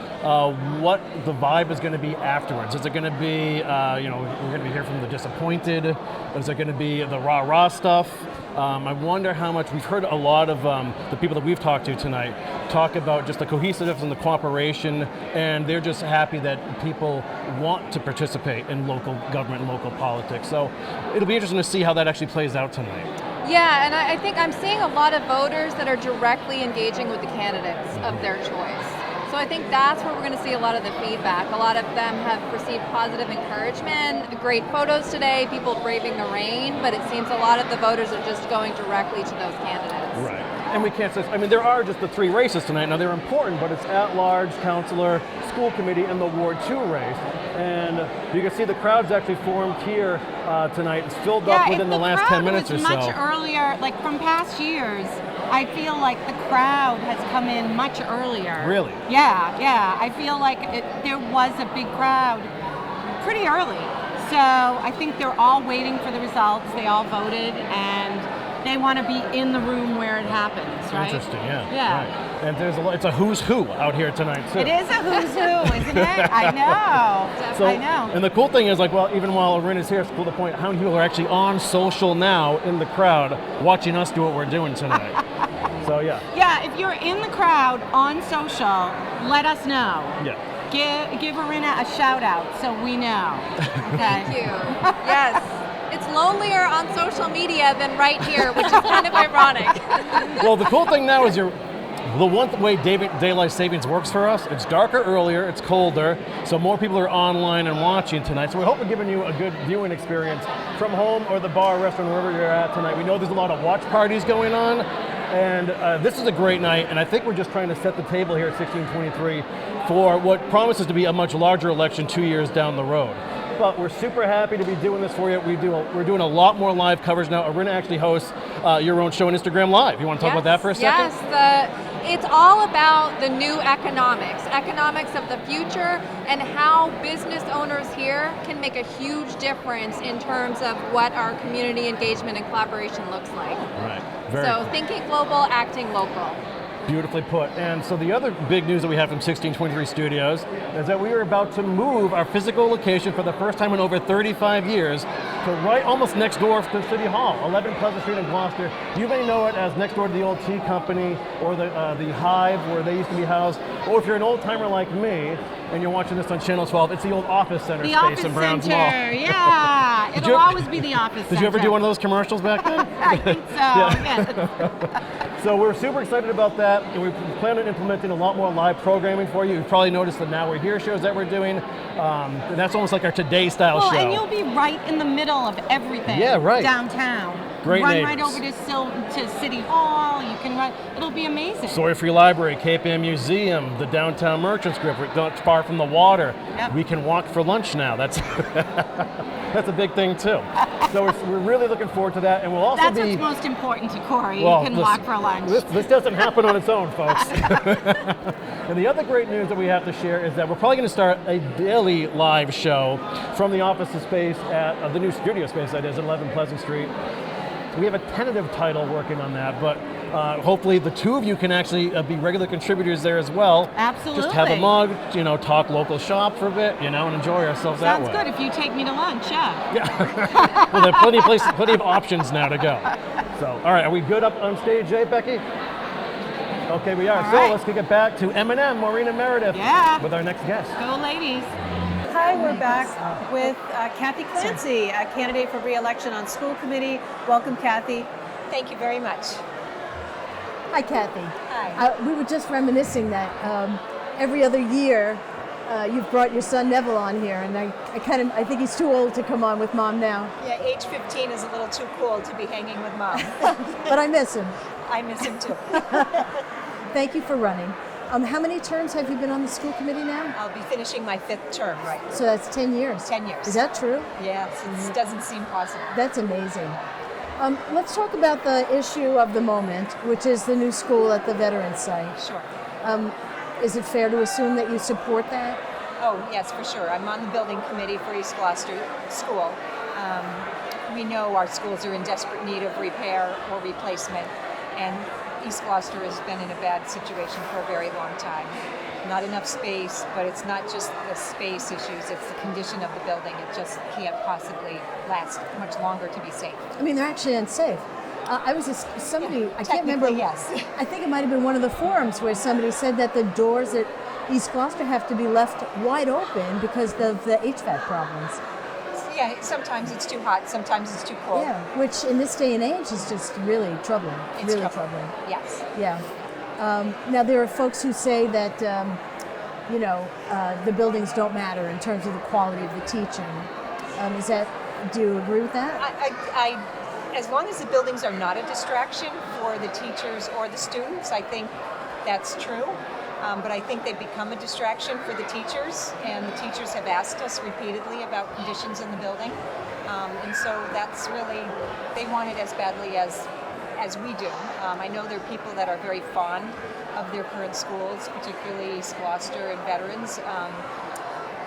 S4: what the vibe is going to be afterwards. Is it going to be, we're going to be hearing from the disappointed? Is it going to be the rah-rah stuff? I wonder how much, we've heard a lot of the people that we've talked to tonight talk about just the cohesiveness and the cooperation, and they're just happy that people want to participate in local government and local politics. So it'll be interesting to see how that actually plays out tonight.
S5: Yeah, and I think I'm seeing a lot of voters that are directly engaging with the candidates of their choice. So I think that's where we're going to see a lot of the feedback. A lot of them have received positive encouragement, great photos today, people braving the rain, but it seems a lot of the voters are just going directly to those candidates.
S4: Right. And we can't say, there are just the three races tonight. Now they're important, but it's at-large, councilor, school committee, and the Ward 2 race. And you can see the crowd's actually formed here tonight. It's filled up within the last 10 minutes or so.
S14: Much earlier, like from past years, I feel like the crowd has come in much earlier.
S4: Really?
S14: Yeah. I feel like there was a big crowd pretty early. So I think they're all waiting for the results. They all voted, and they want to be in the room where it happens, right?
S4: Interesting, yeah.
S14: Yeah.
S4: Right. And there's it's a who's who out here tonight too.
S14: It is a who's who, isn't it? I know.
S4: So,
S14: I know.
S4: And the cool thing is, like, well, even while Arun is here, it's cool to point how many people are actually on social now in the crowd watching us do what we're doing tonight. So yeah.
S14: Yeah, if you're in the crowd on social, let us know.
S4: Yeah.
S14: Give Arena a shout out so we know. Okay.
S5: Thank you. Yes. It's lonelier on social media than right here, which is kind of ironic.
S4: Well, the cool thing now is the one way daylight savings works for us, it's darker earlier, it's colder, so more people are online and watching tonight. So we hope we're giving you a good viewing experience from home or the bar, restaurant, wherever you're at tonight. We know there's a lot of watch parties going on, and this is a great night, and I think we're just trying to set the table here at 1623 for what promises to be a much larger election 2 years down the road. But we're super happy to be doing this for you. We're doing a lot more live coverage now. Aruna actually hosts your own show on Instagram Live. You want to talk about that for a second?
S5: Yes, it's all about the new economics of the future, and how business owners here can make a huge difference in terms of what our community engagement and collaboration looks like.
S4: Right.
S5: So thinking global, acting local.
S4: Beautifully put. And so the other big news that we have from 1623 Studios is that we are about to move our physical location for the first time in over 35 years to right almost next door to City Hall, 11 Pleasant Street in Gloucester. You may know it as next door to the old tea company or the Hive where they used to be housed. Or if you're an old timer like me and you're watching this on Channel 12, it's the old Office Center space in Browns Mall.
S14: Yeah, it'll always be the Office Center.
S4: Did you ever do one of those commercials back then?
S14: I think so, yes.
S4: So we're super excited about that, and we plan on implementing a lot more live programming for you. You've probably noticed the Now We're Here shows that we're doing, and that's almost like our Today style show.
S14: And you'll be right in the middle of everything.
S4: Yeah, right.
S14: Downtown.
S4: Great
S14: Run
S4: neighbors.
S14: right over to City Hall. You can run. It'll be amazing.
S4: Sawyer Free Library, Cape Ann Museum, the Downtown Merchants Group. We're not far from the water.
S14: Yep.
S4: We can walk for lunch now. That's that's a big thing too. So we're really looking forward to that, and we'll also
S14: That's what's most important to Corey.
S4: Well,
S14: you can walk for lunch.
S4: This doesn't happen on its own, folks. And the other great news that we have to share is that we're probably going to start a daily live show from the office space at the new studio space that is at 11 Pleasant Street. We have a tentative title working on that, but hopefully the two of you can actually be regular contributors there as well.
S14: Absolutely.
S4: Just have a mug, talk local shop for a bit, and enjoy ourselves that way.
S14: Sounds good. If you take me to lunch, yeah.
S4: Well, there are plenty of options now to go. So, all right, are we good up on stage, Becky? Okay, we are.
S14: All
S4: so
S14: right.
S4: let's kick it back to M&M, Maureen and Meredith, with our next guest.
S14: Go, ladies.
S1: Hi, we're back with Kathy Clancy, a candidate for re-election on school committee. Welcome, Kathy.
S11: Thank you very much.
S10: Hi, Kathy.
S11: Hi.
S10: We were just reminiscing that every other year you've brought your son Neville on here, and I think he's too old to come on with Mom now.
S11: Yeah, age 15 is a little too cool to be hanging with Mom.
S10: But I miss him.
S11: I miss him too.
S10: Thank you for running. How many terms have you been on the school committee now?
S11: I'll be finishing my 5th term, right?
S10: So that's 10 years.
S11: 10 years.
S10: Is that true?
S11: Yes, it doesn't seem possible.
S10: That's amazing. Let's talk about the issue of the moment, which is the new school at the Veterans site.
S11: Sure.
S10: Is it fair to assume that you support that?
S11: Oh, yes, for sure. I'm on the building committee for East Gloucester School. We know our schools are in desperate need of repair or replacement, and East Gloucester has been in a bad situation for a very long time. Not enough space, but it's not just the space issues, it's the condition of the building. It just can't possibly last much longer to be safe.
S10: I mean, they're actually unsafe. I can't remember.
S11: Yes.
S10: I think it might have been one of the forums where somebody said that the doors at East Gloucester have to be left wide open because of the HVAC problems.
S11: Yeah, sometimes it's too hot, sometimes it's too cold.
S10: Yeah, which in this day and age is just really troubling.
S11: It's
S10: really
S11: troubling. Yes.
S10: Yeah. Now there are folks who say that the buildings don't matter in terms of the quality of the teaching. Do you agree with that?
S11: I as long as the buildings are not a distraction for the teachers or the students, I think that's true. But I think they've become a distraction for the teachers, and the teachers have asked us repeatedly about conditions in the building. And so that's really, they want it as badly as we do. I know there are people that are very fond of their current schools, particularly East Gloucester and veterans.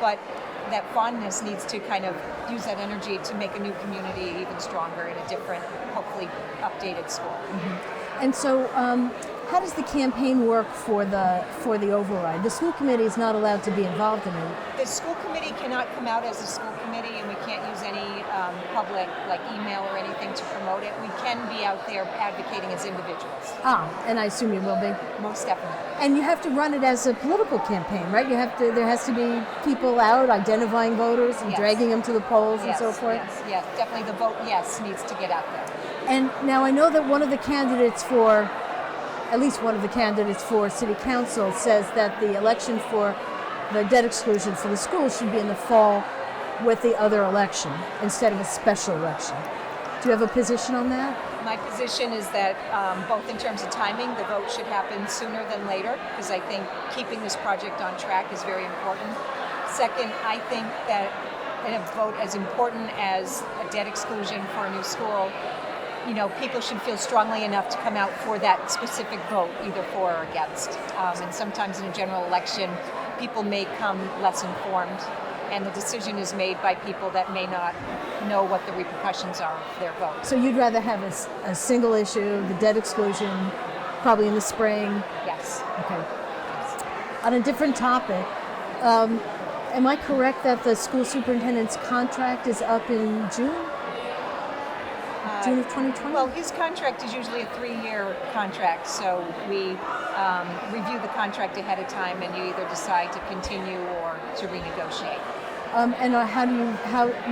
S11: But that fondness needs to kind of use that energy to make a new community even stronger in a different, hopefully updated school.
S10: And so, how does the campaign work for the override? The school committee is not allowed to be involved in it.
S11: The school committee cannot come out as a school committee, and we can't use any public, like email or anything to promote it. We can be out there advocating as individuals.
S10: And I assume you will be.
S11: Most definitely.
S10: And you have to run it as a political campaign, right? There has to be people out identifying voters and dragging them to the polls and so forth.
S11: Yes, definitely the vote yes needs to get out there.
S10: And now I know that at least one of the candidates for city council says that the election for the debt exclusion for the schools should be in the fall with the other election instead of a special election. Do you have a position on that?
S11: My position is that both in terms of timing, the vote should happen sooner than later, because I think keeping this project on track is very important. Second, I think that in a vote as important as a debt exclusion for a new school, people should feel strongly enough to come out for that specific vote, either for or against. And sometimes in a general election, people may come less informed, and the decision is made by people that may not know what the repercussions are of their vote.
S10: So you'd rather have a single issue, the debt exclusion, probably in the spring?
S11: Yes.
S10: Okay. On a different topic, am I correct that the school superintendent's contract is up in June? June of 2020?
S11: Well, his contract is usually a 3-year contract, so we review the contract ahead of time, and you either decide to continue or to renegotiate.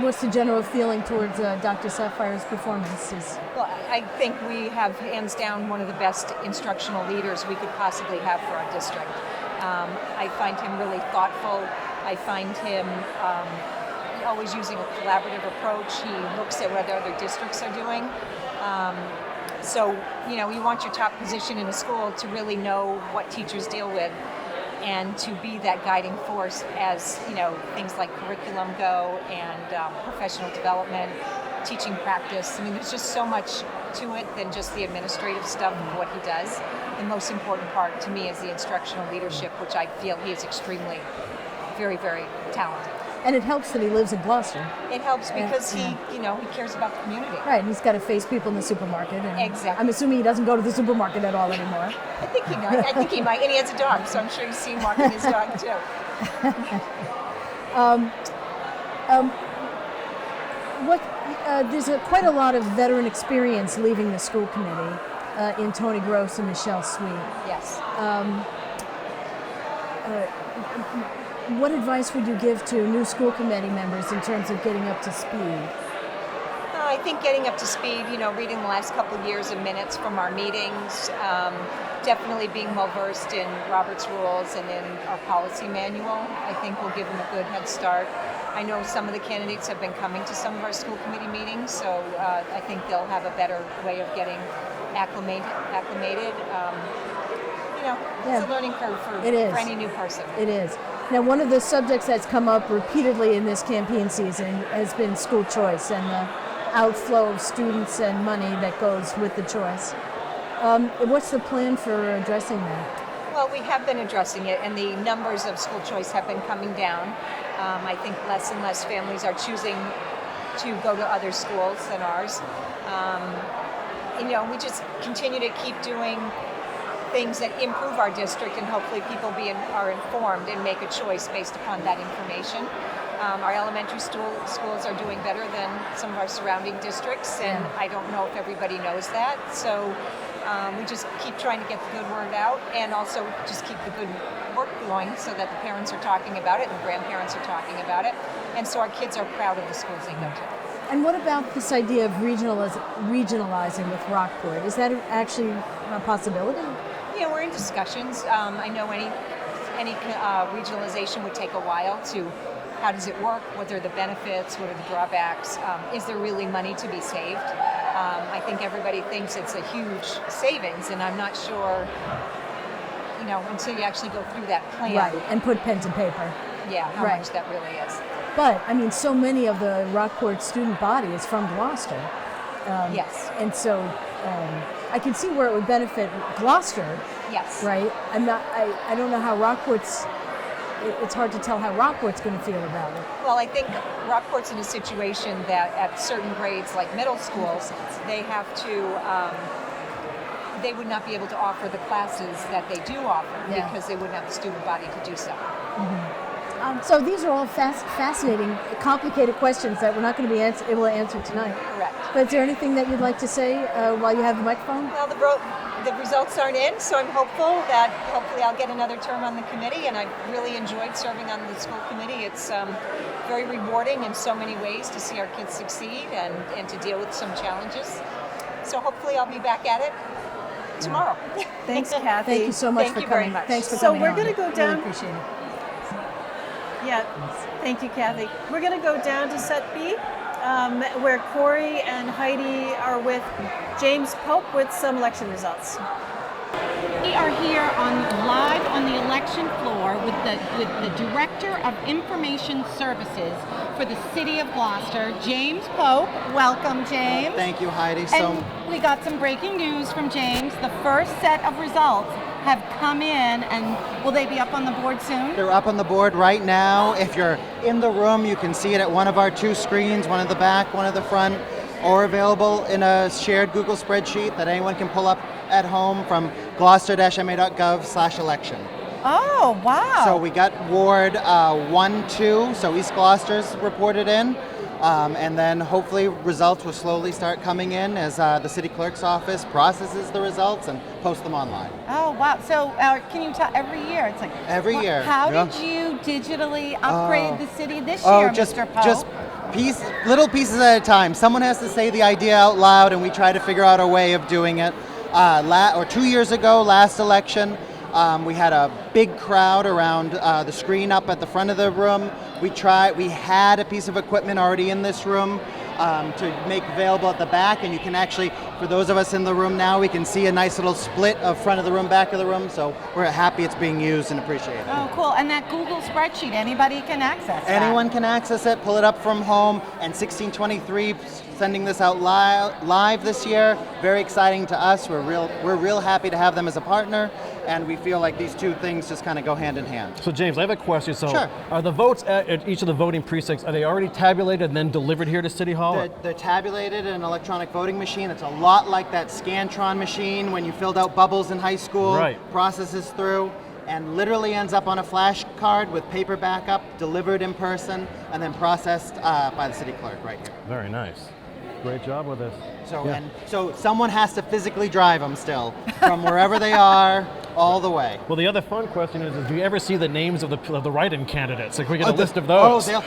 S10: What's the general feeling towards Dr. Sapphire's performances?
S11: Well, I think we have hands down one of the best instructional leaders we could possibly have for our district. I find him really thoughtful. I find him always using a collaborative approach. He looks at what other districts are doing. So, you want your top position in a school to really know what teachers deal with and to be that guiding force as, things like curriculum go and professional development, teaching practice. I mean, there's just so much to it than just the administrative stuff of what he does. The most important part to me is the instructional leadership, which I feel he is extremely, very, very talented.
S10: And it helps that he lives in Gloucester.
S11: It helps because he cares about the community.
S10: Right, and he's got to face people in the supermarket. And
S11: exactly.
S10: I'm assuming he doesn't go to the supermarket at all anymore.
S11: I think he might. And he has a dog, so I'm sure he's seen walking his dog too.
S10: There's quite a lot of veteran experience leaving the school committee in Tony Gross and Michelle Sweet.
S11: Yes.
S10: What advice would you give to new school committee members in terms of getting up to speed?
S11: I think getting up to speed, reading the last couple of years of minutes from our meetings, definitely being well versed in Robert's rules and in our policy manual, I think will give them a good head start. I know some of the candidates have been coming to some of our school committee meetings, so I think they'll have a better way of getting acclimated. It's a learning curve for any new person.
S10: It is. Now, one of the subjects that's come up repeatedly in this campaign season has been school choice and the outflow of students and money that goes with the choice. What's the plan for addressing that?
S11: Well, we have been addressing it, and the numbers of school choice have been coming down. I think less and less families are choosing to go to other schools than ours. We just continue to keep doing things that improve our district, and hopefully people are informed and make a choice based upon that information. Our elementary schools are doing better than some of our surrounding districts, and I don't know if everybody knows that. So we just keep trying to get the good word out, and also just keep the good work going so that the parents are talking about it and the grandparents are talking about it, and so our kids are proud of the schools they go to.
S10: And what about this idea of regionalizing with Rockport? Is that actually a possibility?
S11: We're in discussions. I know any regionalization would take a while to, how does it work? What are the benefits? What are the drawbacks? Is there really money to be saved? I think everybody thinks it's a huge savings, and I'm not sure, until you actually go through that plan.
S10: Right, and put pen to paper.
S11: Yeah, how much that really is.
S10: But, so many of the Rockport student body is from Gloucester.
S11: Yes.
S10: And so I can see where it would benefit Gloucester.
S11: Yes.
S10: Right? I don't know how Rockport's it's hard to tell how Rockport's going to feel about it.
S15: Well, I think Rockport's in a situation that at certain grades, like middle schools, they have to, they would not be able to offer the classes that they do offer because they wouldn't have the student body to do so.
S10: So these are all fascinating, complicated questions that we're not going to be able to answer tonight.
S15: Correct.
S10: But is there anything that you'd like to say while you have the microphone?
S15: Well, the results aren't in, so I'm hopeful that hopefully I'll get another term on the committee, and I've really enjoyed serving on the school committee. It's very rewarding in so many ways to see our kids succeed and to deal with some challenges. So hopefully I'll be back at it tomorrow.
S1: Thanks, Kathy.
S10: Thank you so much
S15: Thank
S10: for
S15: you
S10: coming.
S15: very much.
S10: Thanks for
S1: So
S10: coming
S1: we're
S10: on.
S1: going to go
S10: Really
S1: down.
S10: appreciate it.
S1: Yeah, thank you, Kathy. We're going to go down to set B, where Corey and Heidi are with James Pope with some election results.
S14: We are here live on the election floor with the Director of Information Services for the City of Gloucester, James Pope. Welcome, James.
S16: Thank you, Heidi.
S14: And we got some breaking news from James. The first set of results have come in, and will they be up on the board soon?
S16: They're up on the board right now. If you're in the room, you can see it at one of our two screens, one at the back, one at the front, or available in a shared Google spreadsheet that anyone can pull up at home from gloucester-ma.gov/election.
S14: Oh, wow.
S16: So we got Ward 1, 2, so East Gloucester's reported in. And then hopefully results will slowly start coming in as the city clerk's office processes the results and posts them online.
S14: Oh, wow. So can you tell, every year, it's like...
S16: Every year.
S14: How
S16: yeah.
S14: did you digitally upgrade the city this year, Mr. Pope?
S16: Just little pieces at a time. Someone has to say the idea out loud, and we try to figure out a way of doing it. 2 years ago, last election, we had a big crowd around the screen up at the front of the room. We had a piece of equipment already in this room to make available at the back, and you can actually, for those of us in the room now, we can see a nice little split of front of the room, back of the room, so we're happy it's being used and appreciated.
S14: Oh, cool. And that Google spreadsheet, anybody can access that?
S16: Anyone can access it, pull it up from home, and 1623 sending this out live this year. Very exciting to us. We're real happy to have them as a partner, and we feel like these two things just kind of go hand in hand.
S4: So James, I have a question. So
S16: Sure.
S4: Are the votes at each of the voting precincts, are they already tabulated and then delivered here to City Hall?
S16: They're tabulated in an electronic voting machine. It's a lot like that Scantron machine when you filled out bubbles in high school.
S4: Right.
S16: Processes through and literally ends up on a flash card with paper backup, delivered in person, and then processed by the city clerk right here.
S4: Very nice. Great job with this.
S16: So someone has to physically drive them still from wherever they are all the way.
S4: Well, the other fun question is do you ever see the names of the write-in candidates? Like, we get a list of those.
S16: I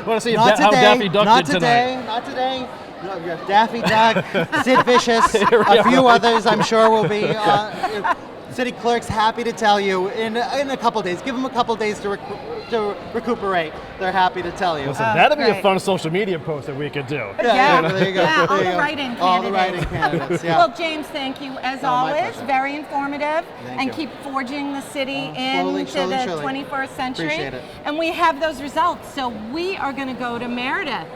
S4: want to see how Daffy Duck did tonight.
S16: Not today. No, you have Daffy Duck, Sid Vicious, a few others I'm sure will be. City clerk's happy to tell you in a couple days. Give them a couple days to recuperate. They're happy to tell you.
S4: Listen, that'd be a fun social media post that we could do.
S16: Yeah, there you go.
S14: Yeah, all
S16: There you
S14: the
S16: go.
S14: write-in candidates.
S16: All the write-in candidates, yeah.
S14: Well, James, thank you as
S16: my
S14: always.
S16: pleasure.
S14: Very informative.
S16: Thank
S14: And
S16: you.
S14: keep forging the city
S16: Slowly,
S14: into
S16: slowly,
S14: the
S16: surely.
S14: 21st century.
S16: Appreciate it.
S14: And we have those results. So we are going to go to Meredith.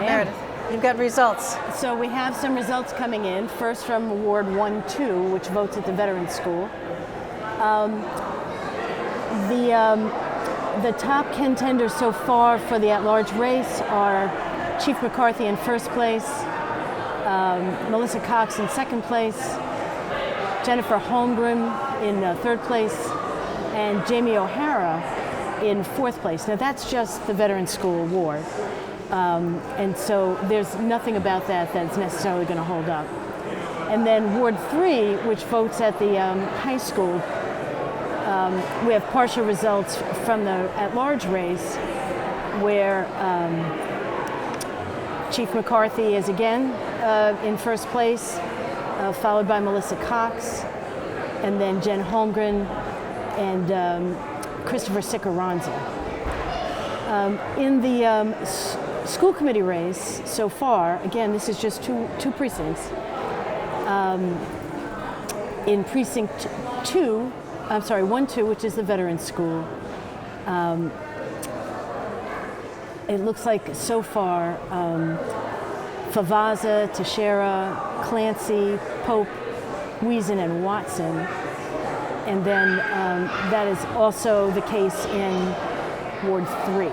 S1: Meredith, you've got results.
S2: So we have some results coming in. First from Ward 1, 2, which votes at the Veterans School. The top contenders so far for the at-large race are Chief McCarthy in first place, Melissa Cox in second place, Jennifer Holmgren in third place, and Jamie O'Hara in fourth place. Now that's just the Veterans School Award. And so there's nothing about that that's necessarily going to hold up. And then Ward 3, which votes at the high school, we have partial results from the at-large race where Chief McCarthy is again in first place, followed by Melissa Cox, and then Jen Holmgren and Christopher Siccaranza. In the school committee race so far, again, this is just two precincts. In precinct 1, 2, which is the Veterans School, it looks like so far Favaza, Teixeira, Clancy, Pope, Wiesen, and Watson and then that is also the case in Ward 3.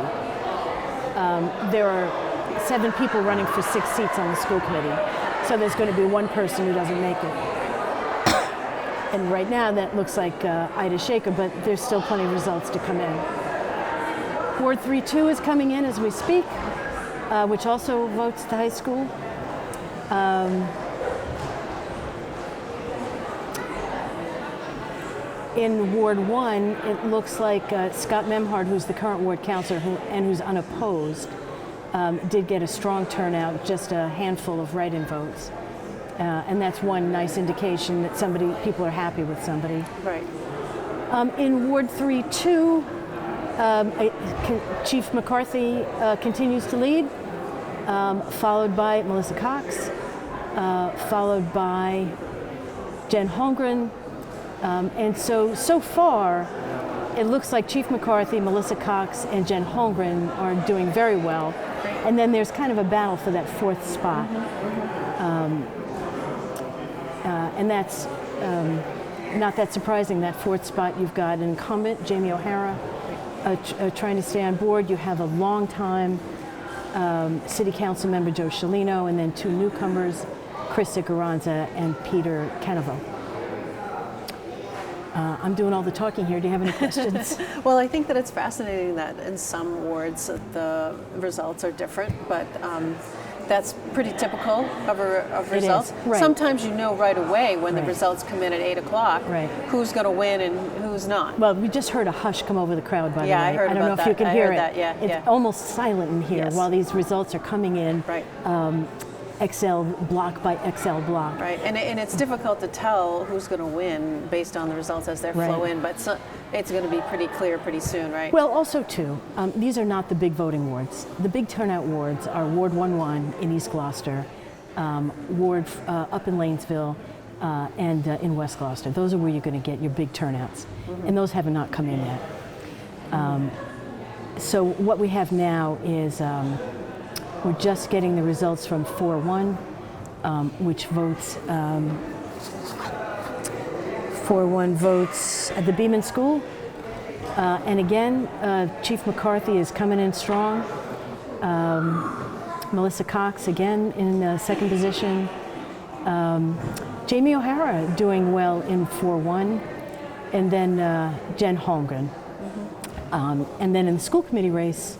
S2: There are 7 people running for 6 seats on the school committee, so there's going to be 1 person who doesn't make it. And right now that looks like Ida Shaker, but there's still plenty of results to come in. Ward 3-2 is coming in as we speak, which also votes at the high school. In Ward 1, it looks like Scott Memhard, who's the current ward councillor and who's unopposed, did get a strong turnout, just a handful of write-in votes. And that's one nice indication that people are happy with somebody.
S1: Right.
S2: In Ward 3-2, Chief McCarthy continues to lead, followed by Melissa Cox, followed by Jen Holmgren. And so far, it looks like Chief McCarthy, Melissa Cox, and Jen Holmgren are doing very well. And then there's kind of a battle for that 4th spot. And that's not that surprising, that 4th spot. You've got an incumbent, Jamie O'Hara, trying to stay on board. You have a long-time City Council member, Joe Scialino, and then 2 newcomers, Chris Igaranza and Peter Canevo. I'm doing all the talking here. Do you have any questions?
S1: Well, I think that it's fascinating that in some wards the results are different, but that's pretty typical of results.
S2: Right.
S1: Sometimes you know right away when the results come in at 8 o'clock who's going to win and who's not.
S2: Well, we just heard a hush come over the crowd, by the way.
S1: I heard
S2: I don't
S1: about
S2: know if you can hear it. It's almost silent in here while these results are coming in.
S1: Right.
S2: XL block by XL block.
S1: Right, and it's difficult to tell who's going to win based on the results as they flow in, but it's going to be pretty clear pretty soon, right?
S2: Well, also too, these are not the big voting wards. The big turnout wards are Ward 1-1 in East Gloucester, Ward up in Lanesville, and in West Gloucester. Those are where you're going to get your big turnouts, and those have not come in yet. So what we have now is we're just getting the results from 4-1, which votes 4-1 votes at the Beeman School. And again, Chief McCarthy is coming in strong. Melissa Cox again in 2nd position. Jamie O'Hara doing well in 4-1. And then Jen Holmgren. And then in the school committee race,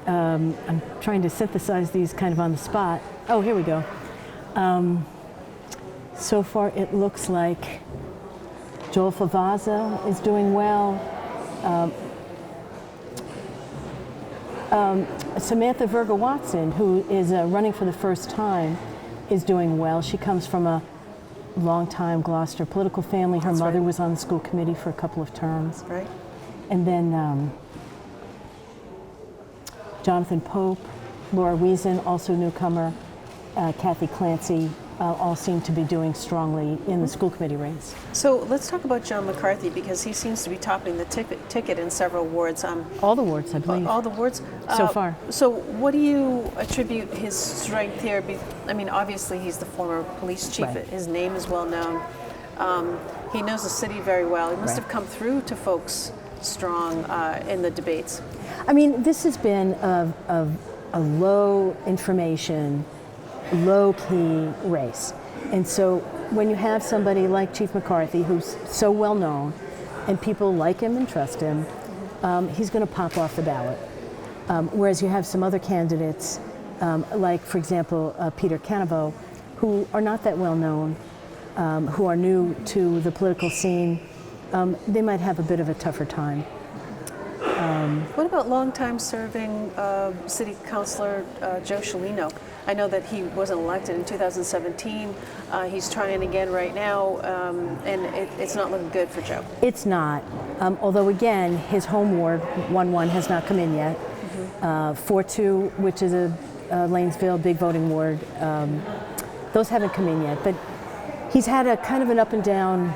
S2: I'm trying to synthesize these kind of on the spot. Oh, here we go. So far, it looks like Joel Favaza is doing well. Samantha Berger Watson, who is running for the first time, is doing well. She comes from a long-time Gloucester political family. Her mother was on the school committee for a couple of terms.
S1: Right.
S2: And then Jonathan Pope, Laura Wiesen, also newcomer, Kathy Clancy, all seem to be doing strongly in the school committee race.
S1: So let's talk about John McCarthy, because he seems to be topping the ticket in several wards.
S2: All the wards, I believe.
S1: All the wards?
S2: So far.
S1: So what do you attribute his strength here? I mean, obviously he's the former police chief.
S2: Right.
S1: His name is well known. He knows the city very well. He must have come through to folks strong in the debates.
S2: I mean, this has been a low information, low key race. And so when you have somebody like Chief McCarthy, who's so well known, and people like him and trust him, he's going to pop off the ballot. Whereas you have some other candidates, like, for example, Peter Canevo, who are not that well known, who are new to the political scene. They might have a bit of a tougher time.
S1: What about longtime serving City Councilor Joe Scialino? I know that he wasn't elected in 2017. He's trying again right now, and it's not looking good for Joe.
S2: It's not. Although, again, his home ward, 1-1, has not come in yet. 4-2, which is a Lanesville big voting ward, those haven't come in yet. But he's had a kind of an up and down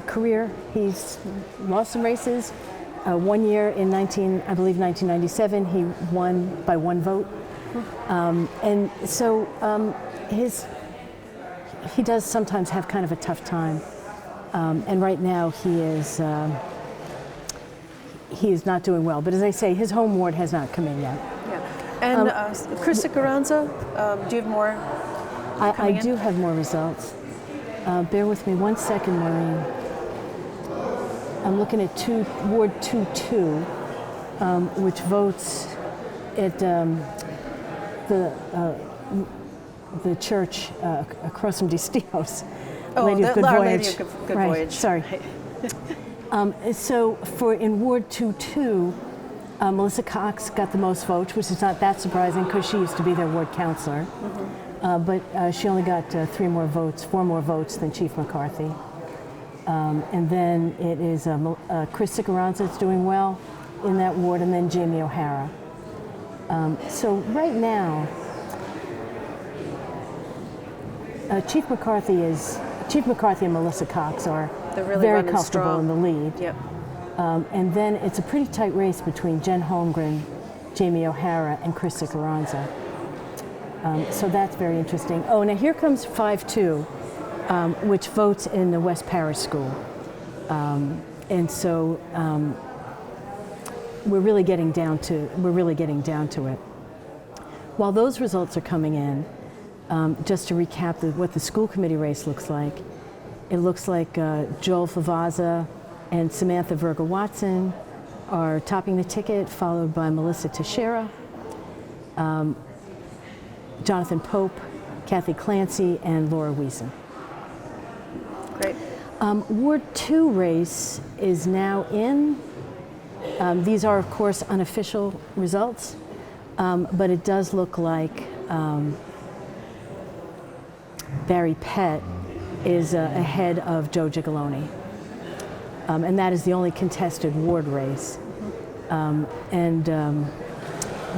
S2: career. He's lost some races. 1 year in 1997, he won by 1 vote. And so he does sometimes have kind of a tough time. And right now he is not doing well. But as I say, his home ward has not come in yet.
S1: And Chris Carranza, do you have more?
S2: I do have more results. Bear with me 1 second, Maureen. I'm looking at Ward 2-2, which votes at the church across from DiStio's. Lady of Good Voyage.
S1: Lady of Good
S2: Right,
S1: Voyage.
S2: Sorry. So in Ward 2-2, Melissa Cox got the most votes, which is not that surprising because she used to be their ward counselor. But she only got 4 more votes than Chief McCarthy. And then it is Chris Carranza that's doing well in that ward, and then Jamie O'Hara. So right now, Chief McCarthy and Melissa Cox are
S1: really
S2: very
S1: running
S2: comfortable
S1: strong.
S2: in the lead.
S1: Yep.
S2: And then it's a pretty tight race between Jen Holmgren, Jamie O'Hara, and Chris Carranza. So that's very interesting. Oh, now here comes 5-2, which votes in the West Parish School. And so we're really getting down to it. While those results are coming in, just to recap what the school committee race looks like, it looks like Joel Favaza and Samantha Berger Watson are topping the ticket, followed by Melissa Teixeira, Jonathan Pope, Kathy Clancy, and Laura Wiesen.
S1: Great.
S2: Ward 2 race is now in. These are, of course, unofficial results, but it does look like Barry Pett is ahead of Joe Gigalone. And that is the only contested ward race.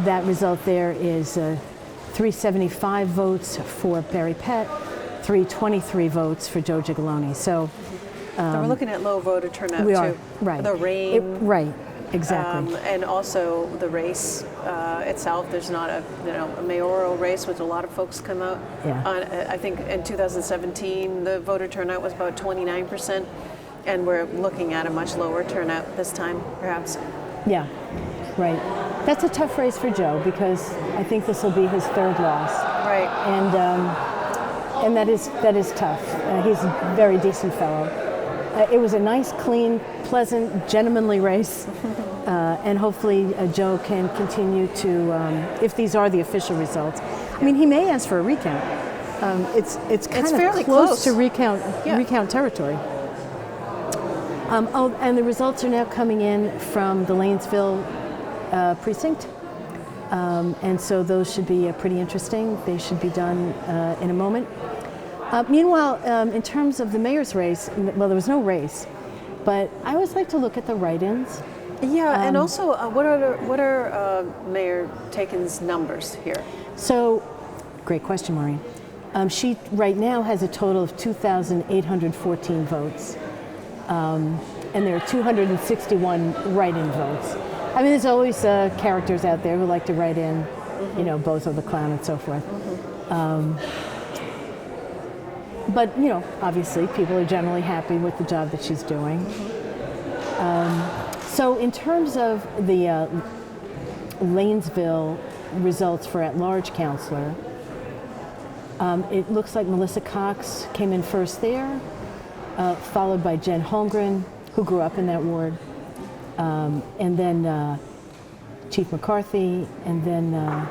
S2: That result there is 375 votes for Barry Pett, 323 votes for Joe Gigalone. So
S1: we're looking at low voter turnout
S2: we
S1: too.
S2: are, right.
S1: The rain.
S2: Right, exactly.
S1: And also the race itself. There's not a mayoral race, which a lot of folks come out.
S2: Yeah.
S1: I think in 2017 the voter turnout was about 29%, and we're looking at a much lower turnout this time, perhaps.
S2: Yeah, right. That's a tough race for Joe because I think this will be his 3rd loss.
S1: Right.
S2: And that is tough. He's a very decent fellow. It was a nice, clean, pleasant, gentlemanly race, and hopefully Joe can continue to, if these are the official results. I mean, he may ask for a recount. It's kind of
S1: fairly
S2: close to recount territory. And the results are now coming in from the Lanesville precinct, and so those should be pretty interesting. They should be done in a moment. Meanwhile, in terms of the mayor's race, well, there was no race, but I always like to look at the write-ins.
S1: Yeah, and also, what are Mayor Taken's numbers here?
S2: So, great question, Maureen. She right now has a total of 2,814 votes, and there are 261 write-in votes. I mean, there's always characters out there who like to write in, Bozo the Clown and so forth. But, obviously, people are generally happy with the job that she's doing. So in terms of the Lanesville results for at-large counselor, it looks like Melissa Cox came in first there, followed by Jen Holmgren, who grew up in that ward, and then Chief McCarthy, and then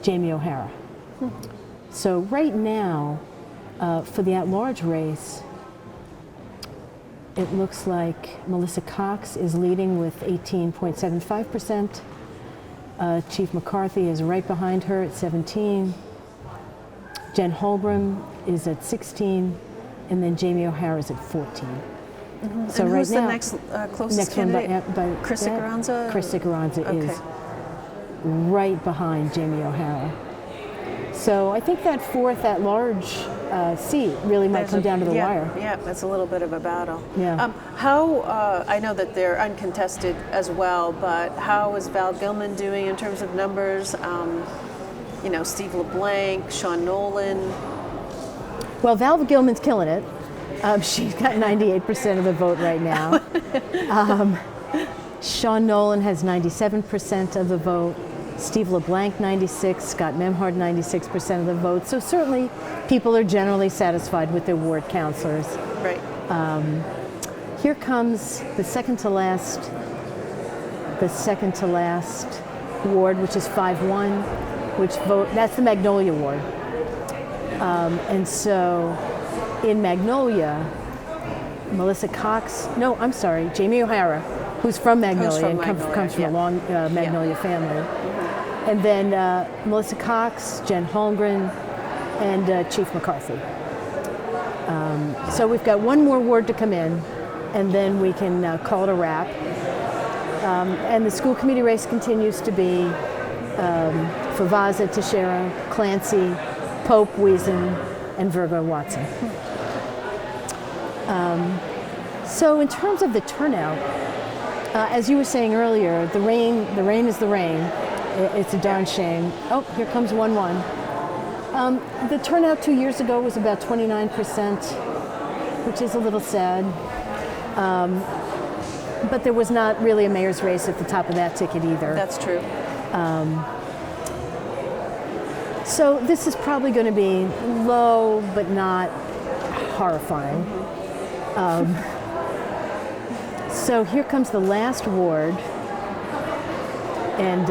S2: Jamie O'Hara. So right now, for the at-large race, it looks like Melissa Cox is leading with 18.75%. Chief McCarthy is right behind her at 17. Jen Holmgren is at 16, and then Jamie O'Hara is at 14. So
S1: and
S2: right
S1: who's
S2: now,
S1: the next closest candidate? Chris Carranza?
S2: Chris Carranza is right behind Jamie O'Hara. So I think that 4th at-large seat really might come down to the wire.
S1: Yeah, that's a little bit of a battle.
S2: Yeah.
S1: I know that they're uncontested as well, but how is Val Gilman doing in terms of numbers? Steve LeBlanc, Sean Nolan.
S2: Well, Val Gilman's killing it. She's got 98% of the vote right now. Sean Nolan has 97% of the vote. Steve LeBlanc, 96. Scott Memhard, 96% of the vote. So certainly people are generally satisfied with their ward councilors.
S1: Right.
S2: Here comes the second to last ward, which is 5-1, that's the Magnolia Award. And so in Magnolia, Jamie O'Hara, who's from Magnolia and comes from a long Magnolia family. And then Melissa Cox, Jen Holmgren, and Chief McCarthy. So we've got one more ward to come in, and then we can call it a wrap. And the school committee race continues to be Favaza, Teixeira, Clancy, Pope, Wiesen, and Berger Watson. So in terms of the turnout, as you were saying earlier, the rain is the rain. It's a darn shame. Oh, here comes 1-1. The turnout 2 years ago was about 29%, which is a little sad. But there was not really a mayor's race at the top of that ticket either.
S1: That's true.
S2: So this is probably going to be low, but not horrifying. So here comes the last ward, and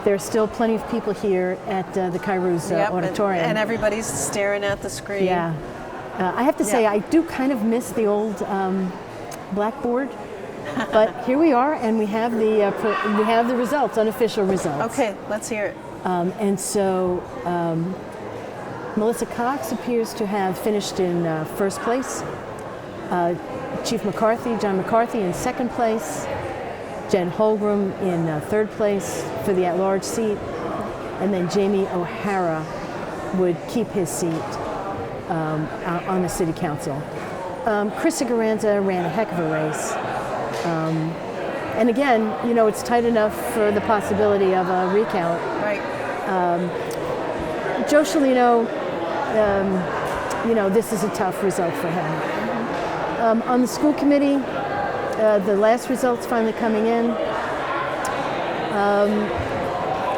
S2: there's still plenty of people here at the Kairos auditorium.
S1: And everybody's staring at the screen.
S2: Yeah. I have to say, I do kind of miss the old blackboard, but here we are, and we have the results, unofficial results.
S1: Okay, let's hear it.
S2: And so Melissa Cox appears to have finished in first place. Chief McCarthy, John McCarthy, in second place. Jen Holmgren in third place for the at-large seat. And then Jamie O'Hara would keep his seat on the city council. Chris Siguranza ran a heck of a race. And again, it's tight enough for the possibility of a recount.
S1: Right.
S2: Joe Scialino, this is a tough result for him. On the school committee, the last results finally coming in.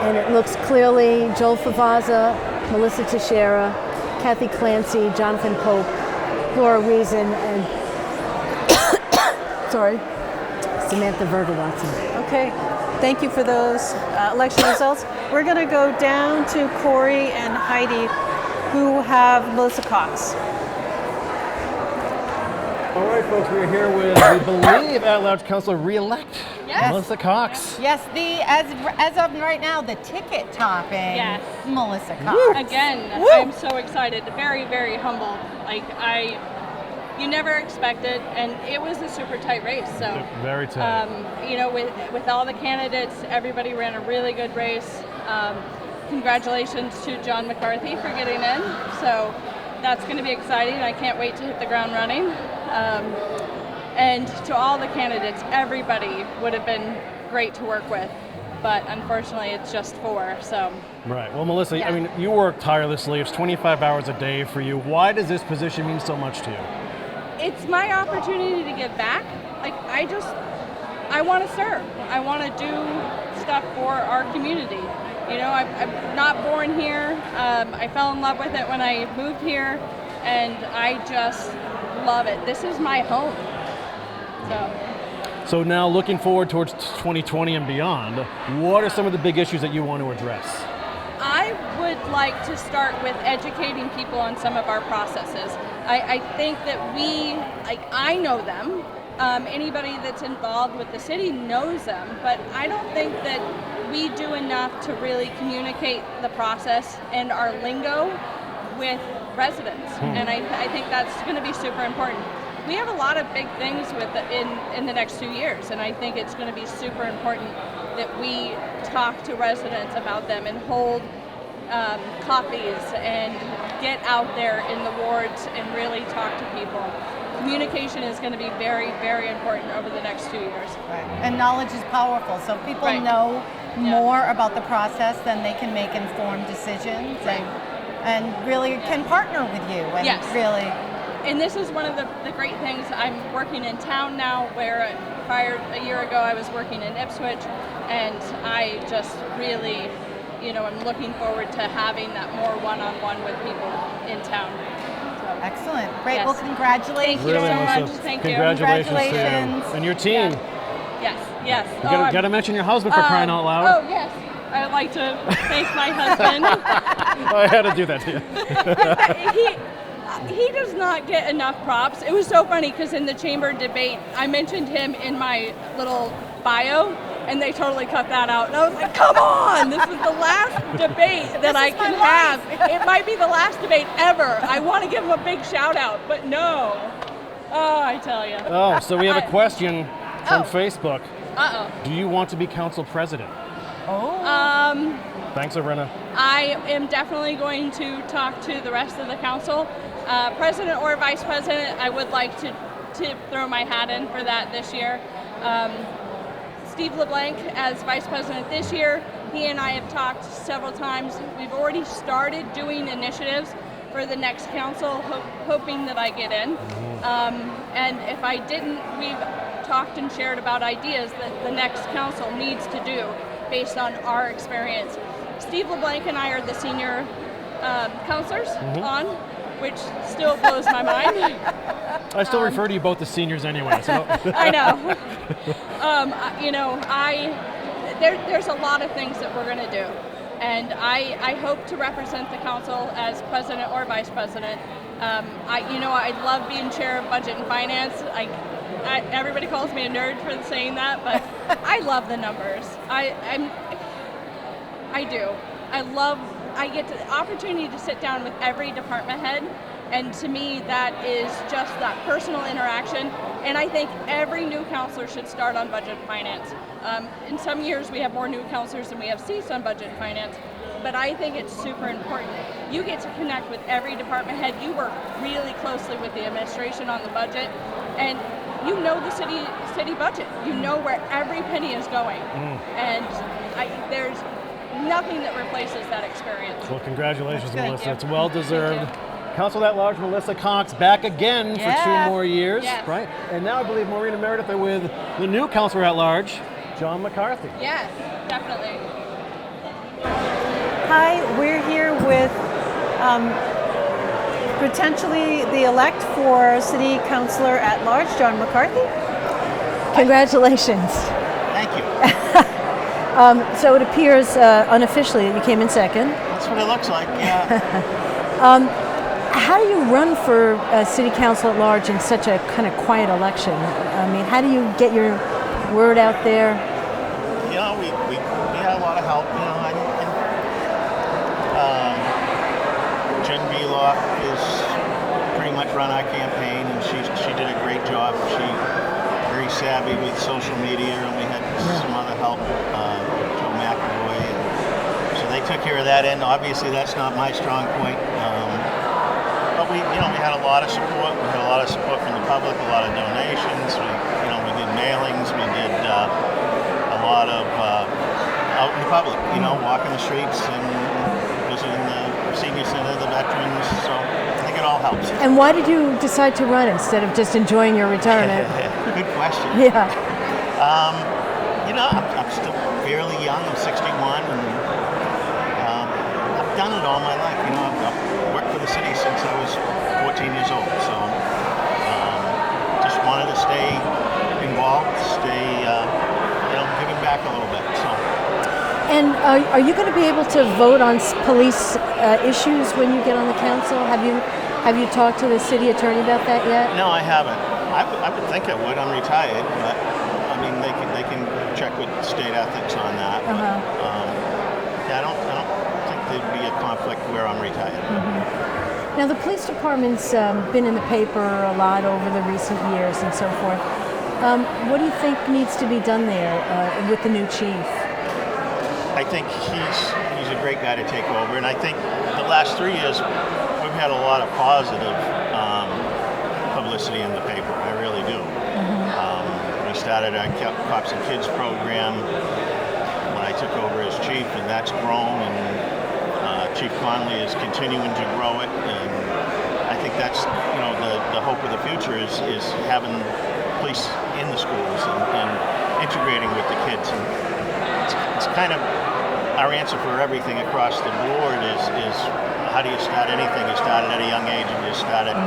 S2: And it looks clearly Joel Favaza, Melissa Teixeira, Kathy Clancy, Jonathan Pope, Laura Wiesen, and Samantha Berger Watson.
S1: Okay, thank you for those election results. We're going to go down to Corey and Heidi, who have Melissa Cox.
S4: All right, folks, we're here with, we believe, at-large councilor re-elect Melissa Cox.
S14: Yes, as of right now, the ticket topping Melissa Cox.
S17: Woo. Again, I'm so excited, very, very humbled. You never expected, and it was a super tight race. So
S4: very tight.
S17: With all the candidates, everybody ran a really good race. Congratulations to John McCarthy for getting in. So that's going to be exciting. I can't wait to hit the ground running. And to all the candidates, everybody would have been great to work with, but unfortunately it's just 4, so.
S4: Right, well Melissa, I mean, you work tirelessly, it's 25 hours a day for you. Why does this position mean so much to you?
S17: It's my opportunity to give back. I want to serve. I want to do stuff for our community. I'm not born here. I fell in love with it when I moved here, and I just love it. This is my home.
S4: So now looking forward towards 2020 and beyond, what are some of the big issues that you want to address?
S17: I would like to start with educating people on some of our processes. I think that I know them. Anybody that's involved with the city knows them, but I don't think that we do enough to really communicate the process and our lingo with residents. And I think that's going to be super important. We have a lot of big things in the next 2 years, and I think it's going to be super important that we talk to residents about them and hold coffees and get out there in the wards and really talk to people. Communication is going to be very, very important over the next 2 years.
S14: Right. And knowledge is powerful, so if people know more about the process, then they can make informed decisions and really can partner with you and really.
S17: and this is one of the great things. I'm working in town now, where a year ago I was working in Ipswich, and I just really, I'm looking forward to having that more one-on-one with people in town. So,
S14: Excellent. Great.
S17: yes.
S14: Well, congratulations.
S17: Thank you so much.
S4: Melissa.
S17: Thank you.
S4: Congratulations to
S14: Congratulations.
S4: you and your team.
S17: Yes.
S4: You gotta mention your husband for crying out loud.
S17: Oh, yes. I'd like to thank my husband.
S4: I had to do that to you.
S17: He does not get enough props. It was so funny because in the chamber debate, I mentioned him in my little bio, and they totally cut that out. And I was like, come on, this is the last debate that I can have. It might be the last debate ever. I want to give him a big shout out, but no. Oh, I tell you.
S4: Oh, so we have a question from Facebook.
S17: Uh-oh.
S4: Do you want to be council president? Thanks, Arena.
S17: I am definitely going to talk to the rest of the council. President or vice president, I would like to throw my hat in for that this year. Steve LeBlanc as vice president this year, he and I have talked several times. We've already started doing initiatives for the next council, hoping that I get in. And if I didn't, we've talked and shared about ideas that the next council needs to do based on our experience. Steve LeBlanc and I are the senior counselors on, which still blows my mind.
S4: I still refer to you both as seniors anyway. So.
S17: I know. There's a lot of things that we're going to do. And I hope to represent the council as president or vice president. I love being chair of budget and finance. Everybody calls me a nerd for saying that, but I love the numbers. I do. I get the opportunity to sit down with every department head, and to me that is just that personal interaction, and I think every new counselor should start on budget and finance. In some years we have more new counselors than we have seats on budget and finance, but I think it's super important. You get to connect with every department head. You work really closely with the administration on the budget, and you know the city budget. You know where every penny is going, and there's nothing that replaces that experience.
S4: Well, congratulations,
S17: Thank
S4: Melissa.
S17: you.
S4: It's well deserved. Council at Large Melissa Cox back again for 2 more years, right? And now I believe Maureen and Meredith are with the new Councilor at Large, John McCarthy.
S17: Yes, definitely.
S1: Hi, we're here with potentially the elect for City Councilor at Large, John McCarthy.
S10: Congratulations.
S18: Thank you.
S10: So it appears unofficially that you came in second.
S18: That's what it looks like, yeah.
S10: How do you run for City Council at Large in such a kind of quiet election? I mean, how do you get your word out there?
S18: You know, we had a lot of help, you know, Jen Beloff is pretty much run our campaign, and she did a great job. She's very savvy with social media, and we had some other help, Joe McAvoy. So they took care of that end. Obviously, that's not my strong point. But we had a lot of support. We had a lot of support from the public, a lot of donations. We did mailings. We did a lot of out in the public, walking the streets and visiting the senior center, the veterans. So I think it all helps.
S10: And why did you decide to run instead of just enjoying your retirement?
S18: Good question.
S10: Yeah.
S18: I'm still fairly young. I'm 61, and I've done it all my life. I've worked for the city since I was 14 years old. So just wanted to stay involved, stay, giving back a little bit. So.
S10: And are you going to be able to vote on police issues when you get on the council? Have you talked to the city attorney about that yet?
S18: No, I haven't. I would think I would. I'm retired, but I mean they can check with state ethics on that. But, I don't think there'd be a conflict where I'm retired.
S10: Now the police department's been in the paper a lot over the recent years and so forth. What do you think needs to be done there with the new chief?
S18: I think he's a great guy to take over, and I think the last 3 years we've had a lot of positive publicity in the paper. I really do. We started our Cops and Kids program when I took over as chief, and that's grown, and Chief Conley is continuing to grow it, and I think that's the hope of the future is having police in the schools and integrating with the kids. And it's kind of our answer for everything across the board is how do you start anything? You start at a young age and you start it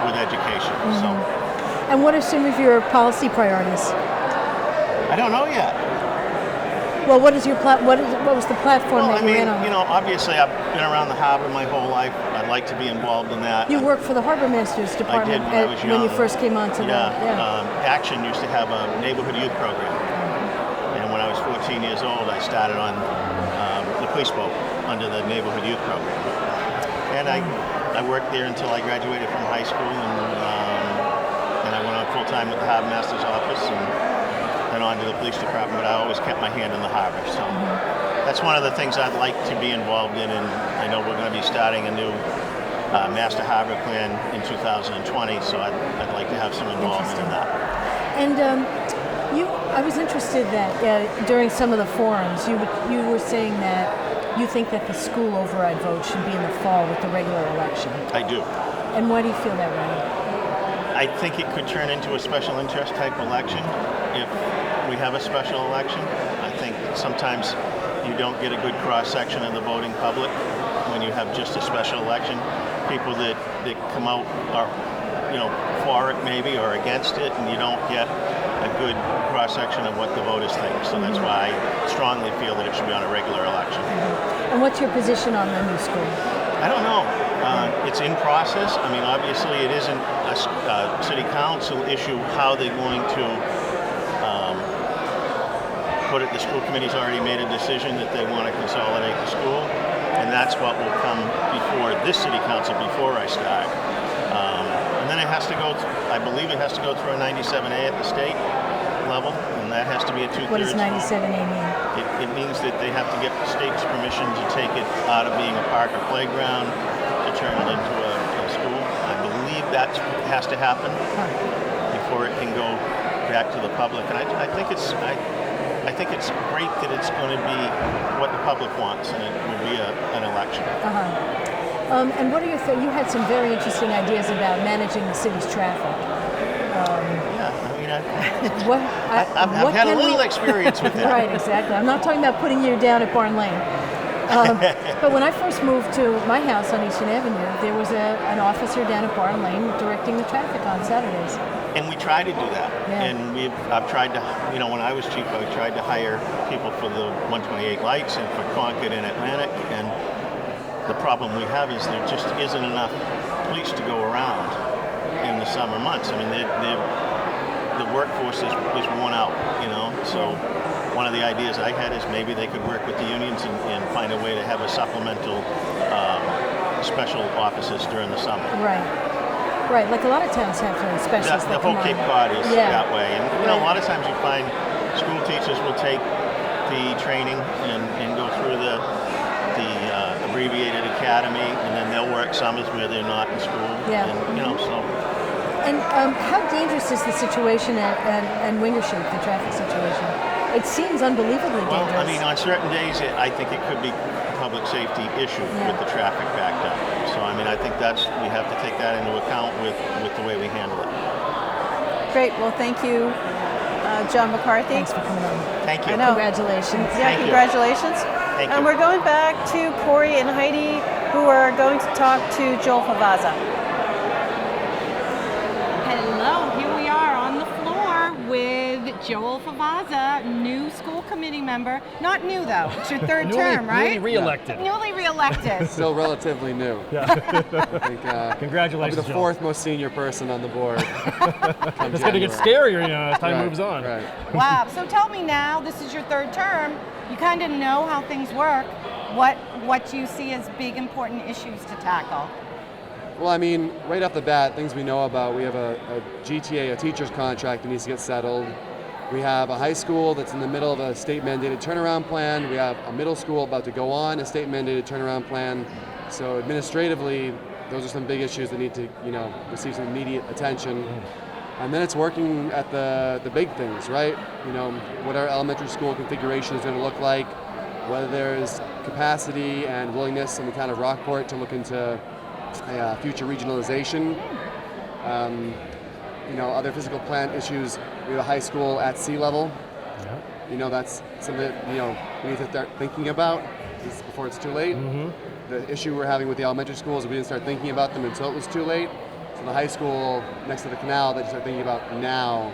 S18: with education. So.
S10: And what are some of your policy priorities?
S18: I don't know yet.
S10: Well, what is your what was the platform that you ran on?
S18: Obviously I've been around the harbor my whole life. I'd like to be involved in that.
S10: You worked for the Harbor Master's Department
S18: I did when I was young.
S10: when you first came onto
S18: Action used to have a neighborhood youth program. And when I was 14 years old, I started on the police boat under the neighborhood youth program. And I worked there until I graduated from high school, and I went on full-time with the Harbor Master's office and then on to the police department, but I always kept my hand in the harbor. So that's one of the things I'd like to be involved in, and I know we're going to be starting a new master harbor plan in 2020, so I'd like to have some involvement in that.
S10: And I was interested that during some of the forums, you were saying that you think that the school override vote should be in the fall with the regular election.
S18: I do.
S10: And why do you feel that way?
S18: I think it could turn into a special interest type election if we have a special election. I think sometimes you don't get a good cross-section of the voting public when you have just a special election. People that come out are, for it maybe or against it, and you don't get a good cross-section of what the voters think. So that's why I strongly feel that it should be on a regular election.
S10: And what's your position on the new school?
S18: I don't know. It's in process. I mean, obviously it isn't a city council issue how they're going to put it. The school committee's already made a decision that they want to consolidate the school, and that's what will come before this city council before I start. And then it has to go, I believe it has to go through a 97A at the state level, and that has to be a 2/3
S10: What does 97A mean?
S18: It means that they have to get the state's permission to take it out of being a park or playground to turn it into a school. I believe that has to happen before it can go back to the public. And I think it's great that it's going to be what the public wants, and it will be an election.
S10: And what are your you had some very interesting ideas about managing the city's traffic.
S18: I've had a little experience with that.
S10: Right, exactly. I'm not talking about putting you down at Barn Lane. But when I first moved to my house on Eastern Avenue, there was an officer down at Barn Lane directing the traffic on Saturdays.
S18: And we try to do that.
S10: Yeah.
S18: And I've tried to, when I was chief, I tried to hire people for the 128 lights and for Concord and Atlantic. And the problem we have is there just isn't enough police to go around in the summer months. I mean, the workforce is worn out, So one of the ideas I had is maybe they could work with the unions and find a way to have a supplemental special offices during the summer.
S10: Right, like a lot of towns have specialists
S18: The
S10: that
S18: whole
S10: come
S18: Cape
S10: on.
S18: Cod is that way. And
S10: Right.
S18: a lot of times you find school teachers will take the training and go through the abbreviated academy, and then they'll work summers where they're not in school.
S10: Yeah.
S18: And, so.
S10: And how dangerous is the situation at Wingership, the traffic situation? It seems unbelievably dangerous.
S18: Well, I mean, on certain days, I think it could be a public safety issue with the traffic backed up. So, I mean, I think we have to take that into account with the way we handle it.
S1: Great. Well, thank you, John McCarthy.
S10: Thanks for coming on.
S18: Thank you.
S1: I know.
S10: Congratulations.
S1: Yeah,
S18: Thank you.
S1: congratulations.
S18: Thank
S1: And
S18: you.
S1: we're going back to Corey and Heidi, who are going to talk to Joel Favaza.
S14: Hello, here we are on the floor with Joel Favaza, new school committee member. Not new though, it's your third term, right?
S4: Newly re-elected.
S14: Newly re-elected.
S19: Still relatively new.
S4: Yeah.
S19: I think,
S4: Congratulations,
S19: I'll be the
S4: Joel.
S19: fourth most senior person on the board.
S4: It's going to get scarier, as time moves on.
S19: Right.
S14: Wow, so tell me now, this is your third term, you kind of know how things work. What do you see as big important issues to tackle?
S19: Well, I mean, right off the bat, things we know about, we have a GTA, a teacher's contract that needs to get settled. We have a high school that's in the middle of a state-mandated turnaround plan. We have a middle school about to go on a state-mandated turnaround plan. So administratively, those are some big issues that need to, receive some immediate attention. And then it's working at the big things, right? What our elementary school configuration is going to look like, whether there's capacity and willingness in the town of Rockport to look into future regionalization. Other physical plant issues. We have a high school at sea level. Yeah. That's something that, we need to start thinking about before it's too late. The issue we're having with the elementary schools is we didn't start thinking about them until it was too late. So the high school next to the canal, they start thinking about now,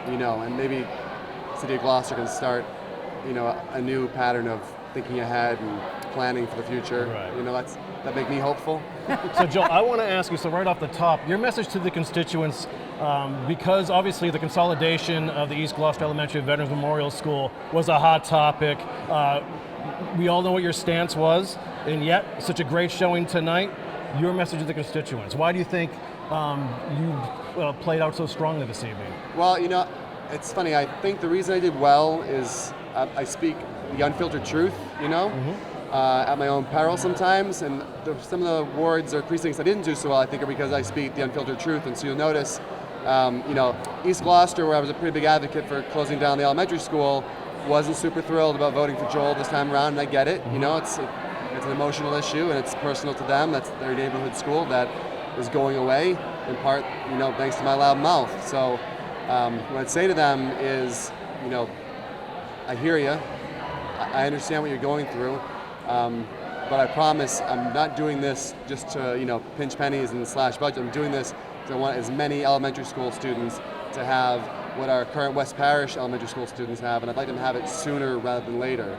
S19: and maybe City of Gloucester can start, a new pattern of thinking ahead and planning for the future. Right. That make me hopeful.
S4: So Joel, I want to ask you, so right off the top, your message to the constituents, because obviously the consolidation of the East Gloucester Elementary Veterans Memorial School was a hot topic. We all know what your stance was, and yet such a great showing tonight. Your message to the constituents. Why do you think you played out so strongly this evening? Well,
S19: it's funny. I think the reason I did well is I speak the unfiltered truth, at my own peril sometimes. And some of the wards or precincts I didn't do so well, I think, are because I speak the unfiltered truth. And so you'll notice, East Gloucester, where I was a pretty big advocate for closing down the elementary school, wasn't super thrilled about voting for Joel this time around, and I get it. It's an emotional issue, and it's personal to them. That's their neighborhood school that is going away, in part, thanks to my loud mouth. So what I'd say to them is, I hear you. I understand what you're going through, but I promise I'm not doing this just to, pinch pennies and slash budget. I'm doing this because I want as many elementary school students to have what our current West Parish elementary school students have, and I'd like them to have it sooner rather than later.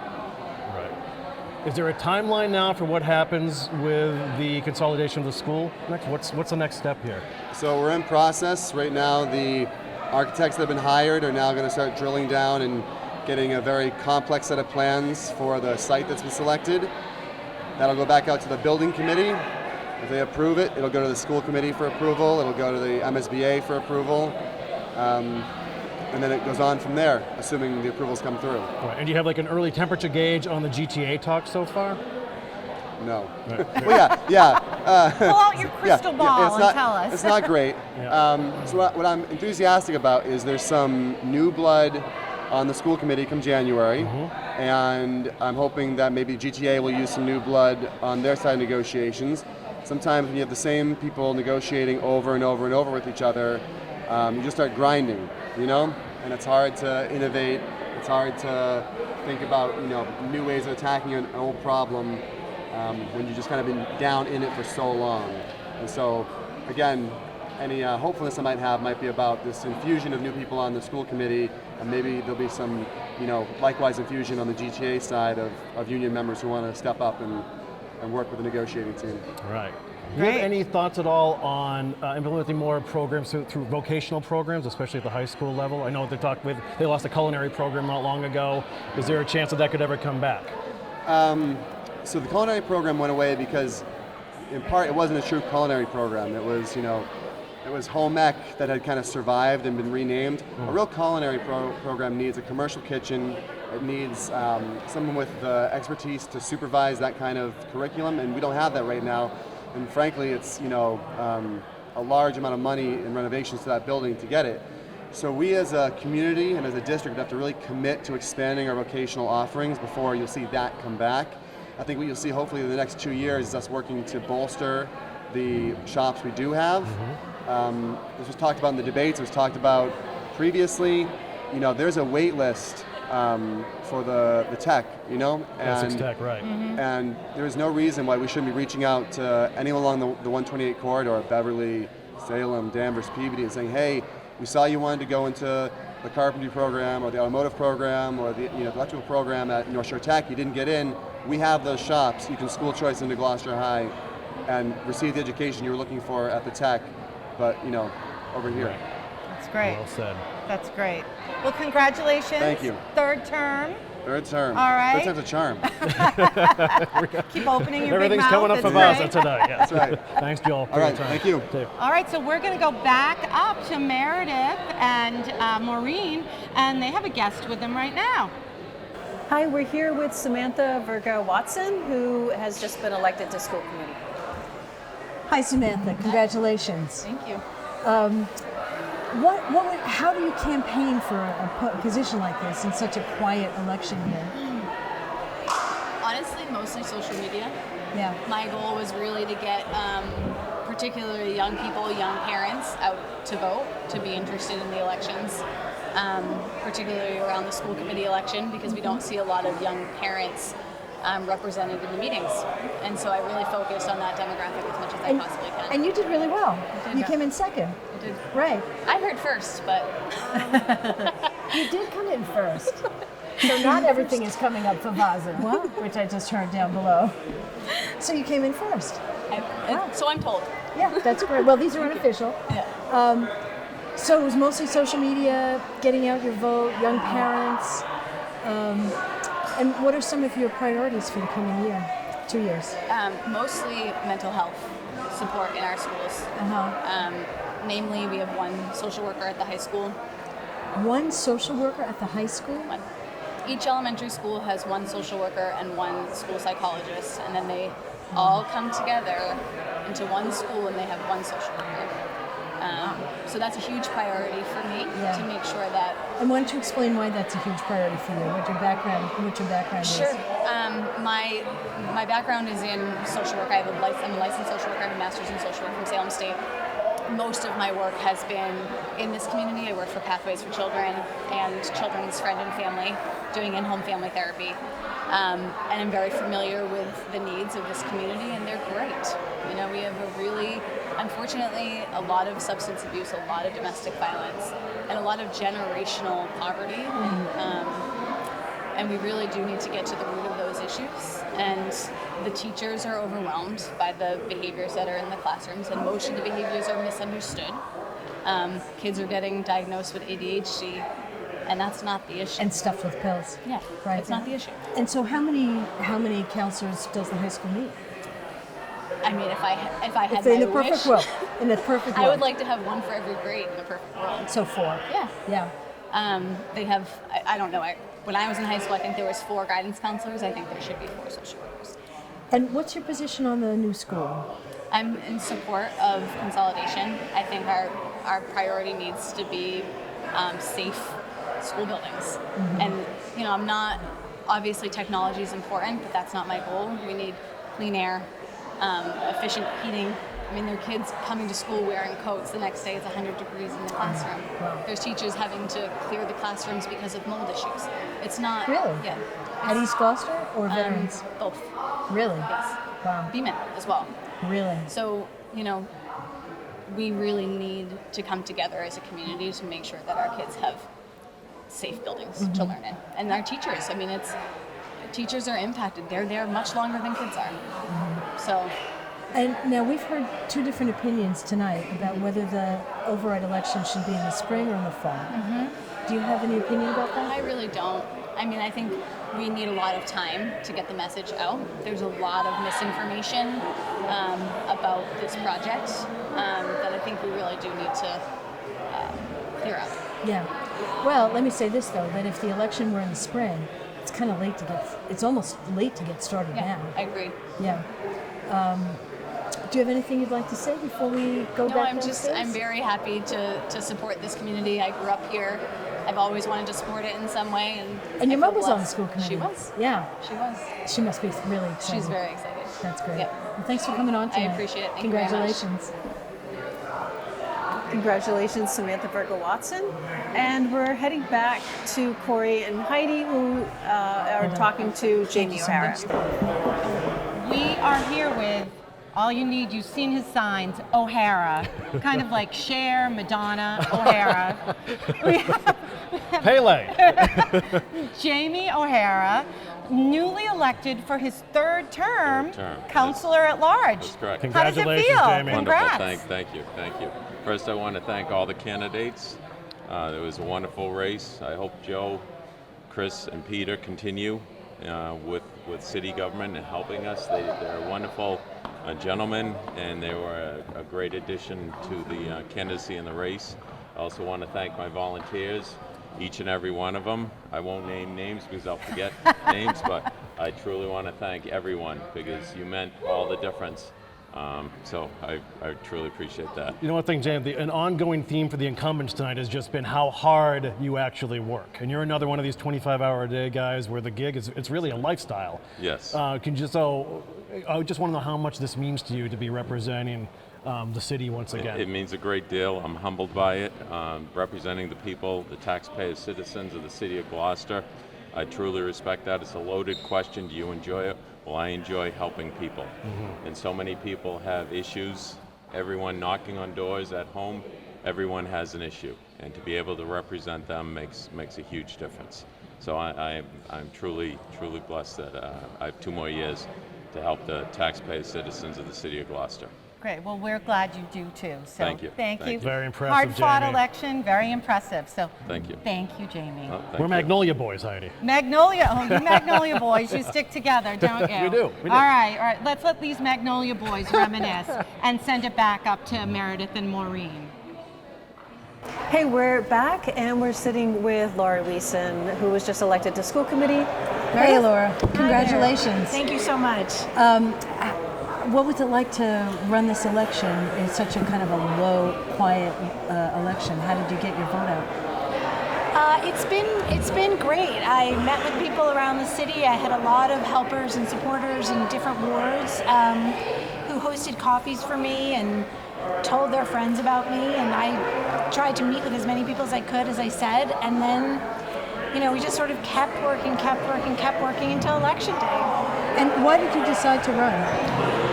S4: Is there a timeline now for what happens with the consolidation of the school next? What's the next step here?
S19: So we're in process right now. The architects that have been hired are now going to start drilling down and getting a very complex set of plans for the site that's been selected. That'll go back out to the building committee. If they approve it, it'll go to the school committee for approval. It'll go to the MSBA for approval. And then it goes on from there, assuming the approvals come through.
S4: Right. And do you have an early temperature gauge on the GTA talk so far?
S19: No.
S4: Right.
S19: Well, yeah.
S14: Pull out your crystal ball and tell us.
S19: It's not great. So what I'm enthusiastic about is there's some new blood on the school committee come January, and I'm hoping that maybe GTA will use some new blood on their side of negotiations. Sometimes when you have the same people negotiating over and over and over with each other, you just start grinding, and it's hard to innovate. It's hard to think about, new ways of attacking an old problem when you've just kind of been down in it for so long. And so, again, any hopefulness I might have might be about this infusion of new people on the school committee, and maybe there'll be some, likewise infusion on the GTA side of union members who want to step up and work with the negotiating team.
S4: Right. Do you have any thoughts at all on implementing more programs through vocational programs, especially at the high school level? I know they lost a culinary program not long ago. Is there a chance that could ever come back?
S19: So the culinary program went away because, in part, it wasn't a true culinary program. It was, it was home ec that had kind of survived and been renamed. A real culinary program needs a commercial kitchen. It needs someone with the expertise to supervise that kind of curriculum, and we don't have that right now. And frankly, it's a large amount of money in renovations to that building to get it. So we as a community and as a district have to really commit to expanding our vocational offerings before you'll see that come back. I think what you'll see hopefully in the next 2 years is us working to bolster the shops we do have. This was talked about in the debates, it was talked about previously. There's a wait list for the tech,
S4: and tech, right.
S19: And there's no reason why we shouldn't be reaching out to anyone along the 128 corridor, Beverly, Salem, Danvers, Peabody, and saying, hey, we saw you wanted to go into the carpentry program or the automotive program or the electrical program at North Shore Tech. You didn't get in. We have those shops. You can school choice into Gloucester High and receive the education you were looking for at the tech, but over here.
S4: Right.
S14: That's great.
S4: Well said.
S14: That's great. Well, congratulations.
S19: Thank you.
S14: Third term.
S19: Third term.
S14: All right.
S19: Third time's a charm.
S14: Keep opening your
S4: Everything's
S14: big mouth.
S4: coming up for us tonight. Yeah.
S19: That's right.
S4: Thanks, Joel.
S19: All right. Thank you.
S14: All right, so we're going to go back up to Meredith and Maureen, and they have a guest with them right now.
S1: Hi, we're here with Samantha Berger Watson, who has just been elected to school committee.
S10: Hi, Samantha. Congratulations.
S5: Thank you.
S10: How do you campaign for a position like this in such a quiet election year?
S20: Honestly, mostly social media.
S10: Yeah.
S20: My goal was really to get particularly young people, young parents out to vote, to be interested in the elections, particularly around the school committee election, because we don't see a lot of young parents represented in the meetings. And so I really focused on that demographic as much as I possibly can.
S10: And you did really well.
S20: did,
S10: You
S20: yeah.
S10: came in second.
S20: I did.
S10: Right.
S20: I heard first, but
S10: You did come in first. So not everything is coming up for Vaza, which I just heard down below. So you came in first.
S20: So I'm told.
S10: Yeah, that's great. Well, these are unofficial.
S20: Yeah.
S10: So it was mostly social media, getting out your vote, young parents. And what are some of your priorities for the coming year, 2 years?
S20: Mostly mental health support in our schools. Namely, we have one social worker at the high school.
S10: One social worker at the high school?
S20: One. Each elementary school has one social worker and one school psychologist, and then they all come together into one school and they have one social worker. So that's a huge priority for me to make sure that.
S10: And why don't you explain why that's a huge priority for you? What your background
S20: Sure.
S10: is?
S20: My background is in social work. I'm a licensed social worker. I have a master's in social work from Salem State. Most of my work has been in this community. I work for Pathways for Children and Children's Friend and Family, doing in-home family therapy. And I'm very familiar with the needs of this community, and they're great. You know, we have unfortunately, a lot of substance abuse, a lot of domestic violence, and a lot of generational poverty. And we really do need to get to the root of those issues. And the teachers are overwhelmed by the behaviors that are in the classrooms, and most of the behaviors are misunderstood. Kids are getting diagnosed with ADHD, and that's not the issue.
S10: And stuffed with pills.
S20: Yeah,
S10: Right.
S20: it's not the issue.
S10: And so how many counselors does the high school need?
S20: I mean, if I had
S10: If in
S20: my
S10: a perfect
S20: wish,
S10: world, in a perfect
S20: I
S10: world.
S20: would like to have one for every grade in the perfect world.
S10: So 4.
S20: Yeah.
S10: Yeah.
S20: They have, I don't know, when I was in high school, I think there was 4 guidance counselors. I think there should be 4 social workers.
S10: And what's your position on the new school?
S20: I'm in support of consolidation. I think our priority needs to be safe school buildings. And, you know, obviously technology is important, but that's not my goal. We need clean air, efficient heating. I mean, there are kids coming to school wearing coats. The next day it's 100 degrees in the classroom.
S10: Wow.
S20: There's teachers having to clear the classrooms because of mold issues. It's not...
S10: Really?
S20: Yeah.
S10: At East Gloucester or veterans?
S20: Both.
S10: Really?
S20: Yes.
S10: Wow.
S20: Beeman as well.
S10: Really?
S20: So, you know, we really need to come together as a community to make sure that our kids have safe buildings to learn in. And our teachers, I mean, teachers are impacted. They're there much longer than kids are. So...
S10: And now we've heard 2 different opinions tonight about whether the override election should be in the spring or in the fall. Do you have any opinion about that?
S20: I really don't. I mean, I think we need a lot of time to get the message out. There's a lot of misinformation about this project that I think we really do need to clear up.
S10: Yeah. Well, let me say this though, that if the election were in the spring, it's kind of late to it's almost late to get started now.
S20: I agree.
S10: Yeah. Do you have anything you'd like to say before we go
S20: No,
S10: back
S20: I'm
S10: downstairs?
S20: very happy to support this community. I grew up here. I've always wanted to support it in some way. And
S10: your
S20: I
S10: mom
S20: feel
S10: was on the
S20: blessed.
S10: school committee.
S20: She was.
S10: Yeah.
S20: She was.
S10: She must be really excited.
S20: She's very excited.
S10: That's great.
S20: Yep.
S10: Well, thanks for coming on tonight.
S20: I appreciate it. Thank you very much.
S10: Congratulations.
S1: Congratulations, Samantha Berger Watson. And we're heading back to Corey and Heidi, who are talking to Jamie O'Hara.
S14: We are here with all you need. You've seen his signs, O'Hara, kind of like Cher, Madonna, O'Hara. We have
S4: Pele.
S14: Jamie O'Hara, newly elected for his third term, counselor at large.
S21: That's correct.
S14: How does it feel?
S21: Wonderful.
S14: Congrats.
S21: Thank you. First, I want to thank all the candidates. It was a wonderful race. I hope Joe, Chris, and Peter continue with city government and helping us. They're wonderful gentlemen, and they were a great addition to the candidacy in the race. I also want to thank my volunteers, each and every one of them. I won't name names because I'll forget names, but I truly want to thank everyone because you meant all the difference So I truly appreciate that.
S4: You know one thing, James, an ongoing theme for the incumbents tonight has just been how hard you actually work. And you're another one of these 25-hour-a-day guys where the gig it's really a lifestyle.
S21: Yes.
S4: I just want to know how much this means to you to be representing the city once again.
S21: It means a great deal. I'm humbled by it. Representing the people, the taxpayers, citizens of the city of Gloucester. I truly respect that. It's a loaded question. Do you enjoy it? Well, I enjoy helping people. And so many people have issues. Everyone knocking on doors at home, everyone has an issue. And to be able to represent them makes a huge difference. So I'm truly blessed that I have 2 more years to help the taxpayers, citizens of the city of Gloucester.
S14: Great. Well, we're glad you do too. So
S21: Thank you.
S14: Thank you.
S4: Very impressive,
S14: Hard-fought
S4: Jamie.
S14: election, very impressive. So
S21: Thank you.
S14: Thank you, Jamie.
S4: We're Magnolia boys, Heidi.
S14: Magnolia, you Magnolia boys, you stick together, don't you?
S4: We do.
S14: All right. Let's let these Magnolia boys reminisce and send it back up to Meredith and Maureen.
S1: Hey, we're back and we're sitting with Laura Weeson, who was just elected to school committee.
S10: Hey, Laura. Congratulations.
S6: Thank you so much.
S10: What was it like to run this election in such a kind of a low, quiet election? How did you get your vote out?
S6: It's been great. I met with people around the city. I had a lot of helpers and supporters in different wards who hosted coffees for me and told their friends about me. And I tried to meet with as many people as I could, as I said. And then, we just sort of kept working until election day.
S10: And why did you decide to run?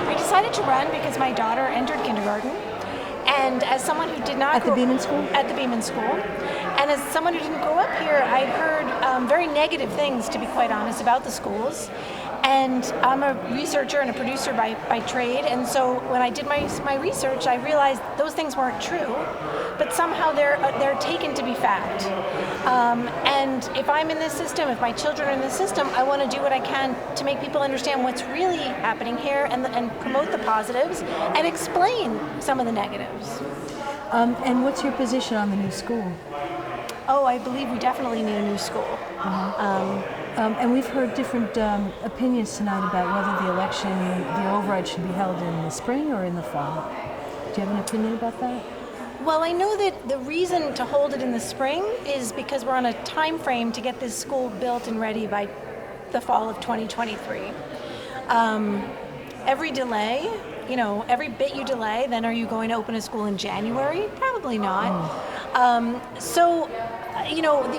S6: I decided to run because my daughter entered kindergarten, and as someone who did not
S10: At the Beeman School?
S6: At the Beeman School, and as someone who didn't grow up here, I'd heard very negative things, to be quite honest, about the schools. And I'm a researcher and a producer by trade, and so when I did my research, I realized those things weren't true, but somehow they're taken to be fact. And if I'm in this system, if my children are in this system, I want to do what I can to make people understand what's really happening here and promote the positives and explain some of the negatives.
S10: And what's your position on the new school?
S6: Oh, I believe we definitely need a new school.
S10: And we've heard different opinions tonight about whether the election, the override should be held in the spring or in the fall. Do you have an opinion about that?
S6: Well, I know that the reason to hold it in the spring is because we're on a time frame to get this school built and ready by the fall of 2023. Every delay, every bit you delay, then are you going to open a school in January? Probably not.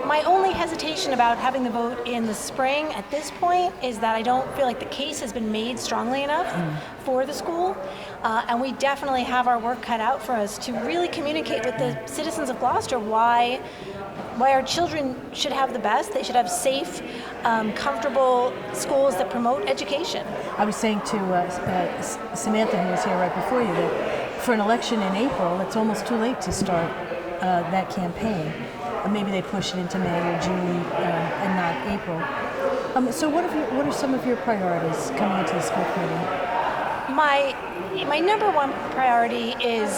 S6: My only hesitation about having the vote in the spring at this point is that I don't feel like the case has been made strongly enough for the school. And we definitely have our work cut out for us to really communicate with the citizens of Gloucester why our children should have the best. They should have safe, comfortable schools that promote education.
S10: I was saying to Samantha, who was here right before you, that for an election in April, it's almost too late to start that campaign. Maybe they push it into May or June and not April. So what are some of your priorities coming into the school committee?
S6: My number one priority is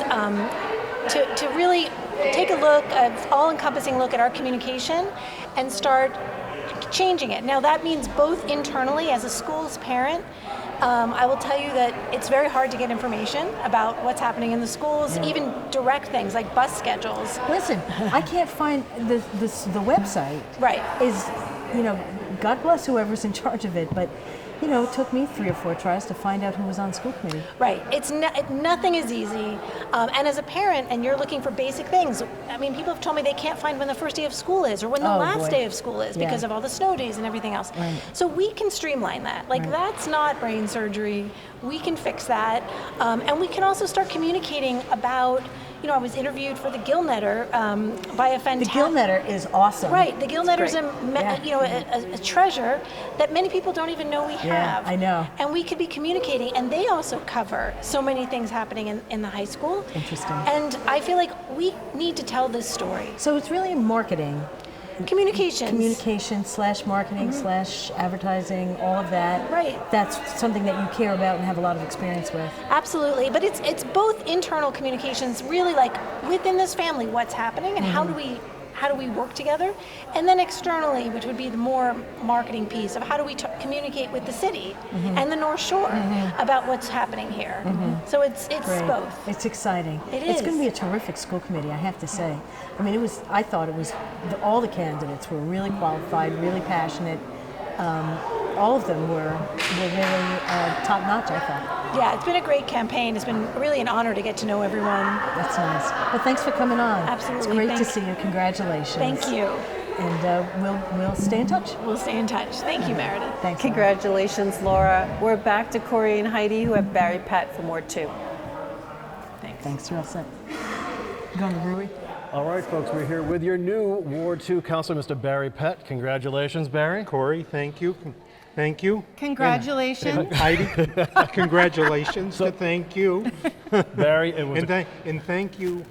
S6: to really take a look, an all-encompassing look at our communication and start changing it. Now that means both internally as a school's parent. I will tell you that it's very hard to get information about what's happening in the schools, even direct things like bus schedules.
S10: Listen, I can't find the website.
S6: Right.
S10: Is, God bless whoever's in charge of it, but it took me 3 or 4 tries to find out who was on school committee.
S6: Right. Nothing is easy. And as a parent, and you're looking for basic things, people have told me they can't find when the first day of school is or when the last day of school is because of all the snow days and everything else.
S10: Right.
S6: So we can streamline that. That's not brain surgery. We can fix that. And we can also start communicating about, I was interviewed for the Gillnetter by a fantastic...
S10: The Gillnetter is awesome.
S6: Right. The Gillnetter's a treasure that many people don't even know we have.
S10: Yeah, I know.
S6: And we could be communicating, and they also cover so many things happening in the high school.
S10: Interesting.
S6: And I feel like we need to tell this story.
S10: So it's really marketing.
S6: Communications.
S10: Communication / marketing / advertising, all of that.
S6: Right.
S10: That's something that you care about and have a lot of experience with.
S6: Absolutely. But it's both internal communications, really like within this family, what's happening and how how do we work together? And then externally, which would be the more marketing piece of how do we communicate with the city and the North Shore about what's happening here. So it's
S2: Great.
S6: both.
S2: It's exciting.
S6: It
S2: It's
S6: is.
S2: going to be a terrific school committee, I have to say. I mean, I thought it was, all the candidates were really qualified, really passionate. All of them were really top notch, I thought.
S6: Yeah, it's been a great campaign. It's been really an honor to get to know everyone.
S2: That's nice. Well, thanks for coming on.
S6: Absolutely.
S2: It's great to
S6: Thank-
S2: see you. Congratulations.
S6: Thank you.
S2: And we'll stay in touch.
S6: We'll stay in touch. Thank you, Meredith.
S2: Thanks.
S1: Congratulations, Laura. We're back to Corey and Heidi, who have Barry Pat from Ward 2.
S2: Thanks. You're all set. Going to the brewery?
S4: All right, folks, we're here with your new Ward 2 Councilor, Mr. Barry Pett. Congratulations, Barry.
S7: Corey, thank you. Thank you.
S14: Congratulations.
S7: And Heidi, congratulations. Thank you.
S4: Barry, it was
S7: and thank you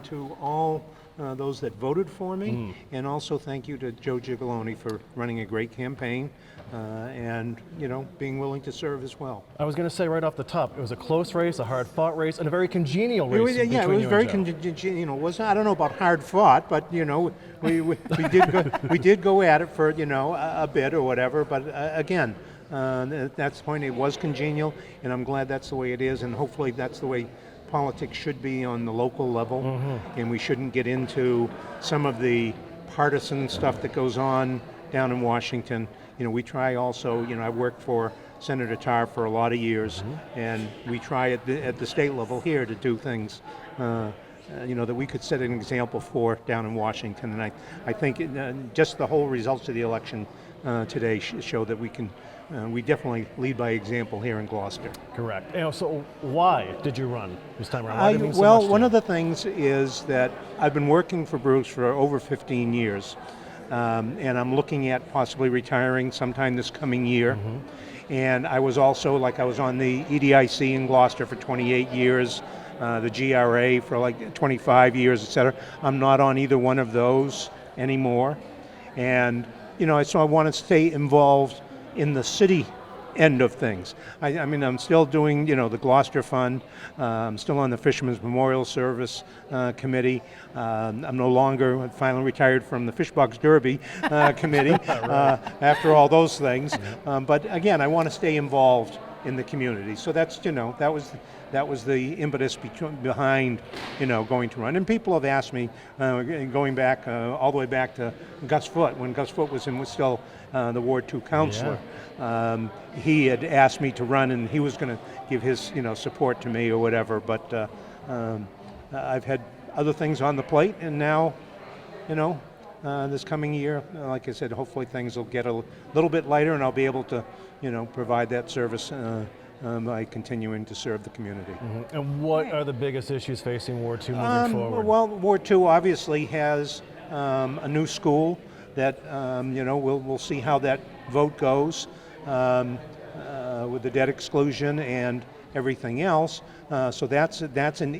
S7: to all those that voted for me, and also thank you to Joe Gigalone for running a great campaign and, you know, being willing to serve as well.
S4: I was going to say right off the top, it was a close race, a hard-fought race, and a very congenial race.
S7: Yeah, it
S4: between
S7: was
S4: you
S7: very
S4: and Joe.
S7: congenial. Wasn't, I don't know about hard fought, but you know, we did go at it for, you know, a bit or whatever. But again, that's the point. It was congenial, and I'm glad that's the way it is, and hopefully that's the way politics should be on the local level, and we shouldn't get into some of the partisan stuff that goes on down in Washington. You know, we try also, you know, I worked for Senator Tarr for a lot of years, and we try at the state level here to do things, you know, that we could set an example for down in Washington. And I think just the whole results of the election today show that we can, we definitely lead by example here in Gloucester.
S4: Correct. You know, so why did you run this time around? Why did it mean so much
S7: Well,
S4: to
S7: one
S4: you?
S7: of the things is that I've been working for Bruce for over 15 years. And I'm looking at possibly retiring sometime this coming year. And I was also, like, I was on the EDIC in Gloucester for 28 years, the GRA for like 25 years, et cetera. I'm not on either one of those anymore. And, you know, so I want to stay involved in the city end of things. I mean, I'm still doing, you know, the Gloucester Fund. I'm still on the Fisherman's Memorial Service Committee. I'm no longer, finally retired from the Fishbox Derby Committee after all those things. But again, I want to stay involved in the community. So that's, you know, that was the impetus behind, you know, going to run. And people have asked me, going back all the way back to Gus Foote, when Gus Foote was still the Ward 2 councilor. Yeah. He had asked me to run, and he was going to give his, you know, support to me or whatever. But I've had other things on the plate, and now, you know, this coming year, like I said, hopefully things will get a little bit lighter, and I'll be able to, you know, provide that service by continuing to serve the community.
S4: And what are the biggest issues facing Ward 2 moving forward?
S7: Well, Ward 2 obviously has a new school that, you know, we'll see how that vote goes with the debt exclusion and everything else. So that's an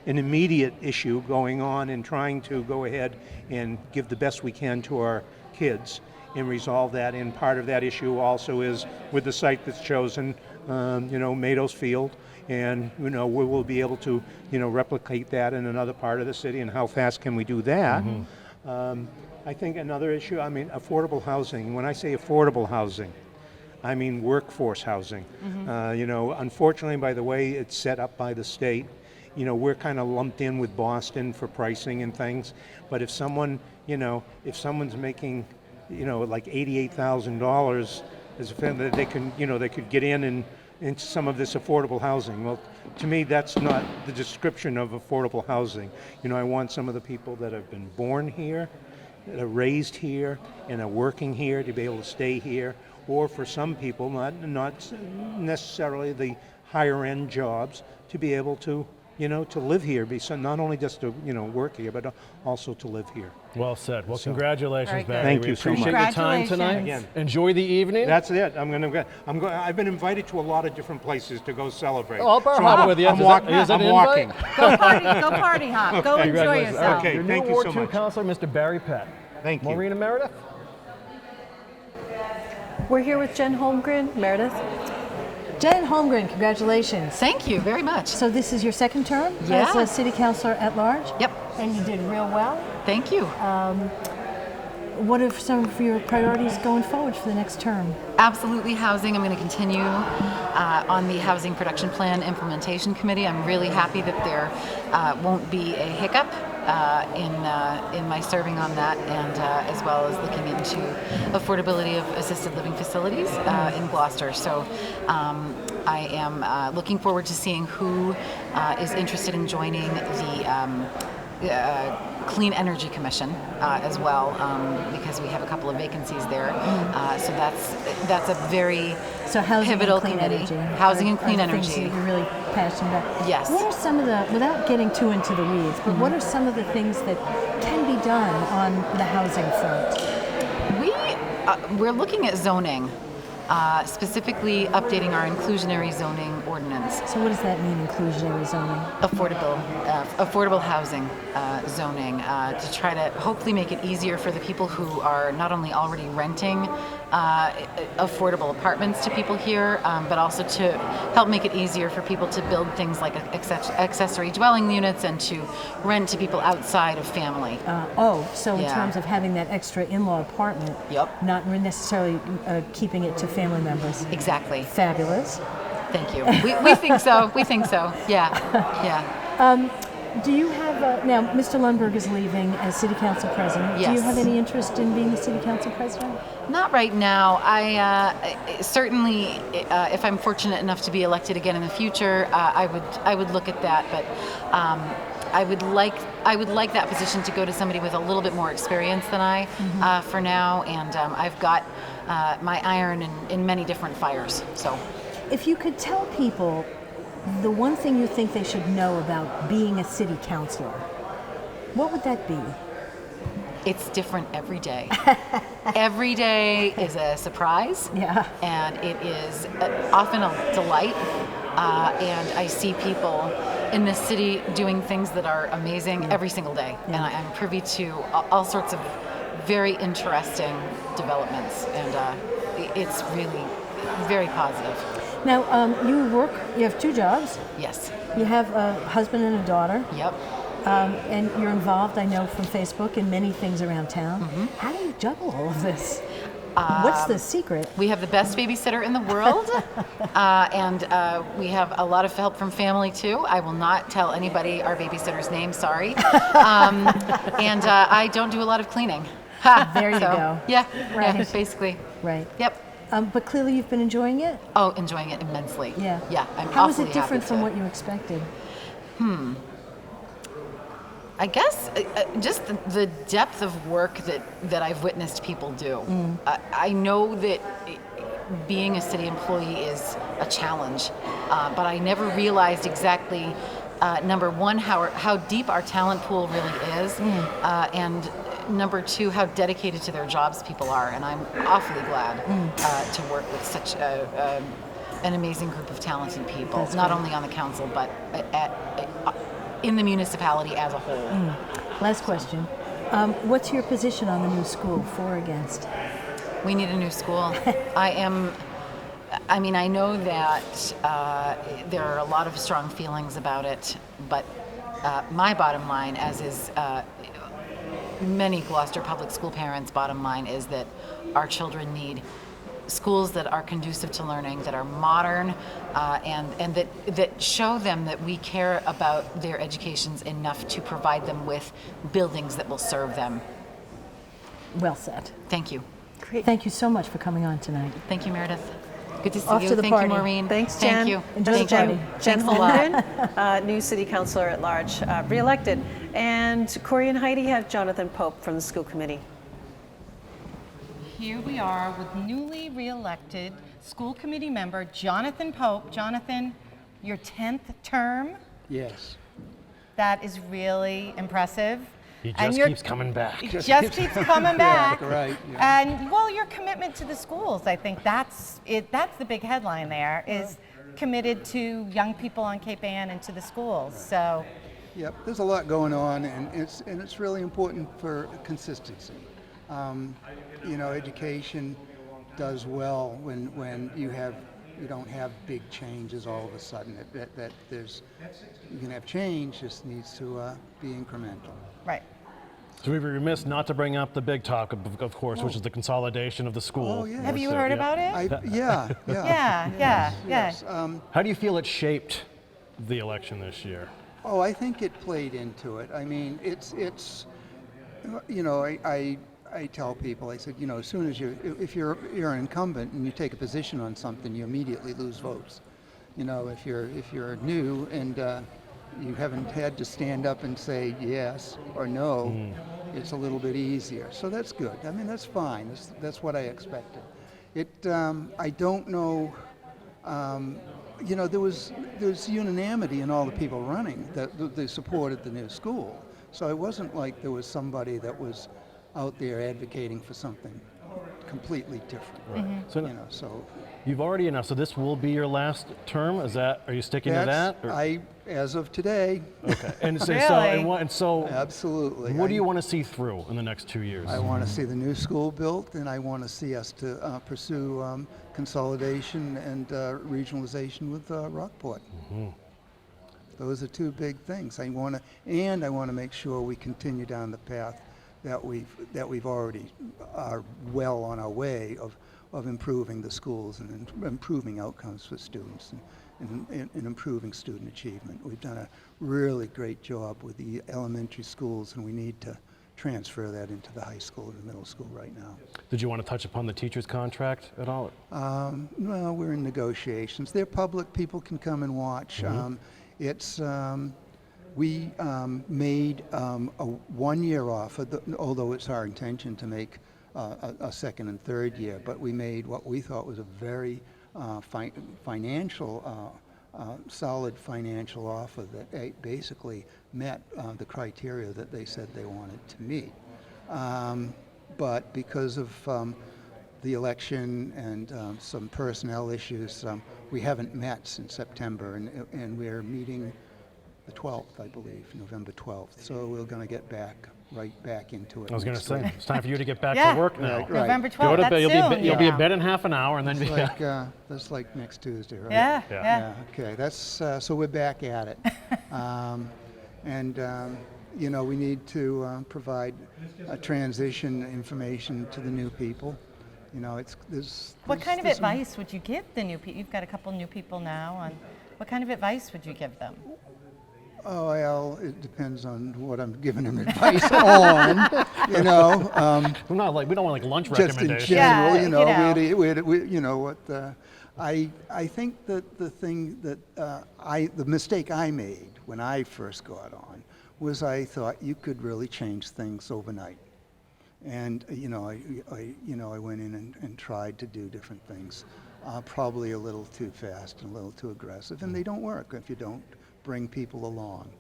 S7: immediate issue going on, and trying to go ahead and give the best we can to our kids and resolve that. And part of that issue also is with the site that's chosen, you know, Mados Field, and, you know, we will be able to, you know, replicate that in another part of the city, and how fast can we do that? I think another issue, I mean, affordable housing. When I say affordable housing, I mean workforce housing. You know, unfortunately, by the way it's set up by the state, you know, we're kind of lumped in with Boston for pricing and things. But if someone, you know, if someone's making, you know, like $88,000 as a family, they can, you know, they could get into some of this affordable housing. Well, to me, that's not the description of affordable housing. You know, I want some of the people that have been born here, that are raised here, and are working here to be able to stay here. Or for some people, not necessarily the higher end jobs, to be able to, you know, to live here, not only just to, you know, work here, but also to live here.
S4: Well said. Well, congratulations, Barry.
S7: Thank
S4: We
S7: you so much.
S4: appreciate your time tonight.
S7: Again,
S4: enjoy the evening.
S7: That's it. I've been invited to a lot of different places to go celebrate.
S4: Oh, I'll bar hop with you.
S7: I'm walking.
S4: Is that an
S7: walking.
S14: Go party hop. Go enjoy yourself.
S7: Okay,
S4: Your
S7: thank
S4: new
S7: you
S4: Ward
S7: so
S4: 2
S7: much.
S4: Councilor, Mr. Barry Pett.
S7: Thank you.
S4: Maureen and Meredith?
S1: We're here with Jen Holmgren. Meredith?
S2: Jen Holmgren, congratulations.
S22: Thank you very much.
S2: So this is your second term
S22: Yeah.
S2: as a city councilor at large?
S22: Yep.
S2: And you did real well.
S8: Thank you.
S2: What are some of your priorities going forward for the next term?
S8: Absolutely housing. I'm going to continue on the Housing Production Plan Implementation Committee. I'm really happy that there won't be a hiccup in my serving on that, and as well as looking into affordability of assisted living facilities in Gloucester. So I am looking forward to seeing who is interested in joining the Clean Energy Commission as well, because we have a couple of vacancies there. So that's a very pivotal committee. Housing and clean energy.
S2: Things that you're really passionate about.
S8: Yes.
S2: What are some of the, without getting too into the weeds, but what are some of the things that can be done on the housing front?
S8: We're looking at zoning. Specifically updating our inclusionary zoning ordinance.
S2: So what does that mean, inclusionary zoning?
S8: Affordable housing zoning, to try to hopefully make it easier for the people who are not only already renting affordable apartments to people here, but also to help make it easier for people to build things like accessory dwelling units and to rent to people outside of family.
S2: So in terms of having that extra in-law apartment, not necessarily keeping it to family members.
S8: Exactly.
S2: Fabulous.
S8: Thank you. We think so. We think so. Yeah.
S2: Do you have, now Mr. Lundberg is leaving as City Council President.
S8: Yes.
S2: Do you have any interest in being the City Council President?
S8: Not right now. I certainly, if I'm fortunate enough to be elected again in the future, I would look at that. But I would like that position to go to somebody with a little bit more experience than I for now. And I've got my iron in many different fires. So,
S2: if you could tell people the one thing you think they should know about being a city councilor, what would that be?
S8: It's different every day. Every day is a surprise.
S2: Yeah.
S8: And it is often a delight. And I see people in this city doing things that are amazing every single day. And I'm privy to all sorts of very interesting developments. And it's really very positive.
S2: Now, you have 2 jobs.
S8: Yes.
S2: You have a husband and a daughter.
S8: Yep.
S2: And you're involved, I know from Facebook, in many things around town. How do you juggle all of this? What's the secret?
S8: We have the best babysitter in the world, and we have a lot of help from family too. I will not tell anybody our babysitter's name, sorry. And I don't do a lot of cleaning.
S2: There you go.
S8: Yeah,
S2: right.
S8: Yeah, basically.
S2: Right.
S8: Yep.
S2: But clearly you've been enjoying it?
S8: Oh, enjoying it immensely.
S2: Yeah.
S8: Yeah, I'm
S2: How is
S8: awfully
S2: it different
S8: happy
S2: from
S8: to-
S2: what you expected?
S8: I guess just the depth of work that I've witnessed people do. I know that being a city employee is a challenge, but I never realized exactly, number one, how deep our talent pool really is, and number 2, how dedicated to their jobs people are. And I'm awfully glad to work with such an amazing group of talented people,
S2: That's
S8: not
S2: great.
S8: only on the council, but in the municipality as a whole.
S2: Last question. What's your position on the new school, for or against?
S8: We need a new school. I know that there are a lot of strong feelings about it, but my bottom line, as is many Gloucester public school parents' bottom line, is that our children need schools that are conducive to learning, that are modern, and that show them that we care about their educations enough to provide them with buildings that will serve them.
S2: Well said.
S8: Thank you.
S2: Great. Thank you so much for coming on tonight.
S8: Thank you, Meredith. Good to see
S2: Off
S8: you.
S2: to the
S8: Thank
S2: party.
S8: you, Maureen.
S1: Thanks, Jen.
S8: Thank you.
S2: Enjoy the party.
S1: Jen
S8: Thanks a lot.
S1: Holmgren, new city councilor at large, re-elected. And Corey and Heidi have Jonathan Pope from the school committee.
S14: Here we are with newly re-elected school committee member Jonathan Pope. Jonathan, your 10th term.
S22: Yes.
S14: That is really impressive.
S22: He
S14: And
S22: just keeps coming back.
S14: It just keeps coming back.
S22: Yeah, right. Yeah.
S14: And well, your commitment to the schools, I think that's it. That's the big headline there, is committed to young people on Cape Ann and to the schools. So.
S22: Yep, there's a lot going on, and it's really important for consistency. Education does well when you have you don't have big changes all of a sudden. That there's, you can have change, just needs to be incremental.
S10: Right.
S4: So we were remiss not to bring up the big talk, of course, which is the consolidation of the school.
S22: Oh, yeah.
S10: Have you heard about it?
S22: Yeah.
S10: Yeah.
S4: How do you feel it shaped the election this year?
S22: Oh, I think it played into it. I mean, it's you know, I tell people, I said, you know, as soon as if you're an incumbent and you take a position on something, you immediately lose votes. You know, if you're new and you haven't had to stand up and say yes or no, it's a little bit easier. So that's good. I mean, that's fine. That's what I expected. I don't know. You know, there's unanimity in all the people running that they supported the new school. So it wasn't like there was somebody that was out there advocating for something completely different.
S4: Right. So,
S22: you know, so
S4: you've already announced. So this will be your last term. Are you sticking to that? Or?
S22: As of today.
S4: Okay. And so,
S22: Really?
S4: so
S22: absolutely.
S4: What do you want to see through in the next 2 years?
S22: I want to see the new school built, and I want to see us to pursue consolidation and regionalization with Rockport. Those are two big things. I want to make sure we continue down the path that we've already are well on our way of improving the schools and improving outcomes for students and improving student achievement. We've done a really great job with the elementary schools, and we need to transfer that into the high school and the middle school right now.
S4: Did you want to touch upon the teacher's contract at all?
S22: No, we're in negotiations. They're public. People can come and watch. We made a 1 year offer, although it's our intention to make a second and third year, but we made what we thought was a very solid financial offer that basically met the criteria that they said they wanted to meet. But because of the election and some personnel issues, we haven't met since September, and we're meeting the 12th, I believe, November 12th. So we're going to get right back into it.
S4: I was going to say, it's time for you to get back
S10: Yeah.
S4: to work now.
S22: Right.
S10: November 12th,
S4: Go to
S10: that's
S4: bed.
S10: soon.
S4: You'll be in bed in half an hour, and then
S22: That's like next Tuesday, right?
S10: Yeah.
S22: Okay, that's so we're back at it, you know, we need to provide transition information to the new people. You know,
S10: What kind of advice would you give the new people? You've got a couple new people now, and what kind of advice would you give them?
S22: Oh, well, it depends on what I'm giving them advice on. You know,
S4: we don't want like lunch
S22: just
S4: recommendations.
S22: in general, you know,
S4: you know.
S22: what. I think that the thing that the mistake I made when I first got on was I thought you could really change things overnight, and you know, I went in and tried to do different things, probably a little too fast and a little too aggressive, and they don't work if you don't bring people along.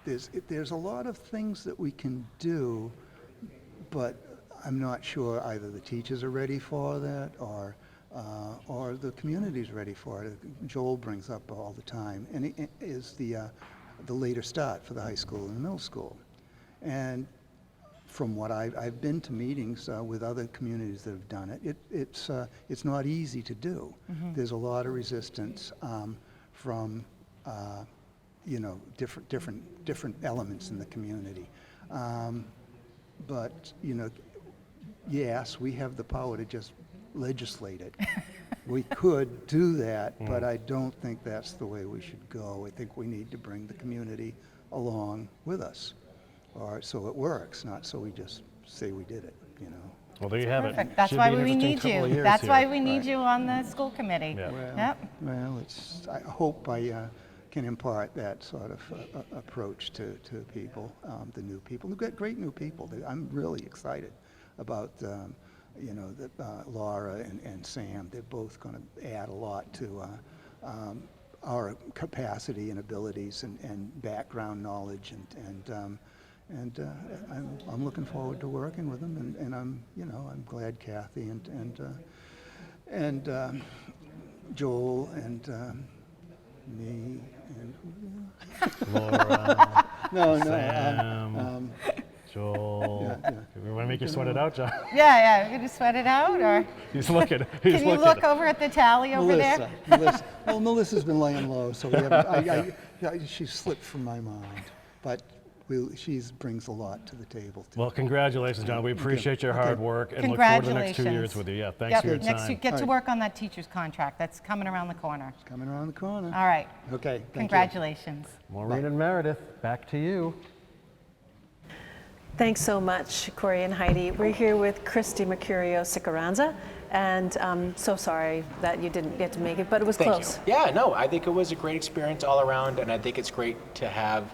S22: There's a lot of things that we can do, but I'm not sure either the teachers are ready for that or the community's ready for it. Joel brings up all the time, and it is the later start for the high school and the middle school. And from what I've been to meetings with other communities that have done it, it's not easy to do. There's a lot of resistance from you know, different elements in the community. But you know, yes, we have the power to just legislate it. We could do that, but I don't think that's the way we should go. I think we need to bring the community along with us, or so it works, not so we just say we did it, you know.
S4: Well, there you have
S10: Perfect.
S4: it.
S10: That's
S4: Should
S10: why
S4: be an
S10: we
S4: interesting
S10: need
S4: couple of
S10: you.
S4: years
S10: That's
S4: here.
S10: why we need you on the school committee.
S4: Yeah.
S22: Well, I hope I can impart that sort of approach to people, the new people. We've got great new people. I'm really excited about, you know, Laura and Sam. They're both going to add a lot to our capacity and abilities and background knowledge, and I'm looking forward to working with them, and I'm glad Kathy and Joel and me and
S4: Laura,
S22: no,
S4: Sam. Joel, we want to make you sweat it out, John.
S14: Yeah, you're gonna sweat it out, or
S4: He's looking.
S14: can you look over at the tally over there?
S22: Melissa. Well, Melissa's been laying low, so we haven't, she slipped from my mind. But she brings a lot to the table.
S4: Well, congratulations, John. We appreciate your hard work and look forward to the next 2 years with you. Yeah, thanks for your time.
S14: Next, you get to work on that teacher's contract. That's coming around the corner.
S22: It's coming around the corner.
S14: All right.
S22: Okay.
S14: Congratulations.
S4: Maureen and Meredith, back to you.
S1: Thanks so much, Corey and Heidi. We're here with Christy Mercurio Sicaranza, and I'm so sorry that you didn't get to make it, but it was close.
S3: Thank you. Yeah, no, I think it was a great experience all around, and I think it's great to have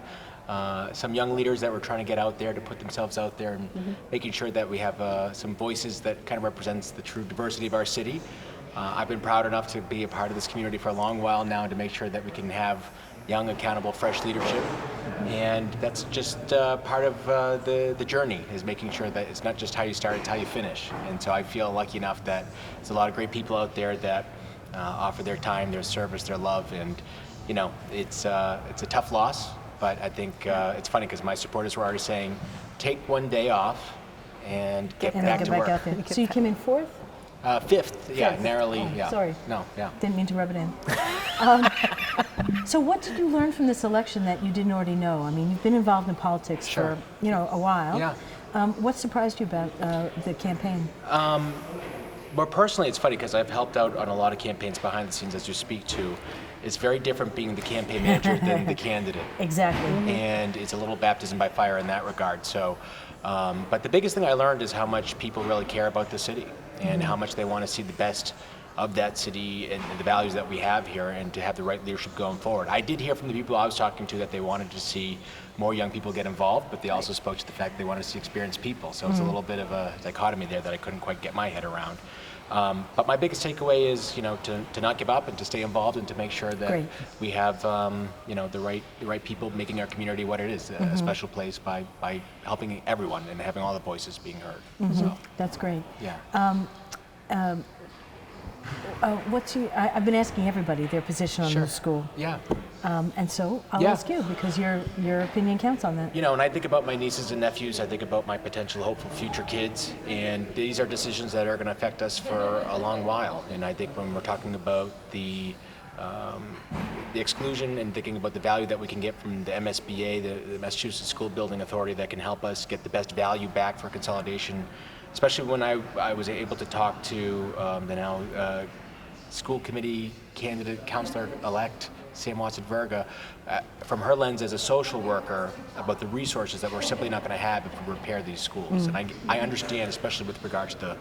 S3: some young leaders that were trying to get out there to put themselves out there and making sure that we have some voices that kind of represents the true diversity of our city. I've been proud enough to be a part of this community for a long while now to make sure that we can have young, accountable, fresh leadership. And that's just part of the journey, is making sure that it's not just how you start, it's how you finish. And so I feel lucky enough that there's a lot of great people out there that offer their time, their service, their love. And, you know, it's a tough loss, but I think it's funny because my supporters were already saying, take one day off and get back to work.
S2: Out there. So you came in fourth?
S3: Fifth, yeah, narrowly,
S2: Oh,
S3: yeah.
S2: Sorry.
S3: No, yeah.
S2: Didn't mean to rub it in. So what did you learn from this election that you didn't already know? I mean, you've been involved in politics for, a while.
S3: Yeah.
S2: What surprised you about the campaign?
S3: Well, personally, it's funny because I've helped out on a lot of campaigns behind the scenes, as you speak to. It's very different being the campaign manager than the candidate.
S2: Exactly.
S3: And it's a little baptism by fire in that regard. So, but the biggest thing I learned is how much people really care about the city and how much they want to see the best of that city and the values that we have here, and to have the right leadership going forward. I did hear from the people I was talking to that they wanted to see more young people get involved, but they also spoke to the fact they wanted to see experienced people. So it's a little bit of a dichotomy there that I couldn't quite get my head around. But my biggest takeaway is, to not give up and to stay involved and to make sure that we have, the right people making our community what it is, a special place by helping everyone and having all the voices being heard. So,
S2: that's great.
S3: yeah.
S2: I've been asking everybody their position on the school.
S3: Yeah.
S2: And so I'll ask you, because your opinion counts on that.
S3: When I think about my nieces and nephews, I think about my potential hopeful future kids, and these are decisions that are going to affect us for a long while. And I think when we're talking about the exclusion and thinking about the value that we can get from the MSBA, the Massachusetts School Building Authority, that can help us get the best value back for consolidation, especially when I was able to talk to the now school committee candidate, counselor-elect, Sam Watson-Berger, from her lens as a social worker, about the resources that we're simply not going to have if we repair these schools. And I understand, especially with regards to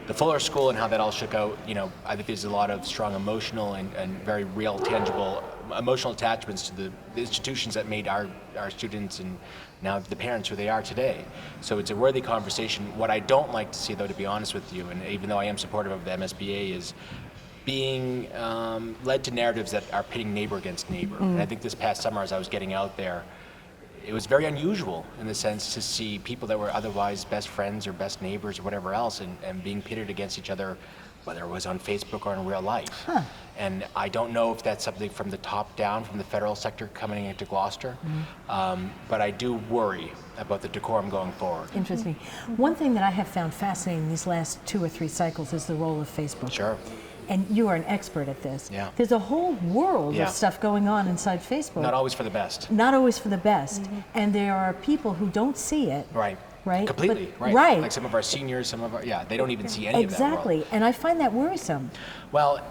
S3: the Fuller School and how that all shook out. I think there's a lot of strong emotional and very real, tangible emotional attachments to the institutions that made our students and now the parents who they are today. So it's a worthy conversation. What I don't like to see, though, to be honest with you, and even though I am supportive of the MSBA, is being led to narratives that are pitting neighbor against neighbor. And I think this past summer, as I was getting out there, it was very unusual in the sense to see people that were otherwise best friends or best neighbors or whatever else and being pitted against each other, whether it was on Facebook or in real life. And I don't know if that's something from the top down, from the federal sector coming into Gloucester, but I do worry about the decorum going forward.
S2: Interesting. One thing that I have found fascinating these last 2 or 3 cycles is the role of Facebook.
S3: Sure.
S2: And you are an expert at this.
S3: Yeah.
S2: There's a whole world of stuff going on inside Facebook.
S3: Not always for the best.
S2: Not always for the best. And there are people who don't see it.
S3: Right.
S2: Right?
S3: Completely.
S2: But,
S3: right. Like some of our seniors, they don't even see any of that world.
S2: Exactly. And I find that worrisome.
S3: Well,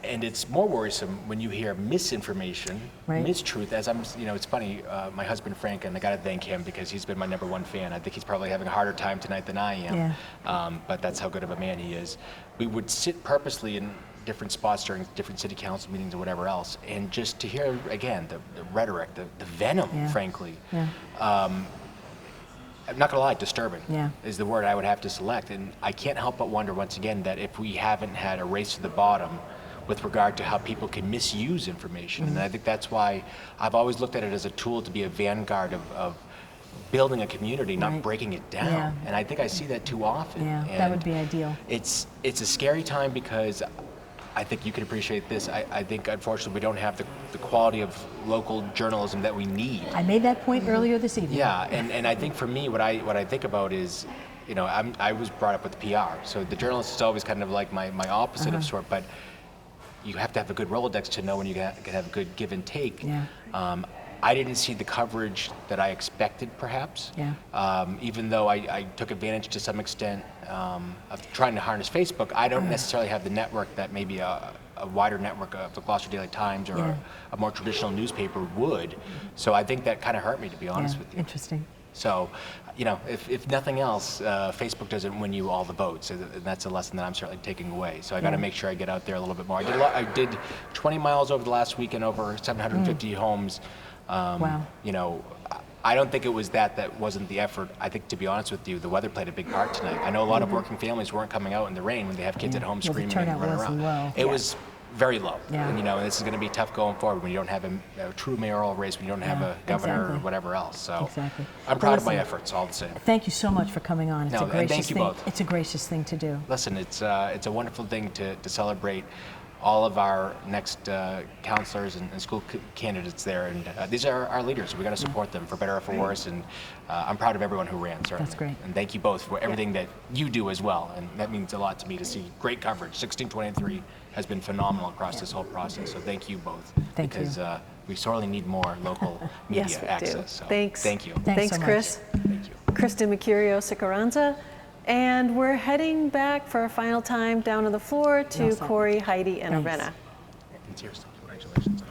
S3: and it's more worrisome when you hear misinformation, mistruth, as it's funny, my husband Frank, and I gotta thank him because he's been my #1 fan. I think he's probably having a harder time tonight than I am.
S2: Yeah.
S3: But that's how good of a man he is. We would sit purposely in different spots during different city council meetings or whatever else, and just to hear, again, the rhetoric, the venom, frankly.
S2: Yeah.
S3: I'm not gonna lie, disturbing
S2: Yeah.
S3: is the word I would have to select. And I can't help but wonder once again that if we haven't had a race to the bottom with regard to how people can misuse information. And I think that's why I've always looked at it as a tool to be a vanguard of building a community, not breaking it down.
S2: Yeah.
S3: And I think I see that too often.
S2: Yeah,
S3: and
S2: that would be ideal.
S3: It's a scary time because I think you can appreciate this. I think, unfortunately, we don't have the quality of local journalism that we need.
S10: I made that point earlier this evening.
S3: Yeah, and I think for me, what I think about is, you know, I was brought up with PR, so the journalist is always kind of like my opposite of sort, but you have to have a good Rolodex to know when you can have a good give and take.
S10: Yeah.
S3: I didn't see the coverage that I expected, perhaps.
S10: Yeah.
S3: Even though I took advantage to some extent of trying to harness Facebook, I don't necessarily have the network that maybe a wider network of the Gloucester Daily Times or a more traditional newspaper would. So I think that kind of hurt me, to be honest with you.
S10: Interesting.
S3: So, you know, if nothing else, Facebook doesn't win you all the votes, and that's a lesson that I'm certainly taking away. So I got to make sure I get out there a little bit more. I did 20 miles over the last weekend, over 750 homes.
S10: Wow.
S3: You know, I don't think it was that wasn't the effort. I think, to be honest with you, the weather played a big part tonight. I know a lot of working families weren't coming out in the rain when they have kids at home screaming and running around. It was very low.
S10: Yeah.
S3: And, you know, this is going to be tough going forward when you don't have a true mayoral race, when you don't have a governor or whatever else. So I'm proud of my efforts, all the same.
S10: Thank you so much for coming on. It's a gracious
S3: thank you
S10: thing.
S3: both.
S10: It's a gracious thing to do.
S3: Listen, it's a wonderful thing to celebrate all of our next counselors and school candidates there, and these are our leaders. We got to support them for better or for worse, and I'm proud of everyone who ran, certainly.
S10: That's great.
S3: And thank you both for everything that you do as well, and that means a lot to me to see great coverage. 1623 has been phenomenal across this whole process, so thank you both.
S10: Thank you.
S3: Because we sorely need more local media
S1: Yes, we
S3: access.
S1: do.
S3: So
S1: Thanks.
S3: Thank you.
S1: Thanks,
S10: so much.
S1: Chris.
S3: Thank you.
S1: Kristen Mercurio-Sicaranza. And we're heading back for a final time down on the floor to
S10: Awesome.
S1: Corey, Heidi, and
S10: Thanks.
S1: Arena.
S3: And seriously, congratulations.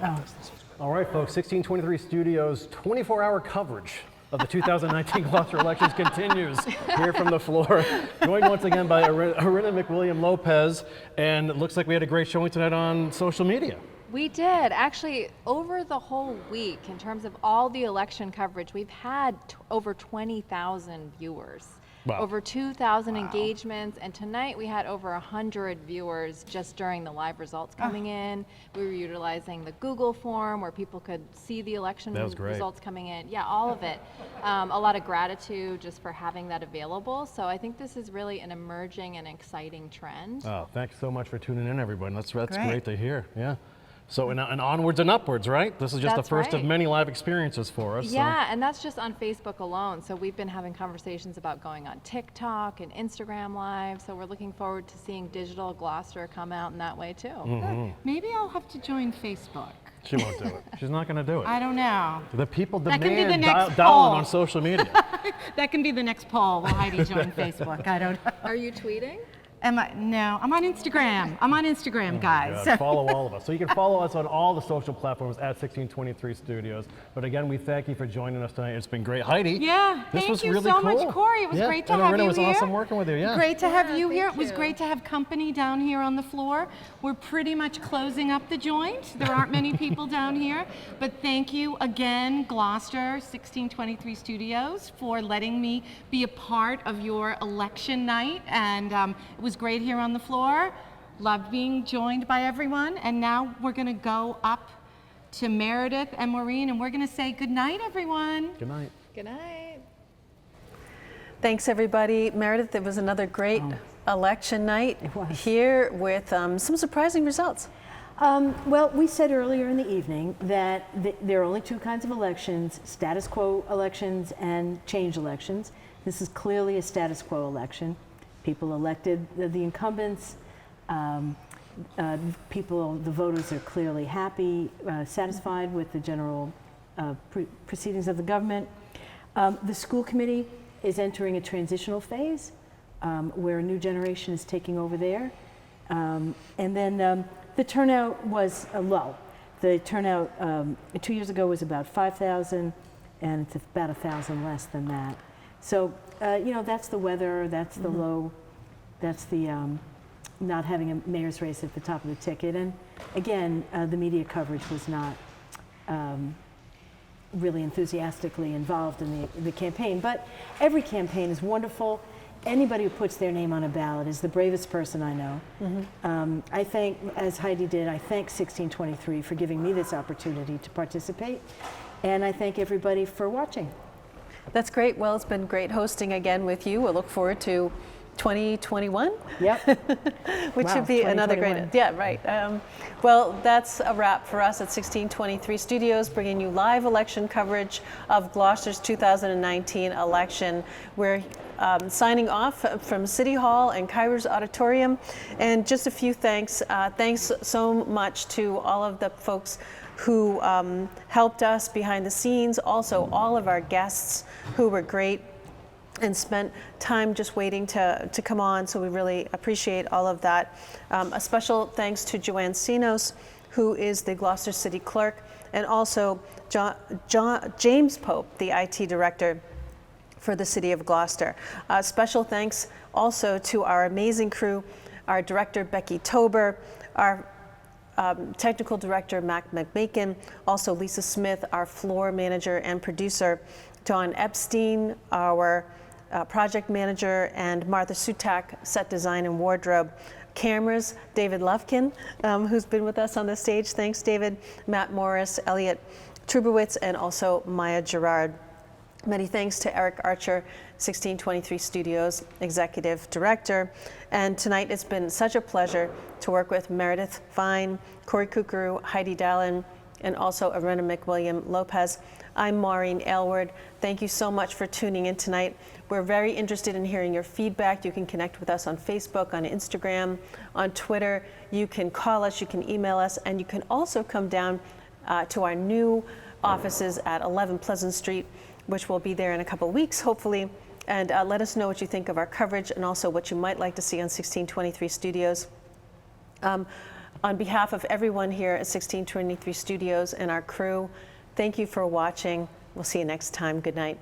S4: All right, folks, 1623 Studios 24-hour coverage of the 2019 Gloucester elections continues here from the floor. Joined once again by Arena McWilliam-Lopez, and it looks like we had a great showing tonight on social media.
S5: We did. Actually, over the whole week, in terms of all the election coverage, we've had over 20,000 viewers.
S4: Wow.
S5: Over 2,000 engagements, and tonight we had over 100 viewers just during the live results coming in. We were utilizing the Google form where people could see the election results coming in. Yeah, all of it. A lot of gratitude just for having that available. So I think this is really an emerging and exciting trend.
S4: Oh, thanks so much for tuning in, everybody. That's great to hear. Yeah. So and onwards and upwards, right? This is just the first of many live experiences for us.
S5: Yeah, and that's just on Facebook alone. So we've been having conversations about going on TikTok and Instagram Live. So we're looking forward to seeing digital Gloucester come out in that way too.
S14: Maybe I'll have to join Facebook.
S4: She won't do it. She's not going to do it.
S14: I don't know.
S4: The people
S14: That can be the
S4: demand
S14: next
S4: dialing
S14: poll.
S4: on social media.
S14: That can be the next poll. Will Heidi join Facebook? I don't know.
S5: Are you tweeting?
S14: No, I'm on Instagram. I'm on Instagram, guys.
S4: God, follow all of us. So you can follow us on all the social platforms at 1623 Studios. But again, we thank you for joining us tonight. It's been great. Heidi,
S14: Yeah,
S4: this
S14: thank
S4: was
S14: you
S4: really
S14: so
S4: cool.
S14: much, Corey. It was great to
S4: and
S14: have
S4: Arena
S14: you
S4: was
S14: here.
S4: awesome working with you. Yeah.
S14: Great to have you here. It
S5: thank
S14: was
S5: you.
S14: great to have company down here on the floor. We're pretty much closing up the joint. There aren't many people down here. But thank you again, Gloucester 1623 Studios, for letting me be a part of your election night. And it was great here on the floor. Loved being joined by everyone. And now we're going to go up to Meredith and Maureen, and we're going to say good night, everyone.
S4: Good night.
S5: Good night.
S1: Thanks, everybody. Meredith, it was another great election night here with some surprising results.
S2: Well, we said earlier in the evening that there are only two kinds of elections, status quo elections and change elections. This is clearly a status quo election. People elected the incumbents. The voters are clearly happy, satisfied with the general proceedings of the government. The school committee is entering a transitional phase where a new generation is taking over there. And then the turnout was low. The turnout 2 years ago was about 5,000, and it's about 1,000 less than that. So, that's the weather, that's the low, that's the not having a mayor's race at the top of the ticket. And again, the media coverage was not really enthusiastically involved in the campaign. But every campaign is wonderful. Anybody who puts their name on a ballot is the bravest person I know. I thank, as Heidi did, I thank 1623 for giving me this opportunity to participate. And I thank everybody for watching.
S1: That's great. Well, it's been great hosting again with you. We'll look forward to 2021?
S2: Yep.
S1: Which
S2: Wow,
S1: should be another great,
S2: 2021.
S1: yeah, right. Well, that's a wrap for us at 1623 Studios, bringing you live election coverage of Gloucester's 2019 election. We're signing off from City Hall and Kairos Auditorium. And just a few thanks. Thanks so much to all of the folks who helped us behind the scenes, also all of our guests who were great and spent time just waiting to come on, so we really appreciate all of that. A special thanks to Joanne Sinos, who is the Gloucester City Clerk, and also James Pope, the IT Director for the City of Gloucester. Special thanks also to our amazing crew, our Director Becky Tober, our Technical Director Mac McMakin, also Lisa Smith, our Floor Manager and Producer, Don Epstein, our Project Manager, and Martha Sutak, Set Design and Wardrobe. Cameras, David Lufkin, who's been with us on the stage. Thanks, David. Matt Morris, Elliot Trubowitz, and also Maya Gerard. Many thanks to Eric Archer, 1623 Studios Executive Director. And tonight it's been such a pleasure to work with Meredith Fine, Corey Kukuru, Heidi Dallin, and also Arena McWilliam Lopez. I'm Maureen Aylward. Thank you so much for tuning in tonight. We're very interested in hearing your feedback. You can connect with us on Facebook, on Instagram, on Twitter. You can call us, you can email us, and you can also come down to our new offices at 11 Pleasant Street, which will be there in a couple of weeks, hopefully. And let us know what you think of our coverage and also what you might like to see on 1623 Studios. On behalf of everyone here at 1623 Studios and our crew, thank you for watching. We'll see you next time. Good night.